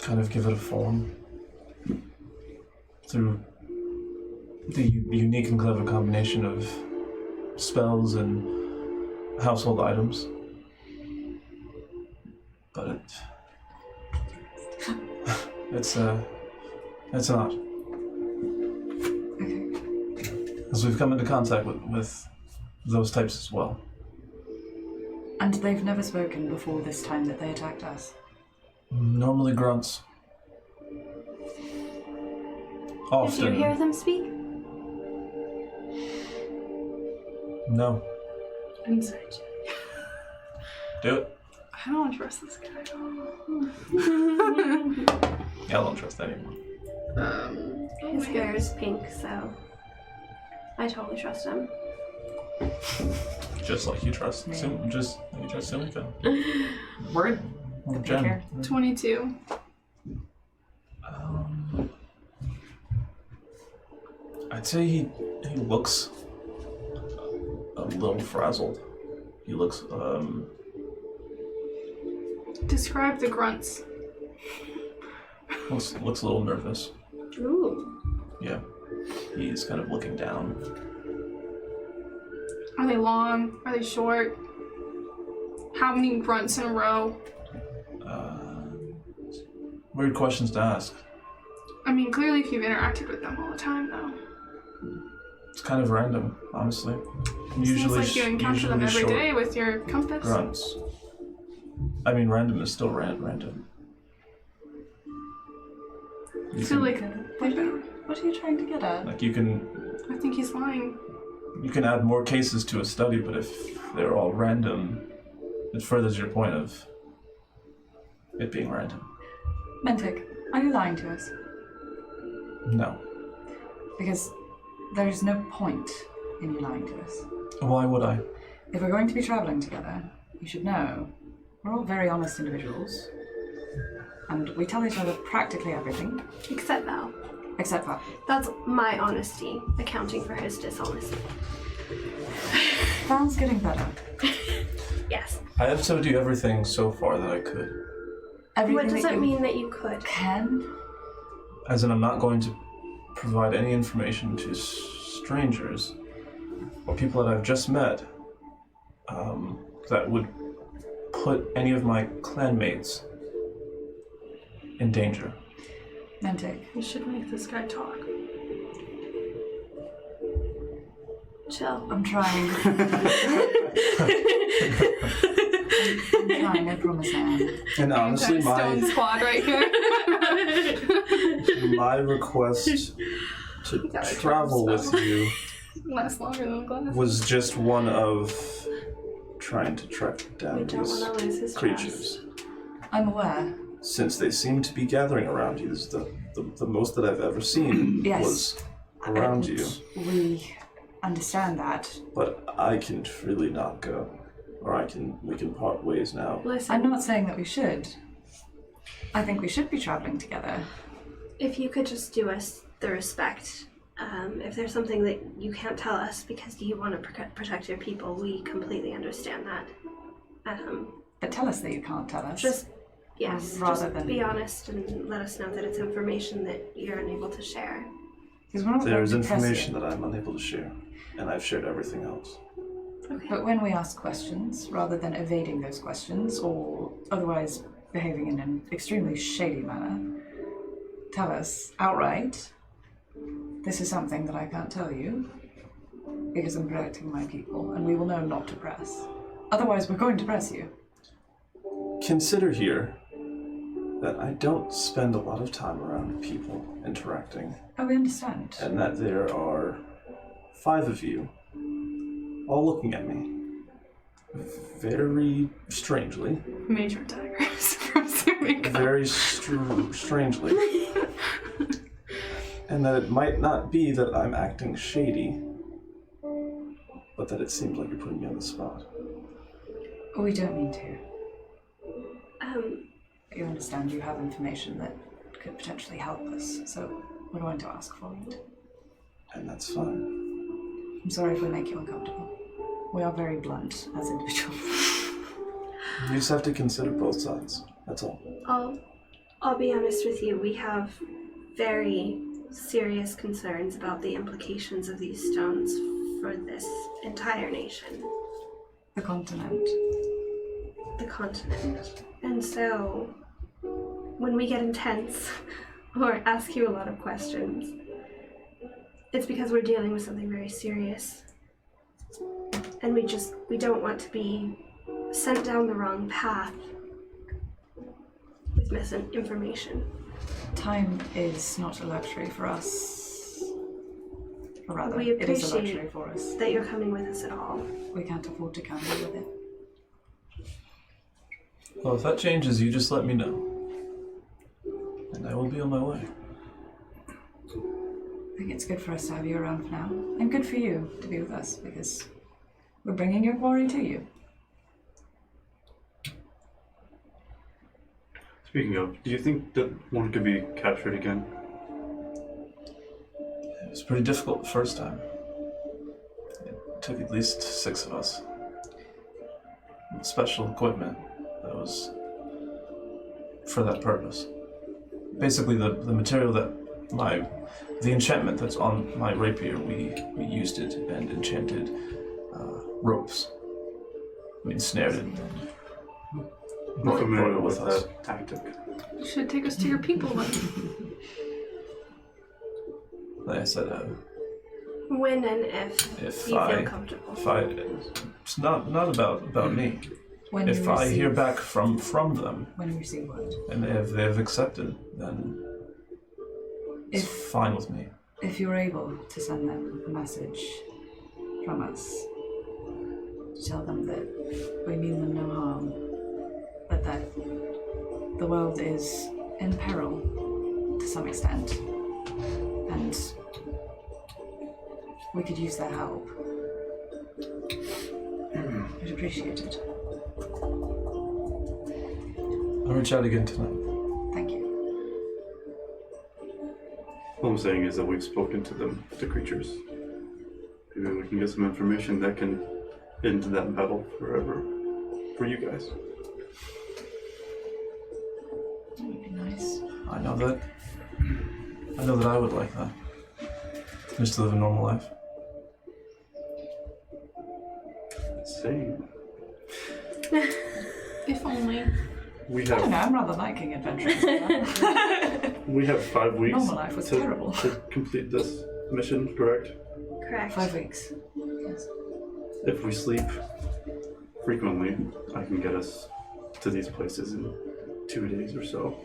Kind of give it a form. Through the unique and clever combination of spells and household items. But it's not. Okay. As we've come into contact with those types as well. And they've never spoken before this time that they attacked us? Normally grunts. Often. Did you hear them speak? No. Insight. Do it. I don't trust this guy at all. Yeah, I don't trust anyone. His hair is pink, so I totally trust him. Just like you trust just like you trust Sumiko. Word? Or Good Jen. picture. 22. I'd say he looks a little frazzled. He looks Describe the grunts. looks a little nervous. Ooh. Yeah. He's kind of looking down. Are they long? Are they short? How many grunts in a row? Weird questions to ask. I mean, clearly if you've interacted with them all the time, though. It's kind of random, honestly. Seems like you encounter them every short day with your compass. grunts. I mean, random is still random. I feel like What are you trying to get at? Like you can I think he's lying. add more cases to a study, but if they're all random, it furthers your point of it being random. Mentik, are you lying to us? No. Because there's no point in you lying to us. Why would I? If we're going to be traveling together, you should know we're all very honest individuals. And we tell each other practically everything. Except Val. Except Val. That's my honesty, accounting for his dishonesty. Val's getting better. Yes. I have told you everything so far that I could. Everything What does that it you mean that you could? can? As in, I'm not going to provide any information to strangers or people that I've just met that would put any of my clanmates in danger. Mentik, You should make this guy talk. Chill. I'm trying. I'm trying am, I promise I am. And honestly, Stone my squad right here. my request to travel with you Lasts longer than the glass. was just one of trying to track We down don't these want to lose his creatures. I'm aware. Since they seem to be gathering around you, this is the most that I've ever seen Yes. was around you. We understand that. But I can really not go. Or we can part ways now. Listen, I'm not saying that we should. I think we should be traveling together. if you could just do us the respect, if there's something that you can't tell us because you want to protect your people, we completely understand that. But tell us that you can't tell us. Just, yes, Rather just than- be honest and let us know that it's information that you're unable to share. Because we're not There's going to press information you. that I'm unable to share. And I've shared everything else. Okay. But when we ask questions, rather than evading those questions or otherwise behaving in an extremely shady manner, tell us outright, this is something that I can't tell you because I'm protecting my people, and we will know not to press. Otherwise, we're going to press you. Consider here that I don't spend a lot of time around people interacting, Oh, we understand. and that there are 5 of you all looking at me very strangely. Major daggers from Sumiko. Very strangely. And that it might not be that I'm acting shady, but that it seems like you're putting me on the spot. We don't mean to. Um, You understand you have information that could potentially help us, so we're going to ask for it. And that's fine. I'm sorry if we make you uncomfortable. We are very blunt as individuals. You just have to consider both sides. That's all. I'll be honest with you. We have very serious concerns about the implications of these stones for this entire nation, The continent. the continent. And so, when we get intense or ask you a lot of questions, it's because we're dealing with something very serious. And we don't want to be sent down the wrong path with misinformation. Time is not a luxury for us. Or rather, We it is a appreciate luxury for us. that you're coming with us at all. We can't afford to come here with it. Well, if that changes, you just let me know. And I will be on my way. I think it's good for us to have you around for now. And good for you to be with us, because we're bringing your quarry to you. Speaking of, do you think that one could be captured again? It was pretty difficult the first time. It took at least 6 of us. With special equipment that was for that purpose. Basically, the material that the enchantment that's on my rapier, we used it and enchanted ropes. We ensnared it. I'm familiar with us. that tactic. You should take us to your people then. Like I said, When and if you feel comfortable. it's not about me. When If you I hear receive- back from them, When you receive word. and if they've accepted, then it's If- fine with me. If you're able to send them a message from us, to tell them that we mean them no harm, but that the world is in peril to some extent, and we could use their help. I'd appreciate it. I'll reach out again tonight. Thank you. All I'm saying is that we've spoken to them, the creatures. Maybe we can get some information that can end that battle forever for you guys. That would be nice. I know that I would like that. Just to live a normal life. Same. If only. We I don't know, have I'm rather liking adventures. we have 5 weeks Normal life was terrible. to complete this mission, correct? Correct. 5 weeks. Yes. If we sleep frequently, I can get us to these places in 2 days or so.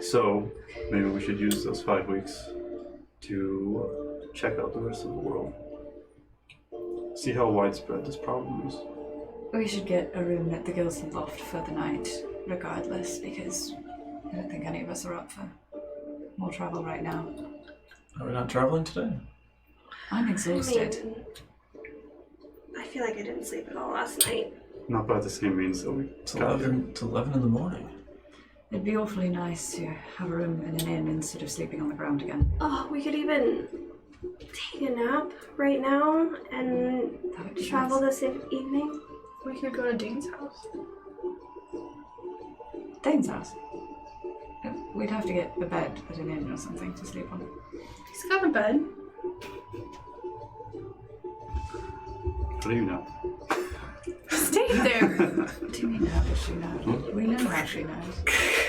So maybe we should use those 5 weeks to check out the rest of the world. See how widespread this problem is. We should get a room at the Gilson Loft for the night, regardless, because I don't think any of us are up for more travel right now. Are we not traveling today? I'm exhausted. I feel like I didn't sleep at all last night. Not by the same means that we It's got here. 11 in the morning. It'd be awfully nice to have a room in an inn instead of sleeping on the ground again. Oh, we could even take a nap right now and That would be travel nice. this evening. We could go to Dane's house. Dane's house. We'd have to get a bed at an inn or something to sleep on. He's got a bed. How do you know? Stay there. What do you mean, how does she know? We know how she knows.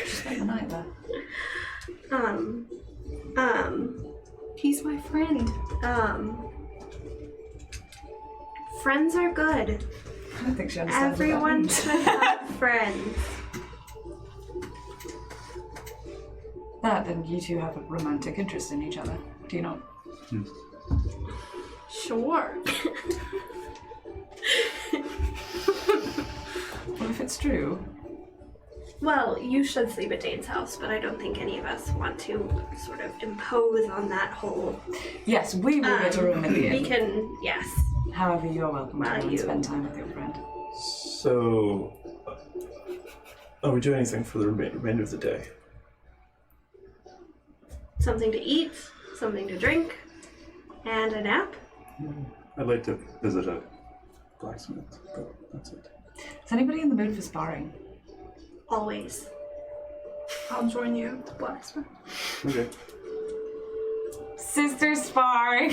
She spent the night there. He's my friend. Friends are good. I don't think she understands what that Everyone means. should have friends. That, and you two have a romantic interest in each other. Do you not? Sure. Well, if it's true, Well, you should sleep at Dane's house, but I don't think any of us want to sort of impose on that whole. yes, we will get a room at the We inn. can, yes. However, you're welcome to Well, go and you- spend time with your friend. So, are we doing anything for the remainder of the day? Something to eat, something to drink, and a nap. I'd like to visit a blacksmith, but that's it. Is anybody in the mood for sparring? Always. I'll join you at the blacksmith. Okay. Sister sparring!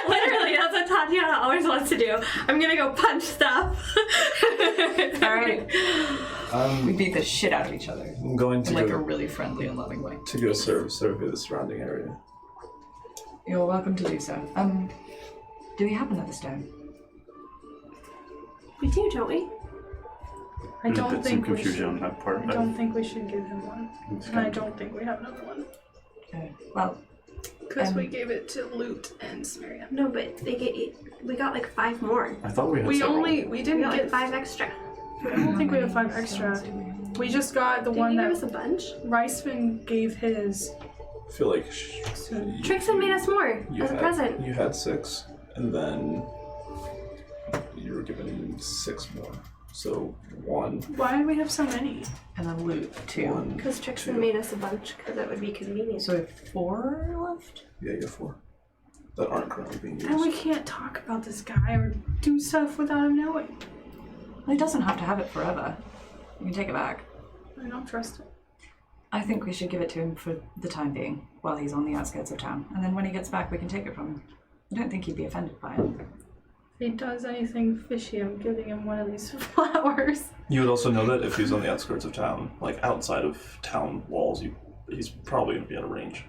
Literally, that's what Tatiana always wants to do. I'm gonna go punch stuff. Alright. We beat the shit out of each other. I'm going to In like a go really friendly and loving way. to go survey the surrounding area. You're welcome to do so. Do we have another stone? We do, don't we? I There's don't been some think we confusion on should. that part. I don't think we should give him one. It's And I kind of- don't think we have another one. Well, Because we gave it to Lute and Samaria. No, but we got like 5 more. I thought we had We several. we We didn't got get like 5 extra. I don't think we have 5 extra. We just got the Didn't one you give that us a bunch? Riceman gave his. I feel like So Trixon made us more you as a had- present. You had 6, and then you were given 6 more. So 1, why do we have so many? and then loot 2. 1. Because Trixon 2. made us a bunch because that would be convenient. So we have 4 left? Yeah, you have 4 that aren't currently being used. And we can't talk about this guy or do stuff without him knowing. Well, he doesn't have to have it forever. You can take it back. I don't trust it. I think we should give it to him for the time being, while he's on the outskirts of town. And then when he gets back, we can take it from him. I don't think he'd be offended by it. If he does anything fishy, I'm giving him one of these flowers. You would also know that if he's on the outskirts of town, like outside of town walls, he's probably going to be out of range.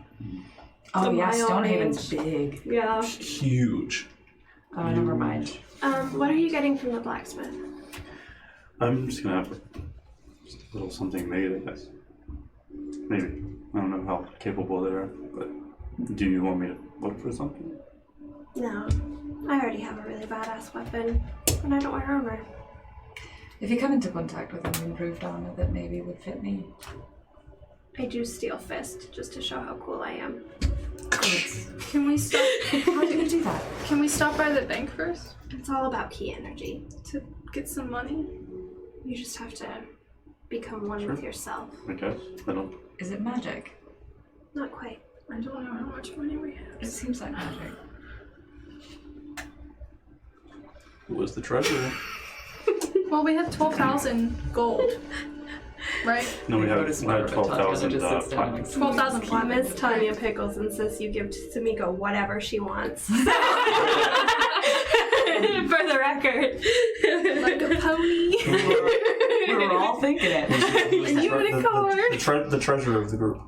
Oh A yeah, mile Stonehaven's range. big. Yeah. Huge. Oh, never mind. What are you getting from the blacksmith? I'm just gonna have just a little something made, I guess. Maybe. I don't know how capable they are, but do you want me to look for something? No. I already have a really badass weapon, and I don't wear armor. If you come into contact with an improved armor that maybe would fit me, I do steel fist just to show how cool I am. Can we stop? how do you do that? Can we stop by the bank first It's all about key energy. to get some money? You just have to become one with yourself. I guess. I don't. Is it magic? Not quite. I don't know how much money we have. It seems like magic. Who was the treasurer? Well, we have 12,000 gold, right? No, we You have notice whenever 12,000 Tatiana just sits down points. 12,000 Miss platinum. Tanya Pickles insists you give Sumiko whatever she wants. For the record. Like a pony. We were all thinking it. The unicorn. treasurer of the group.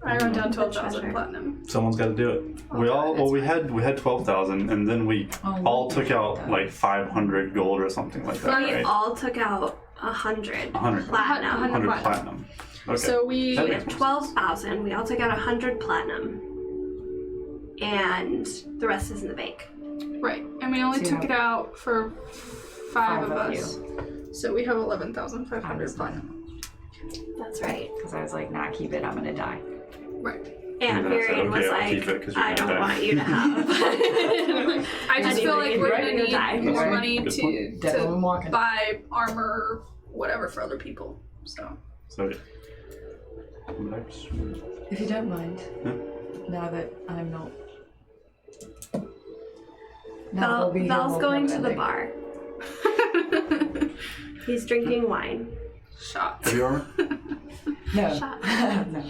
I wrote down Treasure. 12,000 platinum. Someone's got to do it. We had 12,000, and then we all took out like 500 gold or something like that. We Right? all took out 100 100 platinum. 100 platinum. Okay. So we That We makes have more sense. 12,000. We all took out 100 platinum. And the rest is in the bank. right, and we only So you took have it out for five of you. us. So we have 11,500 platinum. That's right. Because I was like, nah, keep it, I'm gonna die. Right. And then I said, Marion was okay, I'll keep like, it 'cause you're I gonna don't die." want you to have. I just feel like we're Right, gonna you'll need die. more Right. money Good to Definitely walking. buy armor or whatever for other people. So So, yeah. Relax. If you don't mind, Yeah. now that I'm not. Now we'll be here Val's more going to the permanently. bar. He's drinking wine. shots. Heavy armor? No. Shot. No.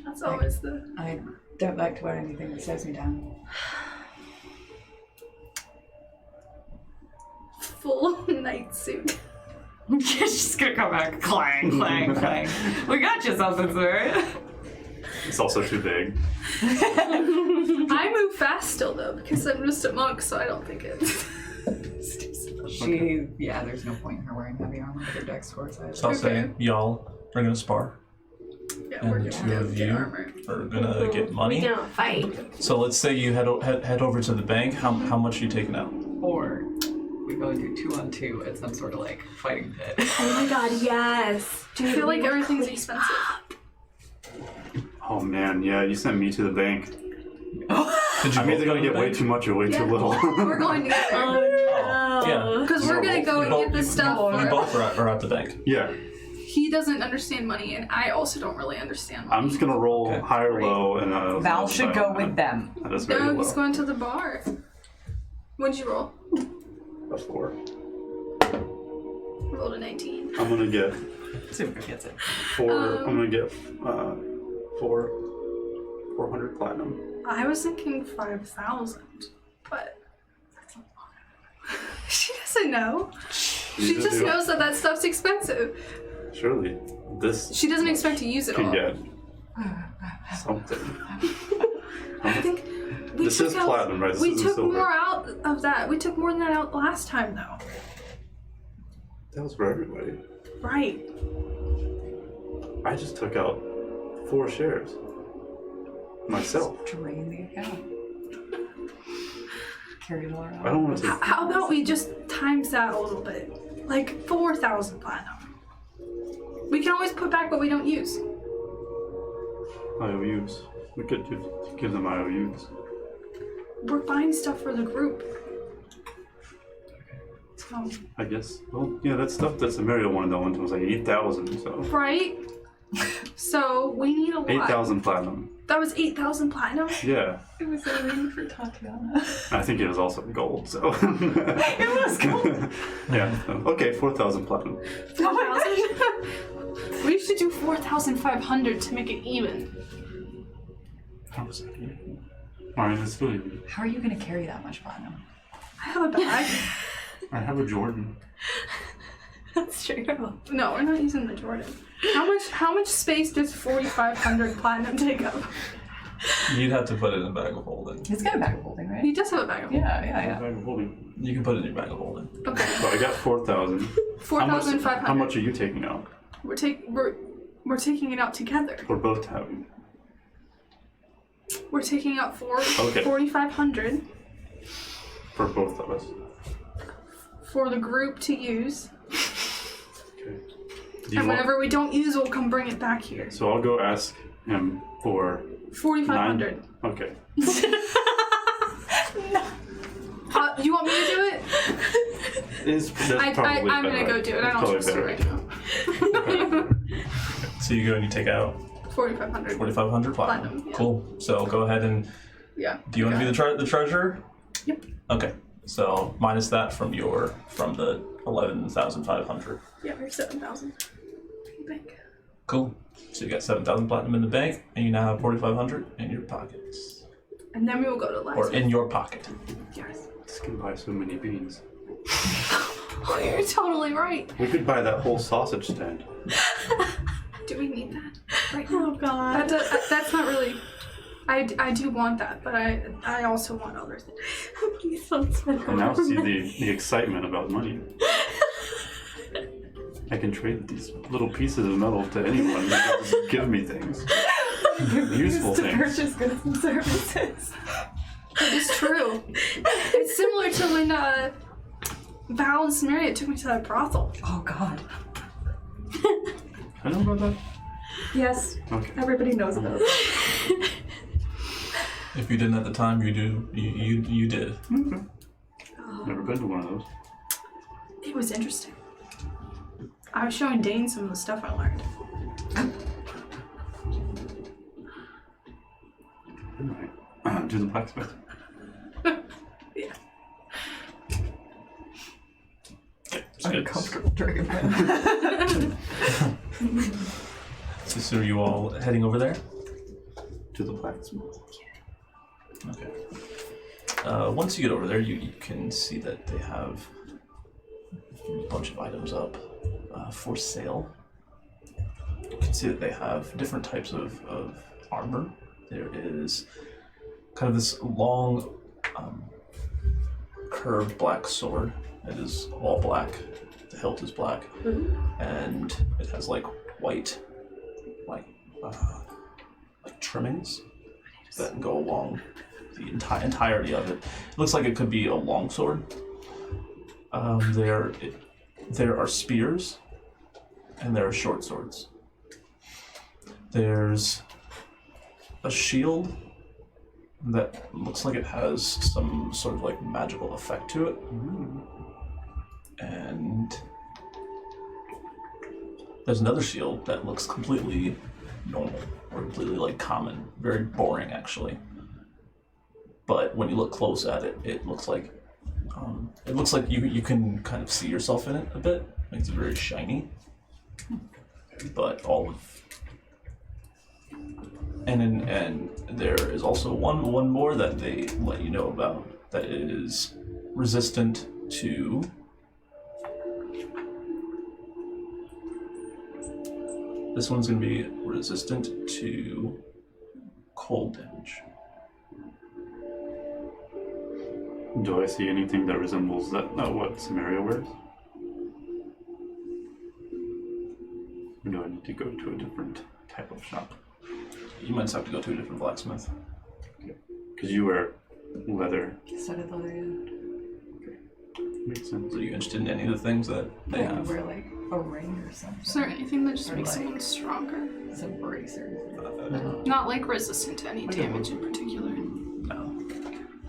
That's always the I don't like to wear anything that slows me down. full night suit. She's gonna come back clang, clang, clang. We got you something, sir. It's also too big. I move fast still though because I'm just a monk, so I don't think it's. Yeah, there's no point in her wearing heavy armor with her dex score size. So I'll say y'all are gonna spar, Yeah, and we're the gonna two of get you armor. are gonna get We money. don't fight. So let's say you head over to the bank. How much are you taking out? Or we go and do 2-on-2 at some sort of like fighting pit. Oh my god, yes. I Dude, feel like we everything's clean expensive. Oh man, yeah, you sent me to the bank. Did you I'm both either go gonna to get the way bank? too much or way too little. We're going to get Yeah. because we're gonna go and get the stuff. You for- both are at the bank. Yeah, He doesn't understand money, and I also don't really understand money. I'm just gonna roll Okay. high or low, and Val should go with them. That is very No, low. he's going to the bar. What'd you roll? A 4. I rolled a 19. I'm gonna get Super gets it. 4. I'm gonna get 400 platinum. I was thinking 5,000, but she doesn't know. She Neither just do I. knows that stuff's expensive. Surely this She doesn't expect to use it can all. get something. I think we This took is out, platinum, right? This we isn't took silver. more out of that. We took more than that out last time, though. That was for everybody. Right. I just took out 4 shares. Myself. Drain the account. Carry it all around. I don't want to take. How about we just times that a little bit? Like 4,000 platinum. We can always put back what we don't use. IOUs. We could give them IOUs. We're buying stuff for the group. So, I guess. Well, yeah, that stuff that's the Mario one that one was like 8,000. So right? So we need a lot. 8,000 platinum. That was 8,000 platinum? Yeah, It was waiting for Tatiana. I think it was also gold. So It was gold. yeah. Okay, 4,000 platinum. 4,000? We should do 4,500 to make it even. Alright, let's do it. How are you going to carry that much platinum? I have a bag. I have a Jordan. That's true. No, we're not using the Jordan. How much space does 4,500 platinum take up? You'd have to put it in a bag of holding. He's got a bag of holding, right? He does have a bag of Yeah. I'm holding. You can put it in your bag of holding. Okay. So I got 4,000. 4,500. How much are you taking out? We're taking it out together. We're both having. We're taking out Okay. 4,500 For both of us. for the group to use. Okay. Do you And want- whatever we don't use, we'll come bring it back here. So I'll go ask him for 4,500. 9. Okay. You want me to do it? That's I'm probably gonna better. go do it. I That's don't probably trust you better. right now. So you go and you take out 4,500. 4,500 platinum. Platinum, yeah. Cool. So go ahead and Yeah. do you want to be the treasurer? Yep. Okay. So minus that from the 11,500. Yeah, we have 7,000. Bank. Cool. So you got 7,000 platinum in the bank, and you now have 4,500 in your pockets, And then we will go to or Liza. in your pocket. Yes. This can buy so many beans. Oh, you're totally right. We could buy that whole sausage stand. Do we need that? right Oh now. god. That's not really. I do want that, but I also want other things. Please don't spend I now more see money. the excitement about money. I can trade these little pieces of metal to anyone that will just give me things. Useful to things. purchase goods and services. It is true. It's similar to when Val and Samaria took me to that brothel. Oh God. I know about that? Yes, Okay. everybody knows about it. If you didn't at the time, you do. You did. Never been to one of those. It was interesting. I was showing Dane some of the stuff I learned. Alright. Do the blacksmith. Yeah. Uncomfortable dragon man. So are you all heading over there? To the blacksmith. Okay. Once you get over there, you can see that they have a bunch of items up for sale. You can see that they have different types of armor. There is kind of this long, curved black sword. It is all black. The hilt is black, and it has like white, like trimmings that go along the entirety of it. It looks like it could be a long sword. There are spears, and there are short swords. There's a shield that looks like it has some sort of like magical effect to it. And there's another shield that looks completely normal, or completely like common, very boring actually. But when you look close at it, it looks like you can kind of see yourself in it a bit. Makes it very shiny. But and there is also one more that they let you know about that is resistant to this one's going to be resistant to cold damage. Do I see anything that resembles that? What Samaria wears? Or do I need to go to a different type of shop? You might just have to go to a different blacksmith. Because you wear leather. Studded leather, yeah. Makes sense. Are you interested in any of the things that they Like, have? wear like a ring or something. Is there anything that just Or makes like- someone stronger? Some bracers. Not like resistant to any What do you damage in particular. No.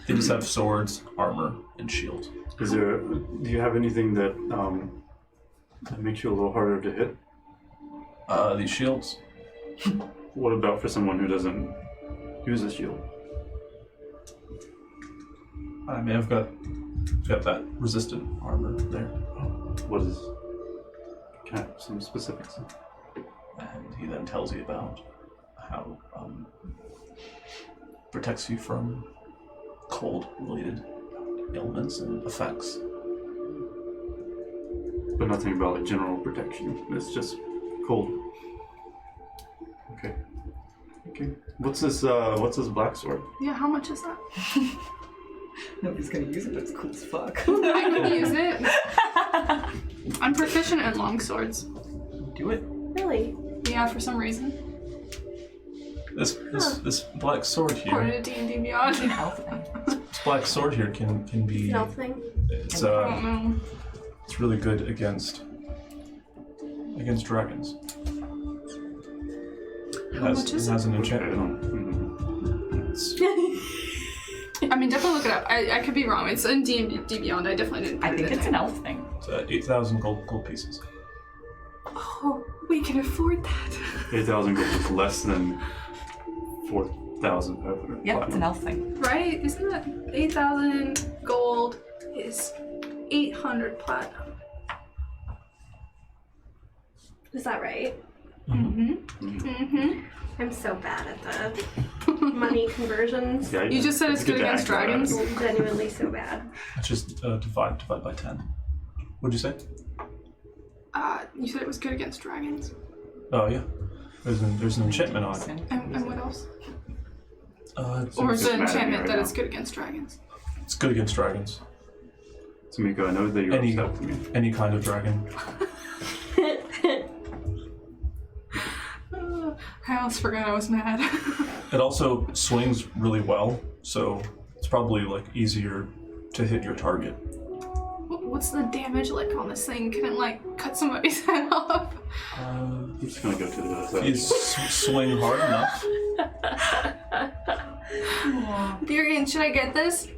They just have swords, armor, and shields. Do you have anything that makes you a little harder to hit? These shields. What about for someone who doesn't use a shield? I may have got that resistant armor there. What is kind of some specifics? And he then tells you about how protects you from cold-related ailments and effects. But nothing about like general protection. It's just cold. Okay. Okay. What's this black sword? Yeah, how much is that? Nobody's gonna use it, but it's cool as fuck. I could use it. I'm proficient in long swords. Do it. Really? Yeah, for some reason. This black sword According here. to D&D Beyond. Elf thing. This black sword here can be. No thing. It's I don't know. it's really good against dragons. It How much is has an Okay. enchantment. It's, I mean, definitely look it up. I could be wrong. It's in D&D Beyond. I definitely didn't put I it think in it's there. an elf thing. it's 8,000 gold pieces. Oh, we can afford that. 8,000 gold is less than 4,500 Yep, it's an platinum. elf thing. Right? Isn't that 8,000 gold is 800 platinum? Is that right? Mm-hmm. I'm so bad at the money conversions. Yeah, You just said it's good to against act about it. dragons? Genuinely so bad. It's just divide by 10. What'd you say? You said it was good against dragons. Oh yeah. There's an enchantment on it. And what else? It's Or is just the mad at me enchantment right that now. it's good against dragons? it's good against dragons. Sumiko, I know that you're upset with me. Any kind of dragon. I almost forgot I was mad. It also swings really well, so it's probably like easier to hit your target. What's the damage like on this thing? Can it like cut somebody's head off? I'm just gonna go to the other side. You swing hard enough. Burian, should I get this?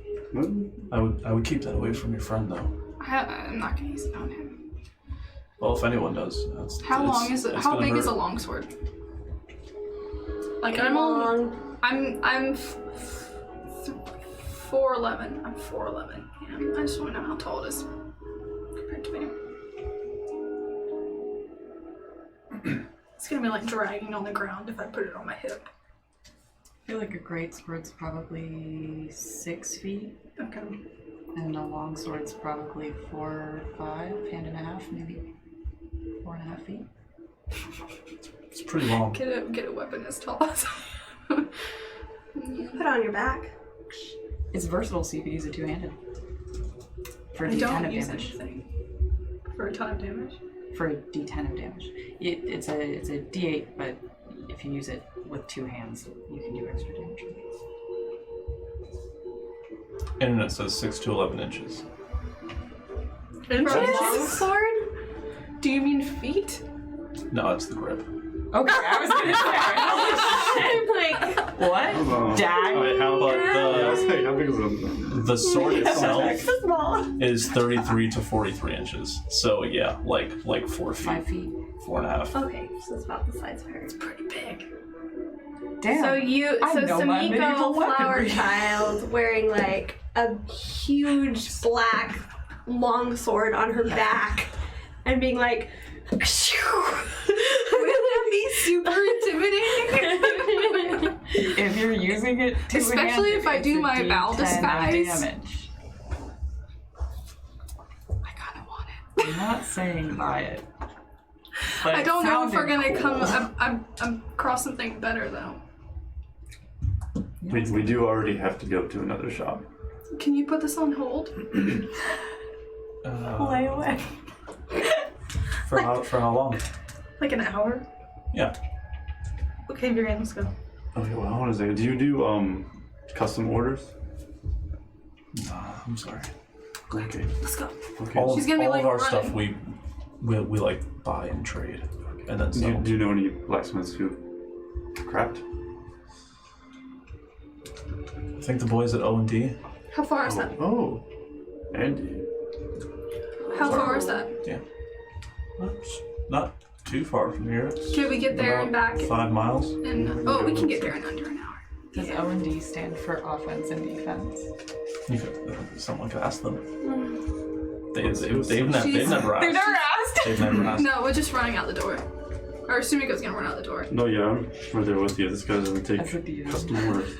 I would keep that away from your friend though. I'm not gonna use it on him. Well, if anyone does. How long is it? How big is a longsword? Like I'm Long. I'm 4'11". I'm 4'11". Yeah, I just want to know how tall it is compared to me. It's gonna be like dragging on the ground if I put it on my hip. I feel like a great sword's probably 6 feet, Okay. and a long sword's probably 4 or 5, hand and a half, maybe 4.5 feet. It's pretty long. Get a weapon as tall as. Put it on your back. It's versatile, so you can use it two-handed. For a I D10 don't of use damage. anything for a ton of damage. For a D10 of damage. It's a D8, but if you use it with 2 hands, you can do extra damage. Internet says 6 to 11 inches. For a long Inches? sword? Do you mean feet? No, it's the grip. Okay, I was gonna say. I'm like, What? Hold on. Dag? Wait, how But I was like, how big is it? the sword itself Small. is 33 to 43 inches. So yeah, like 4 feet, 5 feet. 4.5. okay, so it's about the size of her. It's pretty big. Damn. So know my medieval Sumiko, flower weaponry. child, wearing like a huge black long sword on her back, and being like, Would that be super intimidating? If you're using it to Especially if I do my Val disguise. damage. I kind of want it. I'm not saying buy it. But I don't know if we're gonna cool. come I'm across something better though. We do already have to go to another shop. Can you put this on hold? Lay away. For how long? Like an hour? Yeah. Okay, Burian, let's go. Okay, well, I want to say, do you do custom orders? Nah, I'm sorry. Okay. Let's go. Okay. All, She's gonna be all like of our running. stuff we like buy and trade, and then Do sell. you know any blacksmiths who craft? I think the boys at O&D. How far is that? Oh, Andy. How far is that? Oops, not too far from here. It's Can we get there and about back? 5 miles. And oh, we can get there in under an hour. Does O&D stand for offense and defense? You could, someone could ask them. They've She's- never asked. They've never asked. They've never asked. No, we're just running out the door. Or Sumiko's gonna run out the door. No, yeah, I'm right there with you. This guy doesn't take That's a deal. custom orders.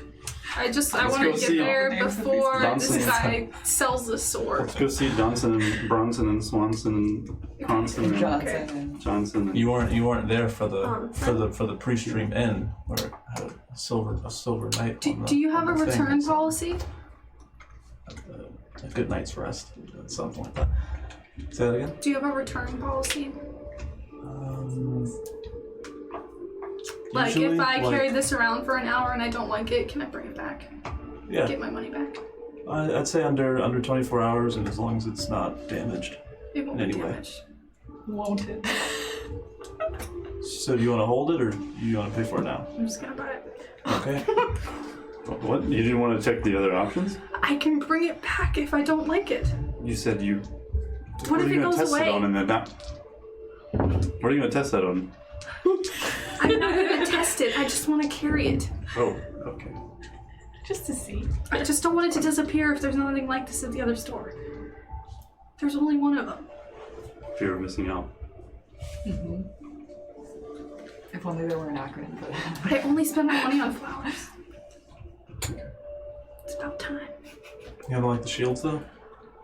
I Let's want go to get see there all the names of these before this Johnsons. guy sells the sword. Let's go see Johnson and Bronson and Swanson and Conson and Johnson and Johnson. And You weren't there for the pre-stream inn where it had a silver knight. Do you have a return policy? A good night's rest, something like that. Say that again. Do you have a return policy? Like Usually, if I like- carry this around for an hour and I don't like it, can I bring it back? Yeah, Get my money back? I'd say under 24 hours, and as long as it's not damaged. It won't be Anyway. damaged. won't it? So do you want to hold it, or do you want to pay for it now? I'm just gonna buy it. Okay. What? You didn't want to check the other options? I can bring it back if I don't like it. You said you. What are if you it gonna goes test away? it on and then not? What are you gonna test that on? I'm not gonna test it. I just want to carry it. Oh, okay. Just to see. I just don't want it to disappear if there's nothing like this at the other store. There's only one of them. Fear of missing out. If only there were an acronym for that. I only spend my money on flowers. It's about time. You don't like the shields though?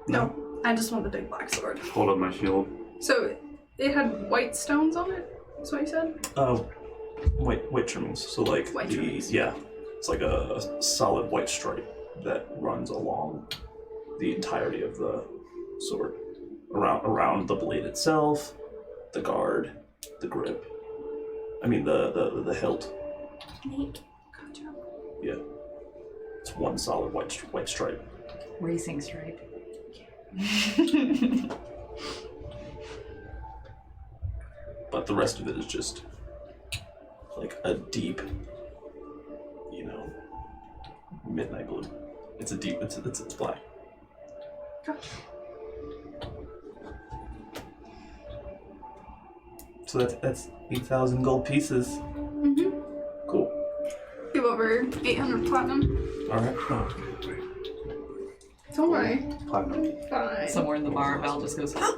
No, I just want the big black sword. Hold up my shield. So it had white stones on it? That's what you said? white trimmings. So like White trimmings. yeah, it's like a solid white stripe that runs along the entirety of the sword, around the blade itself, the guard, the grip. I mean the hilt. Neat. Good job. Yeah, it's one solid white stripe. Racing stripe. But the rest of it is just like a deep, midnight blue. It's a deep. It's black. Gotcha. So that's 8,000 gold pieces. Mm-hmm. Cool. Give over 800 platinum. All right. Don't worry. Platinum. Fine. Somewhere in the bar, Val just goes, What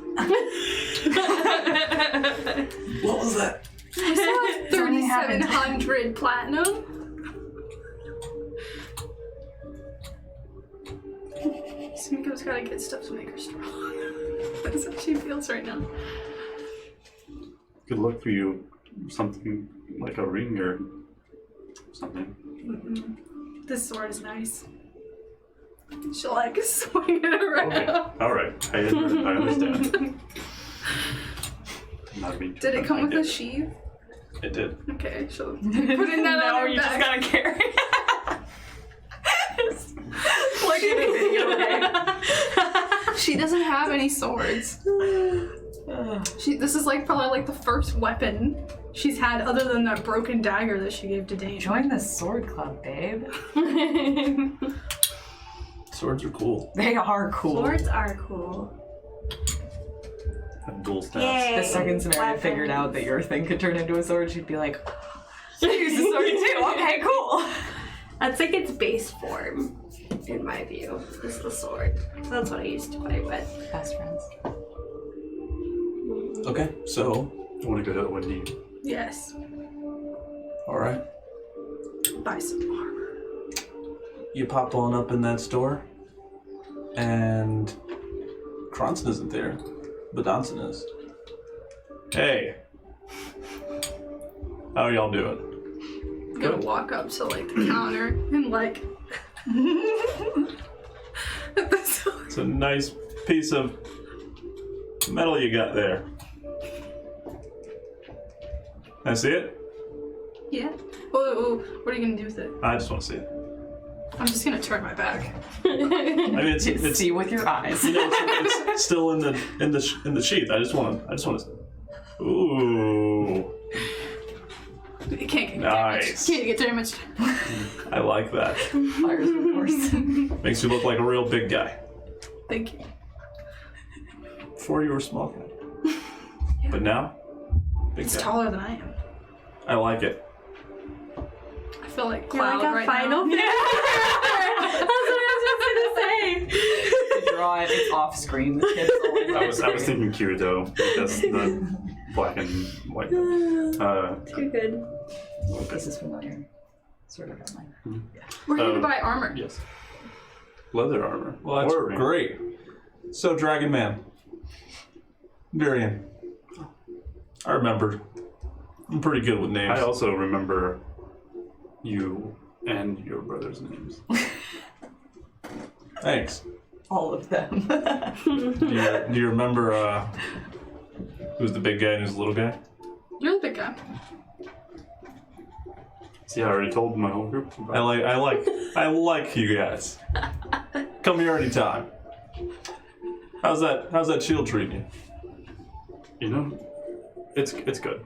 was that? I saw 3,700 platinum. Sumiko's gotta get stuff to make her strong. That's how she feels right now. Could look for you something like a ring or something. Mm-mm. This sword is nice. She'll like swing it around. Okay. All right. I understand. Not me. Did it come with a a sheath? It did. Okay, she'll put in that no, on her you back. just gotta carry it. Like in a video game. She doesn't have any swords. This is like probably like the first weapon she's had other than that broken dagger that she gave to Dane. Join the sword club, babe. Swords are cool. They are cool. Swords are cool. Have dual staffs. Yay. The second Samaria figured out that your thing could turn into a sword, she'd be like, you use the sword too, okay, cool. That's like its base form, in my view, is the sword. So that's what I used to fight with. Best friends. Okay, so I want to go to Wendy. Yes. all right, Buy some armor. you pop on up in that store, and Cronson isn't there, but Donson is. Hey, how are y'all doing? I'm gonna walk up to like the counter and like at the sword. It's a nice piece of metal you got there. Can I see it? Yeah. Oh, what are you gonna do with it? I just want to see it. I'm just gonna turn my back. I mean, it's See with your eyes. it's still in the sheath. I just want to. Ooh, It can't get nice. damaged. Can't get damaged. I like that. Fires with horse. Makes you look like a real big guy. Thank you. Before you were a small guy, but now, big It's guy. taller than I am. I like it. I feel like You're Cloud like a right final now. That's what I was just gonna say. To draw it, it's off screen. The kid's always I was thinking Kirito. That's the black and white. Too good. This is familiar. Sort of outline. We're here to Oh. buy armor. Yes. Leather armor. Well, that's Or ring. great. So, Dragon Man, Durian, I remember. I'm pretty good with names. I also remember you and your brother's names. Thanks. All of them. Do you remember who's the big guy and who's the little guy? You're the big guy. See, I already told my whole group. I like you guys. Come here anytime. How's that shield treating you? You know, it's good.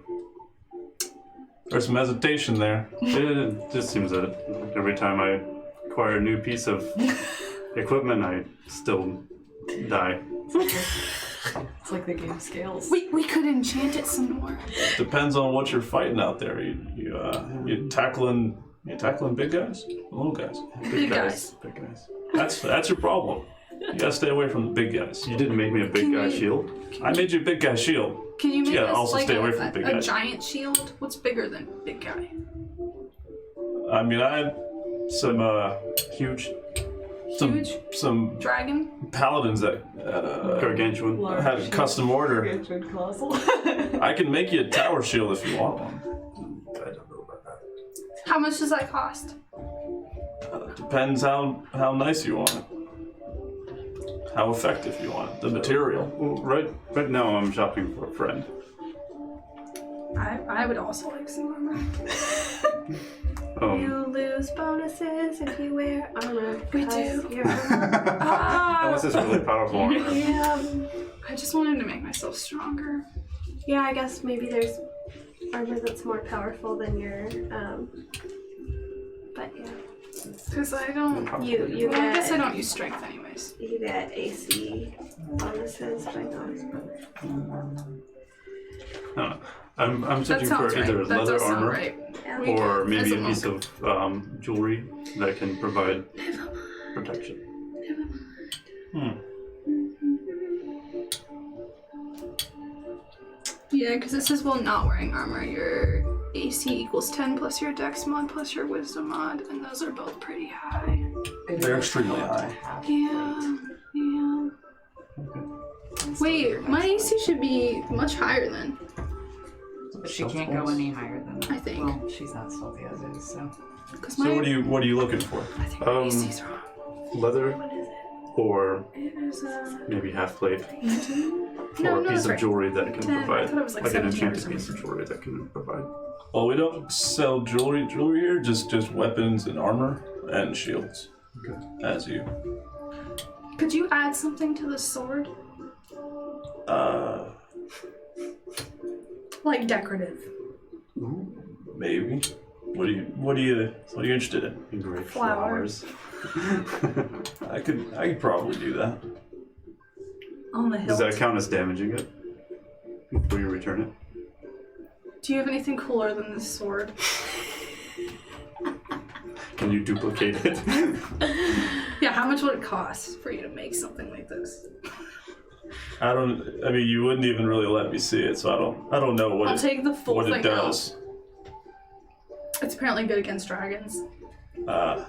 There's some hesitation there. It just seems that every time I acquire a new piece of equipment, I still die. It's like the game scales. We could enchant it some more. Depends on what you're fighting out there. You tackling big guys, or little guys. Big guys. Big guys. That's your problem. You gotta stay away from the big guys. You didn't make me a big Can guy you- shield. I made you a big guy shield. Can you make Yeah, us also like stay away from big a guys. giant shield? What's bigger than big guy? I mean, I had some Huge, some Dragon? paladins that gargantuan. had a custom order. Colossal. I can make you a tower shield if you want one. How much does that cost? Depends how nice you want it. How effective you want it. The material. Well, right now I'm shopping for a friend. I would also like some armor. You lose bonuses if you wear armor. We do. Unless it's really powerful armor. Yeah. I just wanted to make myself stronger. Yeah, I guess maybe there's armor that's more powerful than your, but yeah. Because I don't. You Well, I guess I get, don't use strength anyways. you get AC bonuses by not. No, I'm That searching for sounds either right. That leather does sound armor right. Yeah. or As maybe a a piece of jewelry that can provide protection. Yeah, because it says while not wearing armor, your AC equals 10 plus your dex mod plus your wisdom mod, and those are both pretty high. They're extremely high. Yeah. Wait, my AC should be much higher then, But she can't go any higher than that. I think. Well, she's not stealthy as is, so. Because So what are you looking for? I think my AC's wrong. Leather What is it? or It is maybe half plate No, or a no, piece that's of right. jewelry that can 10. I provide thought it was like an 17 or enchanted piece something. of jewelry that can provide. Well, we don't sell jewelry here, just weapons and armor and shields. Okay. As you. Could you add something to the sword? Like decorative. Maybe. What are you interested in? Engraved Flowers. flowers. I could probably do that. On the hilt. Does that count as damaging it before you return it? Do you have anything cooler than this sword? Can you duplicate it? Yeah, how much would it cost for you to make something like this? I mean, you wouldn't even really let me see it, so I don't know I'll take the full what thing it does. out. It's apparently good against dragons. Uh,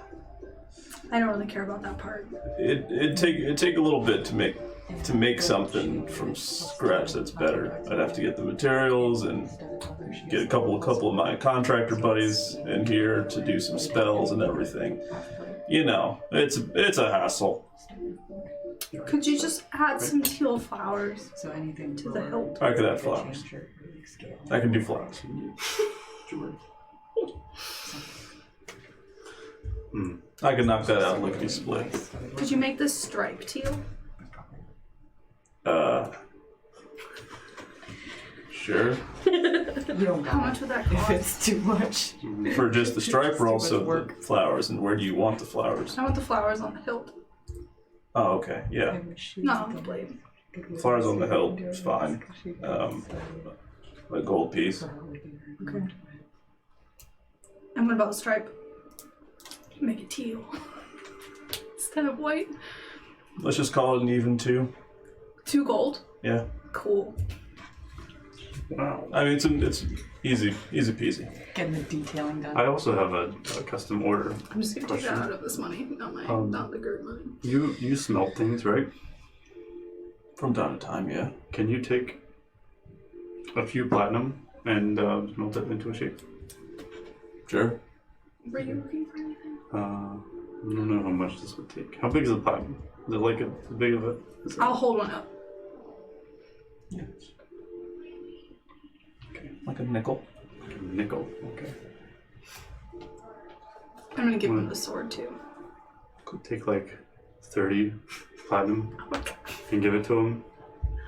I don't really care about that part. it'd take a little bit to make something from scratch that's better. I'd have to get the materials and get a couple of my contractor buddies in here to do some spells and everything. You know, it's a hassle. Could you just add some teal flowers? So anything To the hilt. I could add flowers. I can do flowers. I could knock that out lickety split. Could you make this stripe teal? Sure. You don't How got much would that if cost? it's too much. For just the stripe or also the work. flowers, and where do you want the flowers? I want the flowers on the hilt. Oh, okay, yeah. Not on the blade. Flowers on the hilt is fine. A gold piece. Okay. And what about the stripe? Make it teal. Instead of white. Let's just call it an even 2. 2 gold. Yeah. Cool. Wow. I mean, it's easy peasy. Getting the detailing done. I also have a custom order. I'm just gonna take that Question. out of this money, not my, not the Gurg money. You smelt things, right? From time to time, yeah. Can you take a few platinum and smelt it into a shape? Sure. Were you looking for anything? I don't know how much this would take. How big is the platinum? Is it like as big of it? Is it? I'll hold one up. Yeah. Like a nickel. Like a nickel. Okay. I'm gonna give him the sword too. Could take like 30 platinum Oh my god. and give it to him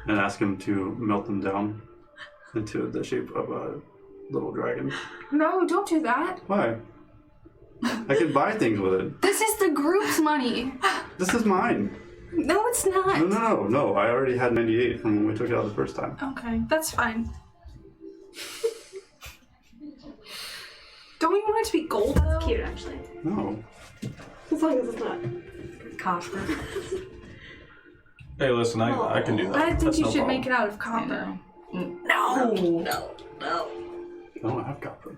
and ask him to melt them down into the shape of a little dragon. No, don't do that. Why? I can buy things with it. This is the group's money. This is mine. No, it's not. No. I already had 98 from when we took it out the first time. Okay, that's fine. Don't we want it to be gold though? Cute, actually. No. As long as it's not. Copper. Hey, listen, I can do that. I think That's you no should problem. make it out of I copper. know. No. I don't have copper.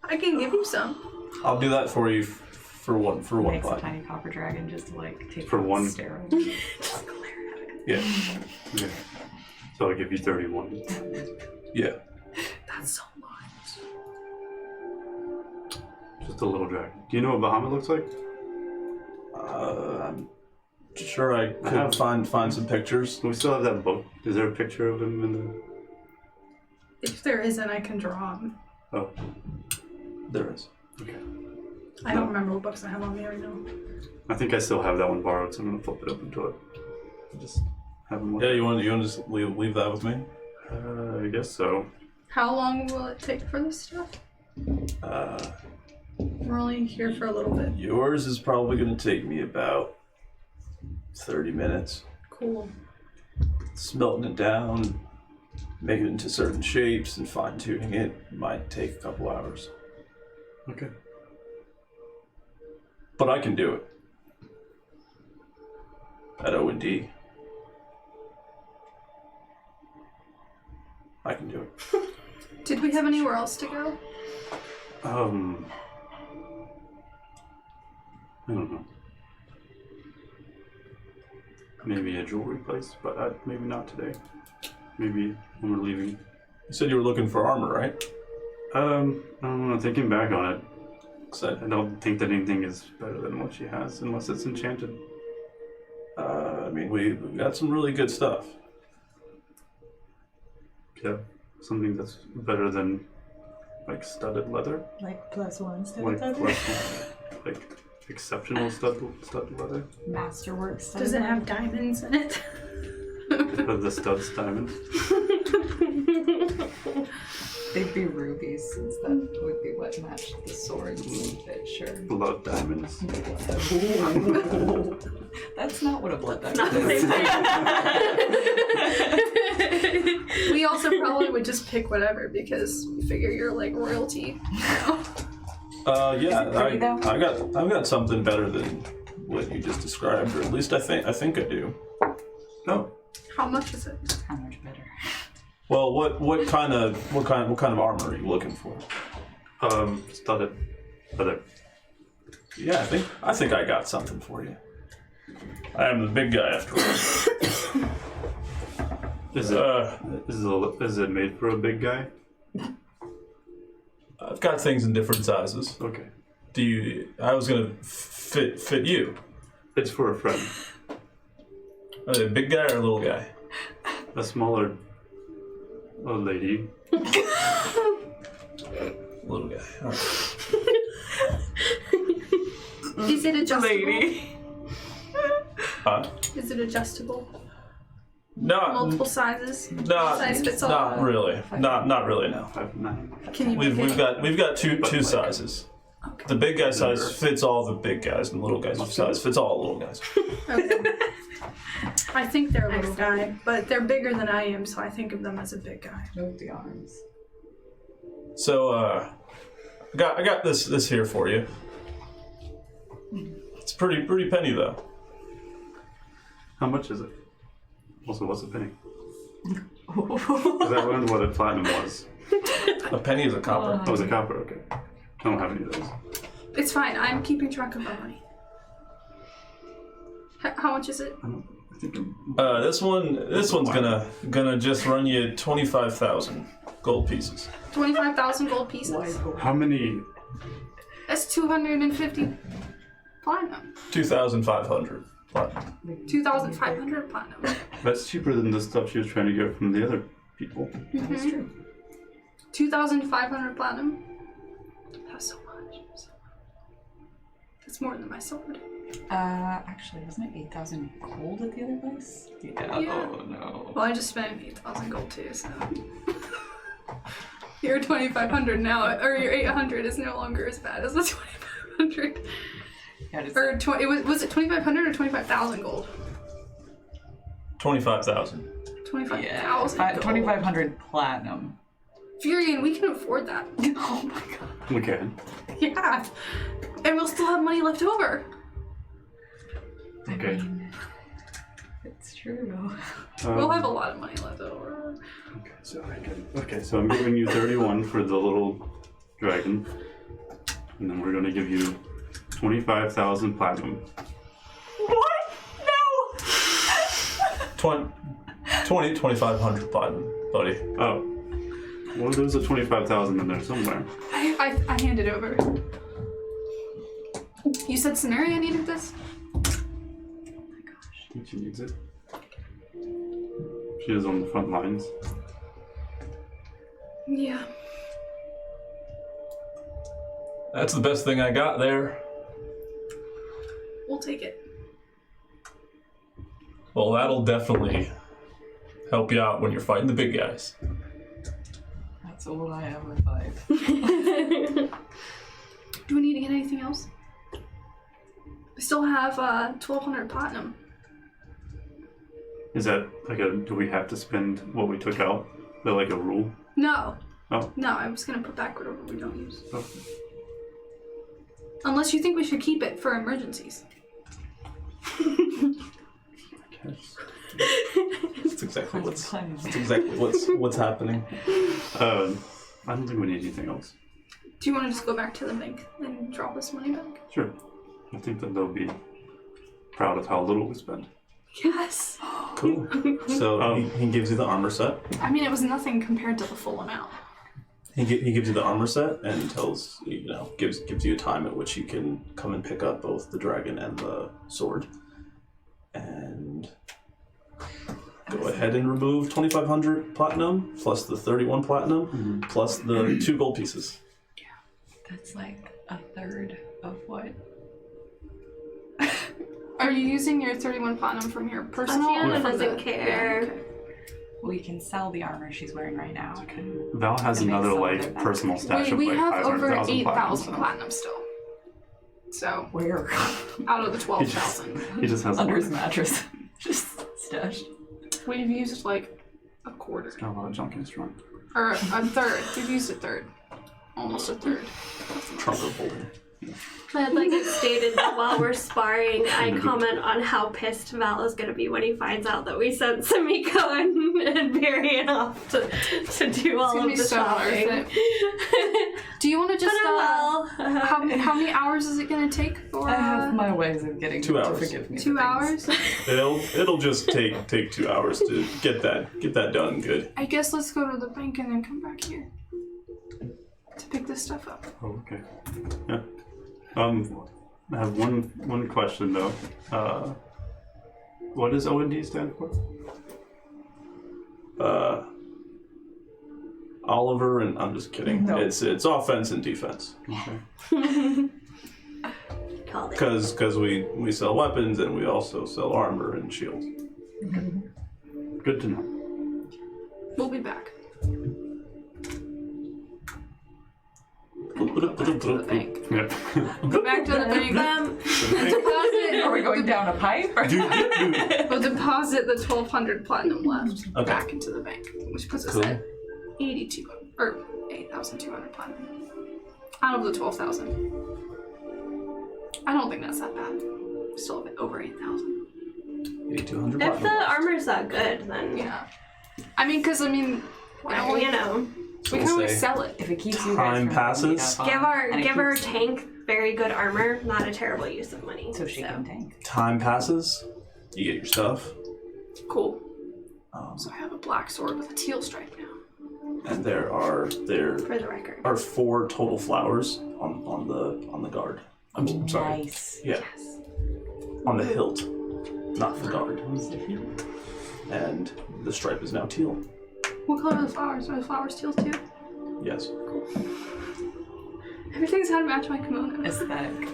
I can give you some. I'll do that for you for one Makes a platinum. tiny copper dragon just to like take For the one. steroid. Just glare at it. Yeah. Yeah. So I'll give you 31. Yeah. That's so much. Just a little dragon. Do you know what Bahamut looks like? I'm sure I could find some pictures. We still have that book. Is there a picture of him in the... If there isn't, I can draw him. Oh, There is. okay. I don't remember what books I have on me right now. I think I still have that one borrowed, so I'm gonna flip it open to it. Just have him look. Yeah, you want to just leave that with me? I guess so. How long will it take for this stuff? We're only here for a little bit. Yours is probably going to take me about 30 minutes. Cool. Smelting it down, making it into certain shapes, and fine-tuning it might take a couple hours. Okay. But I can do it. At O&D. I can do it. Did we have anywhere else to go? I don't know. Maybe a jewelry place, but maybe not today. Maybe when we're leaving. You said you were looking for armor, right? I don't know, thinking back on it, Said, I don't think that anything is better than what she has, unless it's enchanted. I mean, we've got some really good stuff. Yeah, something that's better than, like, studded leather. Like +1 stuff. Like, like exceptional studded leather. Masterwork stuff. Does it have diamonds in it? Of the studs diamond. They'd be rubies since that would be what matched the swords. But sure. Blood diamonds. Ooh. That's not what a blood diamond Not the is. same thing. We also probably would just pick whatever because we figure you're like royalty. You know? Yeah, pretty, though? I've got something better than what you just described, or at least I think I do. Oh, How much is it? How much better? Well, what kind of armor are you looking for? studded leather. Yeah, I think I got something for you. I am the big guy after all. Is it made for a big guy? I've got things in different sizes. Okay. I was gonna fit you. It's for a friend. Are they a big guy or a little guy? A smaller lady. Little guy. All right. Is it adjustable? Lady. Is it adjustable? Not Multiple sizes? Not, Size fits all? not really. Not really. No. 5'9". Can you We've got two like- sizes. Okay. The big guy size fits all the big guys, and the little guy size fits all the little guys. Okay. I think they're a little guy, but they're bigger than I am, so I think of them as a big guy. Move the arms. So I got this here for you. It's pretty penny though. How much is it? Also, what's a penny? Because I learned what a platinum was. A penny is a copper. Oh, it was a copper, okay. I don't have any of those. It's fine. I'm keeping track of my money. How much is it? I think This one's gonna just run you 25,000 gold pieces. 25,000 gold pieces. how many? That's 250 platinum. 2,500. 2,500 platinum. That's cheaper than the stuff she was trying to get from the other people. That's true. 2,500 platinum. That's so much. That's more than my sword. Actually, wasn't it 8,000 gold at the other place? Yeah. Yeah. Oh no. Well, I just spent 8,000 gold too, so. Your 2,500 now, or your 800 is no longer as bad as the 2,500. Yeah, it's Or was it 2,500 or 25,000 gold? 25,000. 25,000 gold. 2,500 platinum. Furion, we can afford that. Oh my god. We can. Yeah. And we'll still have money left over. Okay. It's true. We'll have a lot of money left over. Okay, so I'm giving you 31 for the little dragon, and then we're gonna give you 25,000 platinum. What? No! 2,500 platinum, buddy. Oh, well, there's a 25,000 in there somewhere. I hand it over. You said Scenaria needed this? I think she needs it. She is on the front lines. Yeah. That's the best thing I got there. We'll take it. Well, that'll definitely help you out when you're fighting the big guys. That's all I have with 5. Do we need to get anything else? We still have 1,200 platinum. Is that like do we have to spend what we took out? Is that like a rule? No. Oh. No, I was gonna put back whatever we don't use. Okay. Unless you think we should keep it for emergencies. That's exactly what's happening. I don't think we need anything else. Do you want to just go back to the bank and drop this money back? Sure. I think that they'll be proud of how little we spend. Yes. Cool. So he gives you the armor set. I mean, it was nothing compared to the full amount. He gives you the armor set and tells gives you a time at which you can come and pick up both the dragon and the sword. And go ahead and remove 2,500 platinum plus the 31 platinum plus the 2 gold pieces. That's like a third of what? Are you using your 31 platinum from your personal? Tatiana or from doesn't the... care. Yeah, okay. We can sell the armor she's wearing right now. Okay. Val has It makes another some like of it personal better. stash of We like have over 500,000 8,000 platinum. platinum still. So, Where? out of the 12,000. He just has Under a his mattress. Just stashed. We've used like a quarter. got a lot of junk in his trunk. Or a third. We've used a third. Almost a third. Trunk of holding. I'd like it stated that while we're sparring, I comment on how pissed Val is going to be when he finds out that we sent Samiko and Barian off to do all gonna of be the so shopping. worth Do you want to just, how many hours is it going to take for, I have my ways of getting 2 you hours. to forgive me. 2 for hours? things. It'll just take 2 hours to get that done good. I guess let's go to the bank and then come back here to pick this stuff up. Oh, okay. Yeah. I have one question though. What does OND stand for? Oliver and I'm just kidding. No. It's offense and defense. Okay. Called it. Because we sell weapons and we also sell armor and shields. Good to know. We'll be back. Go Back to the bank. Yeah. Go back to the bank. Deposit. Are we going down a pipe? Or? We'll deposit the 1,200 platinum left Okay. back into the bank, which puts us Cool. at 8,200 platinum out of the 12,000. I don't think that's that bad. Still a bit over 8,000. 8,200 If the platinum. armor's that good, then Yeah. I mean, well, you know, we can We'll always say sell it. If it keeps you Time guys from passes. beating give up on- our and it give our keeps- tank very good armor, not a terrible use of money. so she can tank. Time passes. You get your stuff. Cool. Um, So I have a black sword with a teal stripe now. and there are For the record. 4 total flowers on the guard. I'm sorry. Nice. Yeah, Yes. on the hilt, not the guard. And the stripe is now teal. What color are the flowers? Are the flowers teal too? Yes. Everything's how to match my kimono. Aesthetic.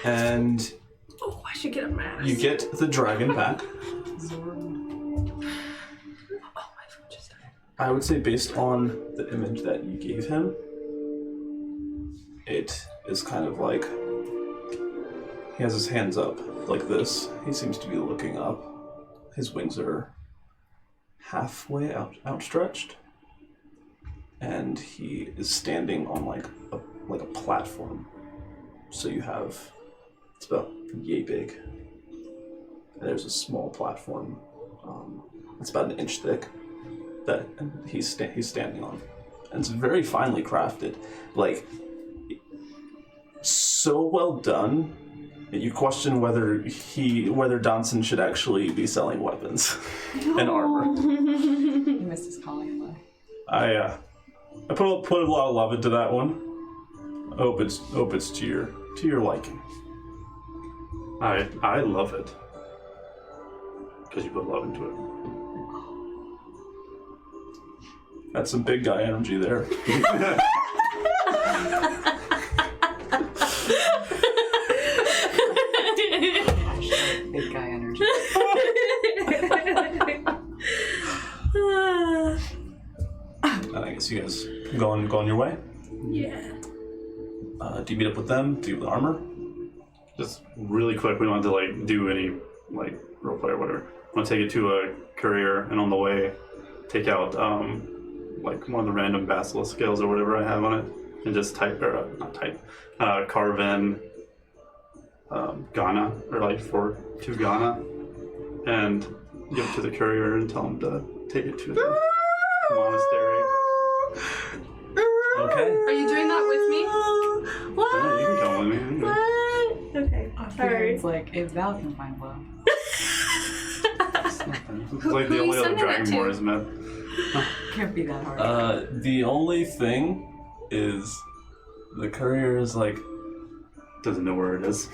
And Oh, I should get a mask. you get the dragon back. Oh, my phone just died. I would say based on the image that you gave him, it is kind of like he has his hands up like this. He seems to be looking up. His wings are halfway outstretched, and he is standing on like a platform. So you have it's about yay big. And there's a small platform. It's about an inch thick that he's standing on, and it's very finely crafted, like so well done that you question whether Donson should actually be selling weapons and armor. He missed his calling though. I put a lot of love into that one. Hope it's to your liking. I love it. Because you put love into it. That's some big guy energy there. Big guy energy. I guess you guys go on your way. Yeah. Do you meet up with them? Do you the armor? Just really quick, we don't have to like do any like roleplay or whatever. I want to take it to a courier, and on the way, take out like one of the random basilisk scales or whatever I have on it, and just carve in Ghana, or like for 2 Ghana, and give it to the courier and tell him to take it to the monastery. Okay. Are you doing that with me? What? Yeah, you can come with me. What? Okay. I figure Sorry. it's like, if Val can find love. It's like Who the are you only other sending that Dragonborn to? is met. Can't be that hard. The only thing is the courier is like, Doesn't know where it is.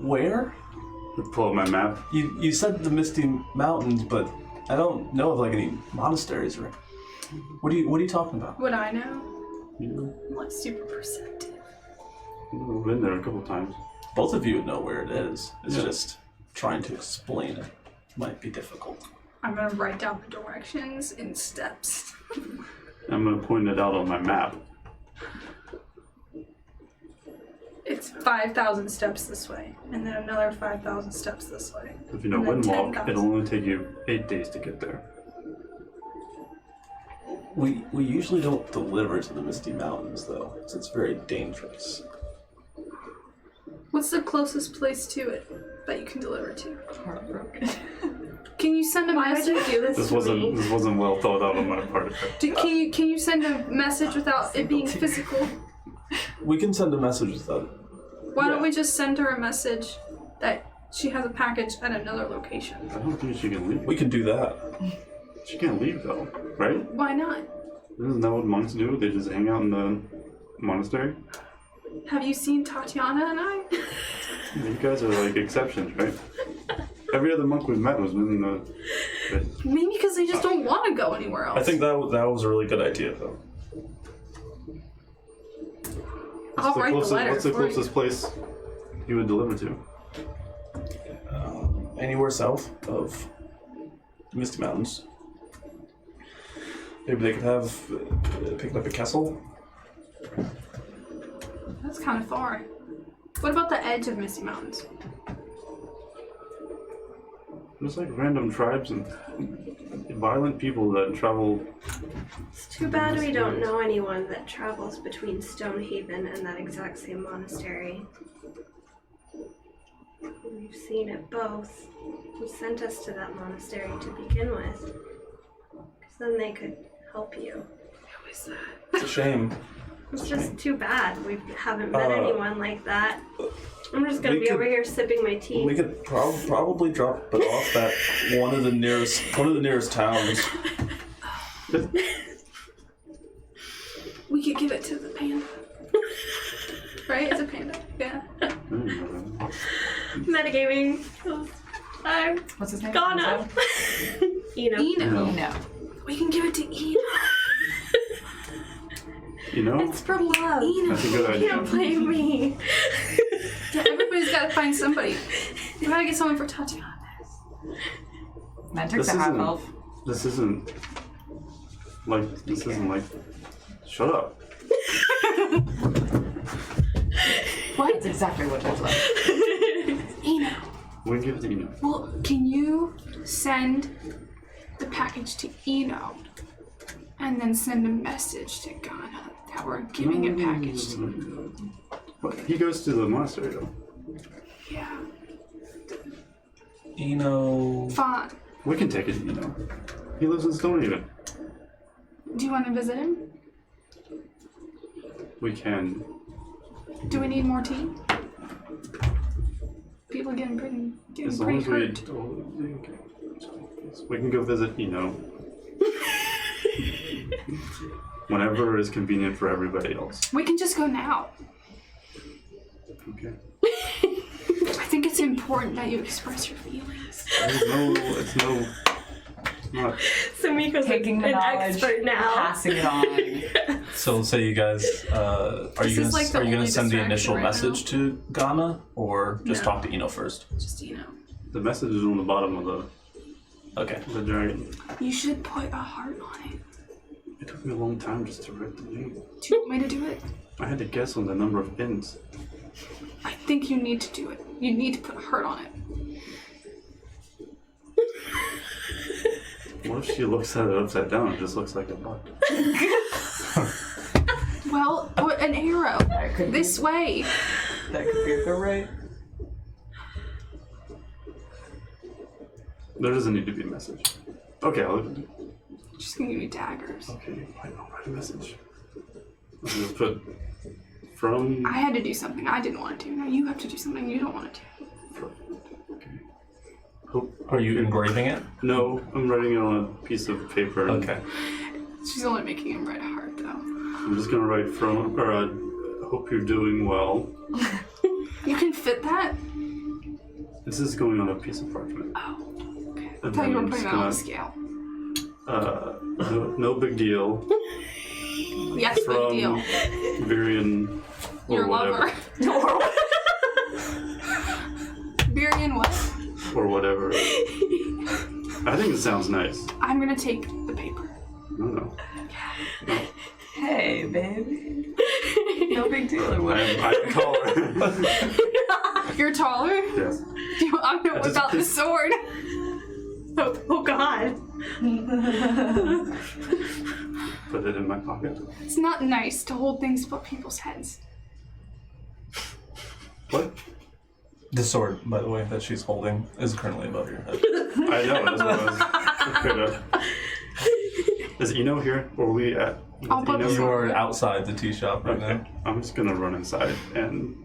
where? Pull up my map. You said the Misty Mountains, but I don't know of like any monasteries or. What are you talking about? Would I know? You I'm like super perceptive. know, I've been there a couple times. Both of you would know where it is. It's Yeah. just trying to explain it might be difficult. I'm gonna write down the directions in steps. I'm gonna point it out on my map. It's 5,000 steps this way, and then another 5,000 steps this way. If you know And then Windwalk, 10,000. it'll only take you 8 days to get there. We usually don't deliver to the Misty Mountains though, because it's very dangerous. What's the closest place to it that you can deliver to? Heartbroken. Can you send a Why would message? you do this This to me? wasn't well thought out on my part. Can you send a message without it being physical? We can send a message with that. Why don't Yeah. we just send her a message that she has a package at another location? I don't think she can leave. We can do that. She can't leave though, right? Why not? Isn't that what monks do? They just hang out in the monastery? Have you seen Tatiana and I? You guys are like exceptions, right? Every other monk we've met was in the. Maybe because they just don't want to go anywhere else. I think that was a really good idea though. I'll write the letter What's the for you. closest place you would deliver to? Anywhere south of the Misty Mountains. Maybe they could have picked up a castle. That's kind of far. What about the edge of Misty Mountains? There's like random tribes and violent people that travel. It's too bad we don't know anyone that travels between Stonehaven and that exact same monastery. We've seen it both. Who sent us to that monastery to begin with? Because then they could help you. Who is that? It's a shame. It's just too bad we haven't met Uh, anyone like that. I'm just gonna we be could- over here sipping my tea. We could probably drop it off at one of the nearest towns. We could give it to the panda. Right? It's a panda. Yeah. Metagaming. I'm What's his name? gonna. Eno. No. We can give it to Eno. You know? It's for love. That's a good idea. Can't blame me. Yeah, everybody's got to find somebody. We gotta get someone for Tatiana. Mentik's a half elf. This isn't like. Shut up. What? That's exactly what it's like. Eno. We give it to you. Well, can you send the package to Eno and then send a message to Ghana that we're giving a package to? But he goes to the monastery though. Yeah. Fine. We can take it, you know. He lives in Stonehaven. Do you want to visit him? We can. Do we need more tea? People getting As long pretty as we. hurt. We can go visit, you know. Whenever is convenient for everybody else. We can just go now. Okay. I think it's important that you express your feelings. It's not. Sumiko's Taking the an knowledge, expert now. passing it on. So say you guys, are This you is like the gonna only send the distraction initial right message to Ghana, or just No. talk to Eno first? Just, The message is on the bottom of Okay. the dragon. you should put a heart on it. It took me a long time just to write the name. Do you want me to do it? I had to guess on the number of ends. I think you need to do it. You need to put a heart on it. What if she looks at it upside down? It just looks like a butt. Well, put an arrow That could be, this way. that could be the right. There doesn't need to be a message. Okay, I'll She's gonna give you daggers. okay. I'll write a message. I'll just put from. I had to do something I didn't want to do. Now you have to do something you don't want to do. Okay. Hope. Are you engraving it? No, I'm writing it on a piece of paper. and Okay. She's only making him write a heart, though. I'm just gonna write from. Or hope you're doing well. You can fit that? This is going on a piece of parchment. Oh, okay. I And thought you then were I'm putting just that on a gonna- scale. No big deal. Yes, From big deal. Virion or Your whatever. lover. Birion what? Or whatever. I think it sounds nice. I'm gonna take the paper. No. Hey, baby. No big deal. Or what? I'm taller. You're taller? Yes. I'm gonna whip out the sword. Oh God. Put it in my pocket. It's not nice to hold things above people's heads. What? The sword, by the way, that she's holding is currently above your head. I know, that's what I was. Is Eno here? Or are we at? I'll put Eno? the You sword. are outside the tea shop right Okay. now. I'm just gonna run inside and.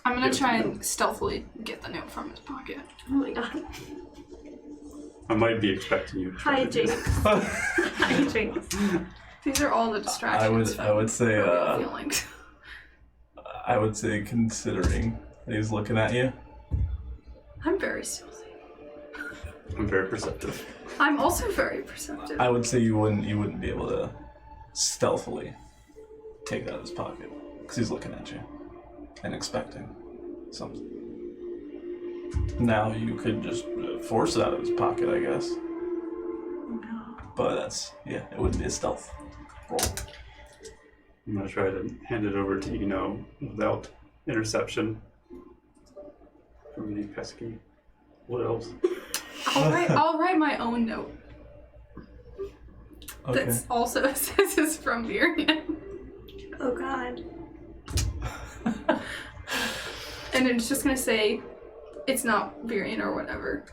I'm gonna Give try it to and stealthily get the note from his pocket. Oh my God. I might be expecting you to try Hi, to do Jinx. that. Hi, Jinx. These are all the distractions. I would say, from real feelings. I would say, considering that he's looking at you. I'm very stealthy. I'm very perceptive. I'm also very perceptive. I would say you wouldn't be able to stealthily take it out of his pocket because he's looking at you and expecting something. Now you could just force it out of his pocket, I guess. No. But it wouldn't be a stealth roll. I'm gonna try to hand it over to Eno without interception. From any pesky. What else? I'll write my own note. Okay. That's also says it's from Virion. Oh God. And it's just gonna say it's not Virion or whatever.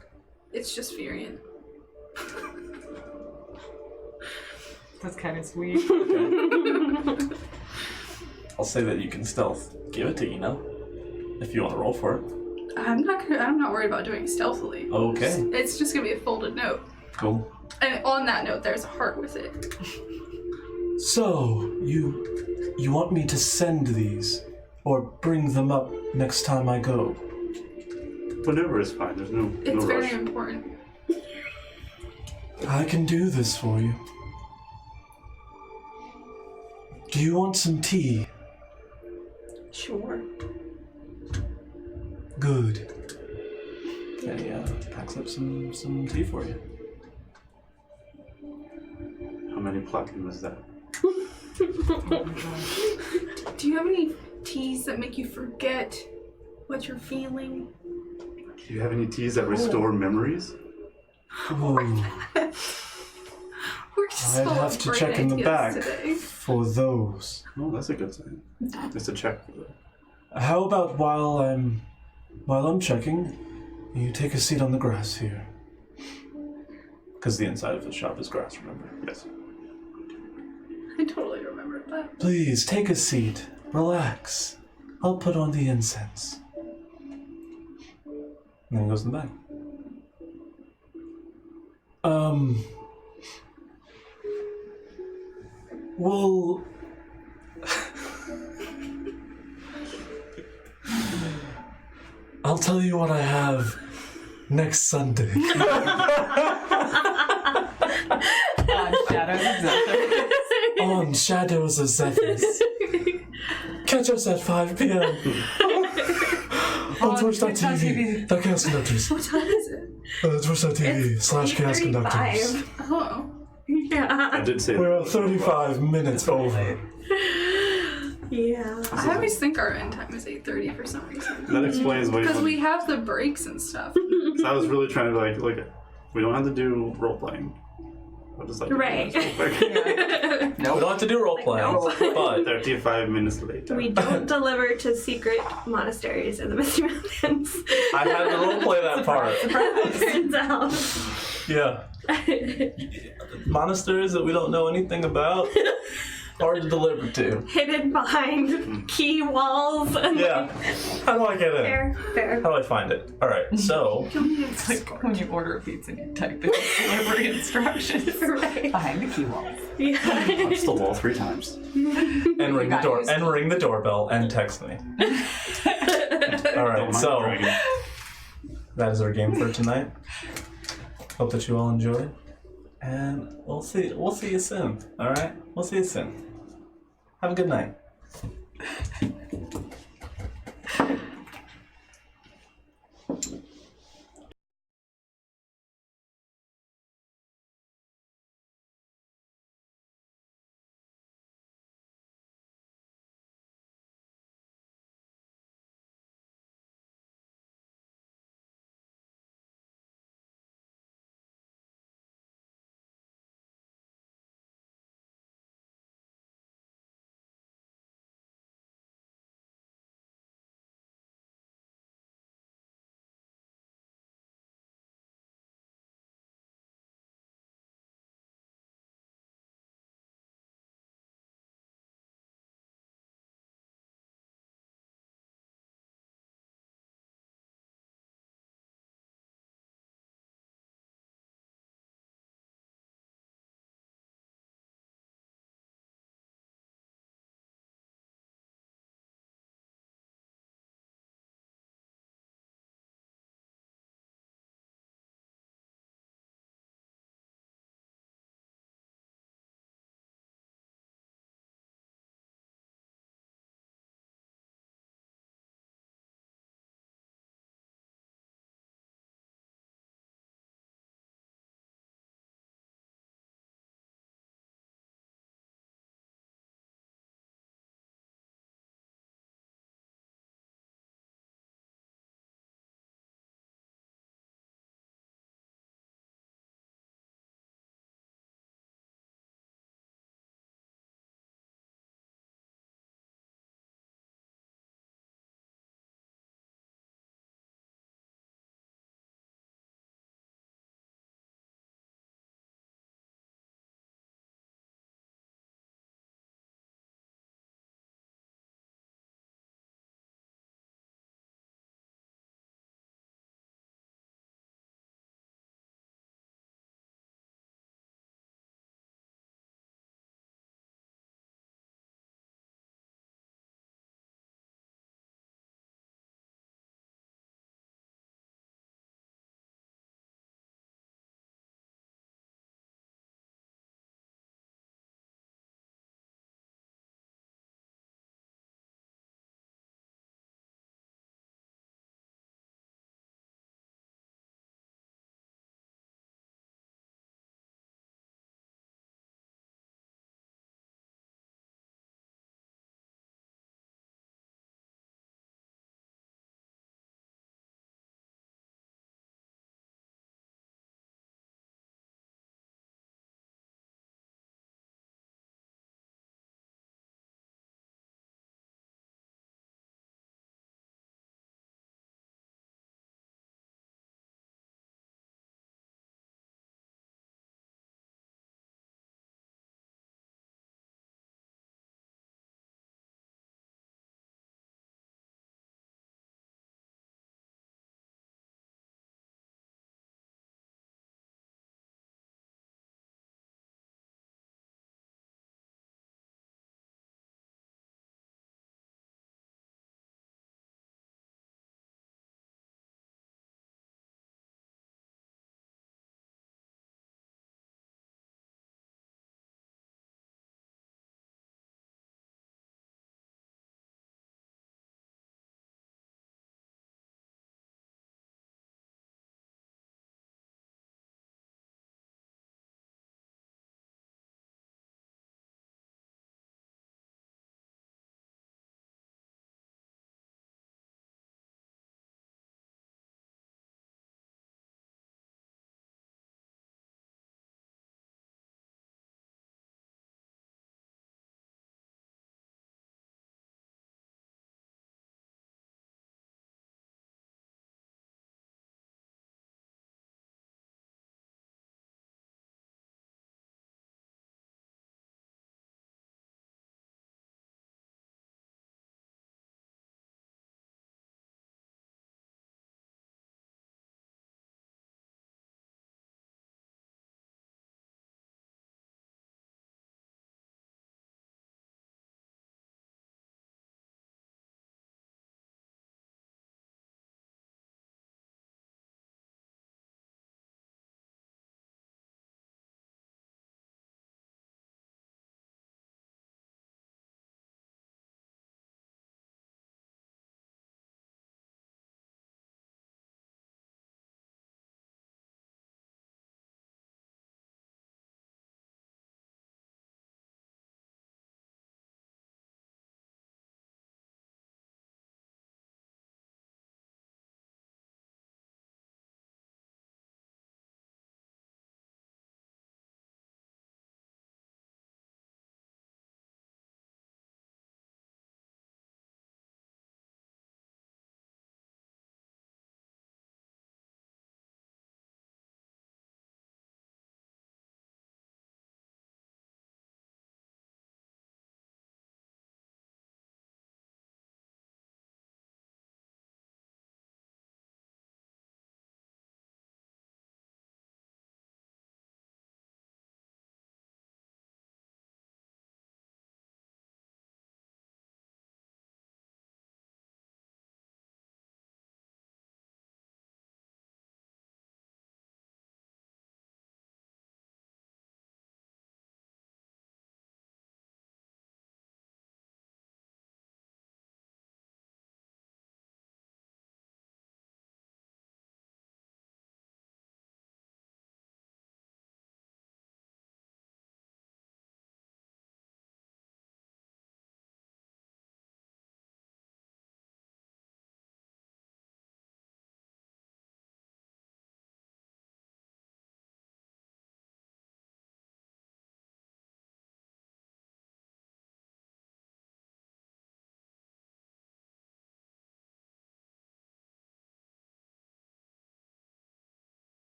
It's just Virion. That's kind of sweet. I'll say that you can stealth. Give it to Eno if you want to roll for it. I'm not worried about doing it stealthily. Okay. It's just gonna be a folded note. Cool. And on that note there's a heart with it. So, you want me to send these or bring them up next time I go? Whatever is fine. There's no It's no very rush. important. I can do this for you. Do you want some tea? Sure. Good. And he packs up some tea for you. How many platinum is that? Do you have any teas that make you forget what you're feeling? Do you have any teas that restore memories? Oh, We're just I'd full have of to great check in the ideas back today. for those. Oh, that's a good sign. Just a check for that. How about while I'm checking, you take a seat on the grass here? Because the inside of the shop is grass, remember? Yes. I totally remembered that. Please, take a seat. Relax. I'll put on the incense. And then he goes in the back. Well, I'll tell you what I have next Sunday. On Shadows of Zethris. On Shadows of Zethris. Catch us at 5 p.m. on Twitch.tv. The Chaos Conductors. What time is it? Twitch.tv/Chaos Conductors. 8:35. Oh. Yeah. I did say We're 35 minutes over. Yeah. I always think our end time is 8:30 for some reason. that explains why. Because we have the breaks and stuff. So I was really trying to like we don't have to do role playing. I'll just like Right. real quick. We don't have to do role playing, but 35 minutes later. We don't deliver to secret monasteries in the Misty Mountains. I had to role play that part. Turns out. Yeah. Monasteries that we don't know anything about, hard to deliver to. Hidden behind key walls. And Yeah. How do I get in? Fair. How do I find it? All right. So It's like when you order a pizza and you type in delivery instructions Right. behind the key walls. Yeah. Punch the wall 3 times. and ring the doorbell and text me. All right. Don't mind So dragging. that is our game for tonight. Hope that you all enjoy, and we'll see you soon. All right. We'll see you soon. Have a good night.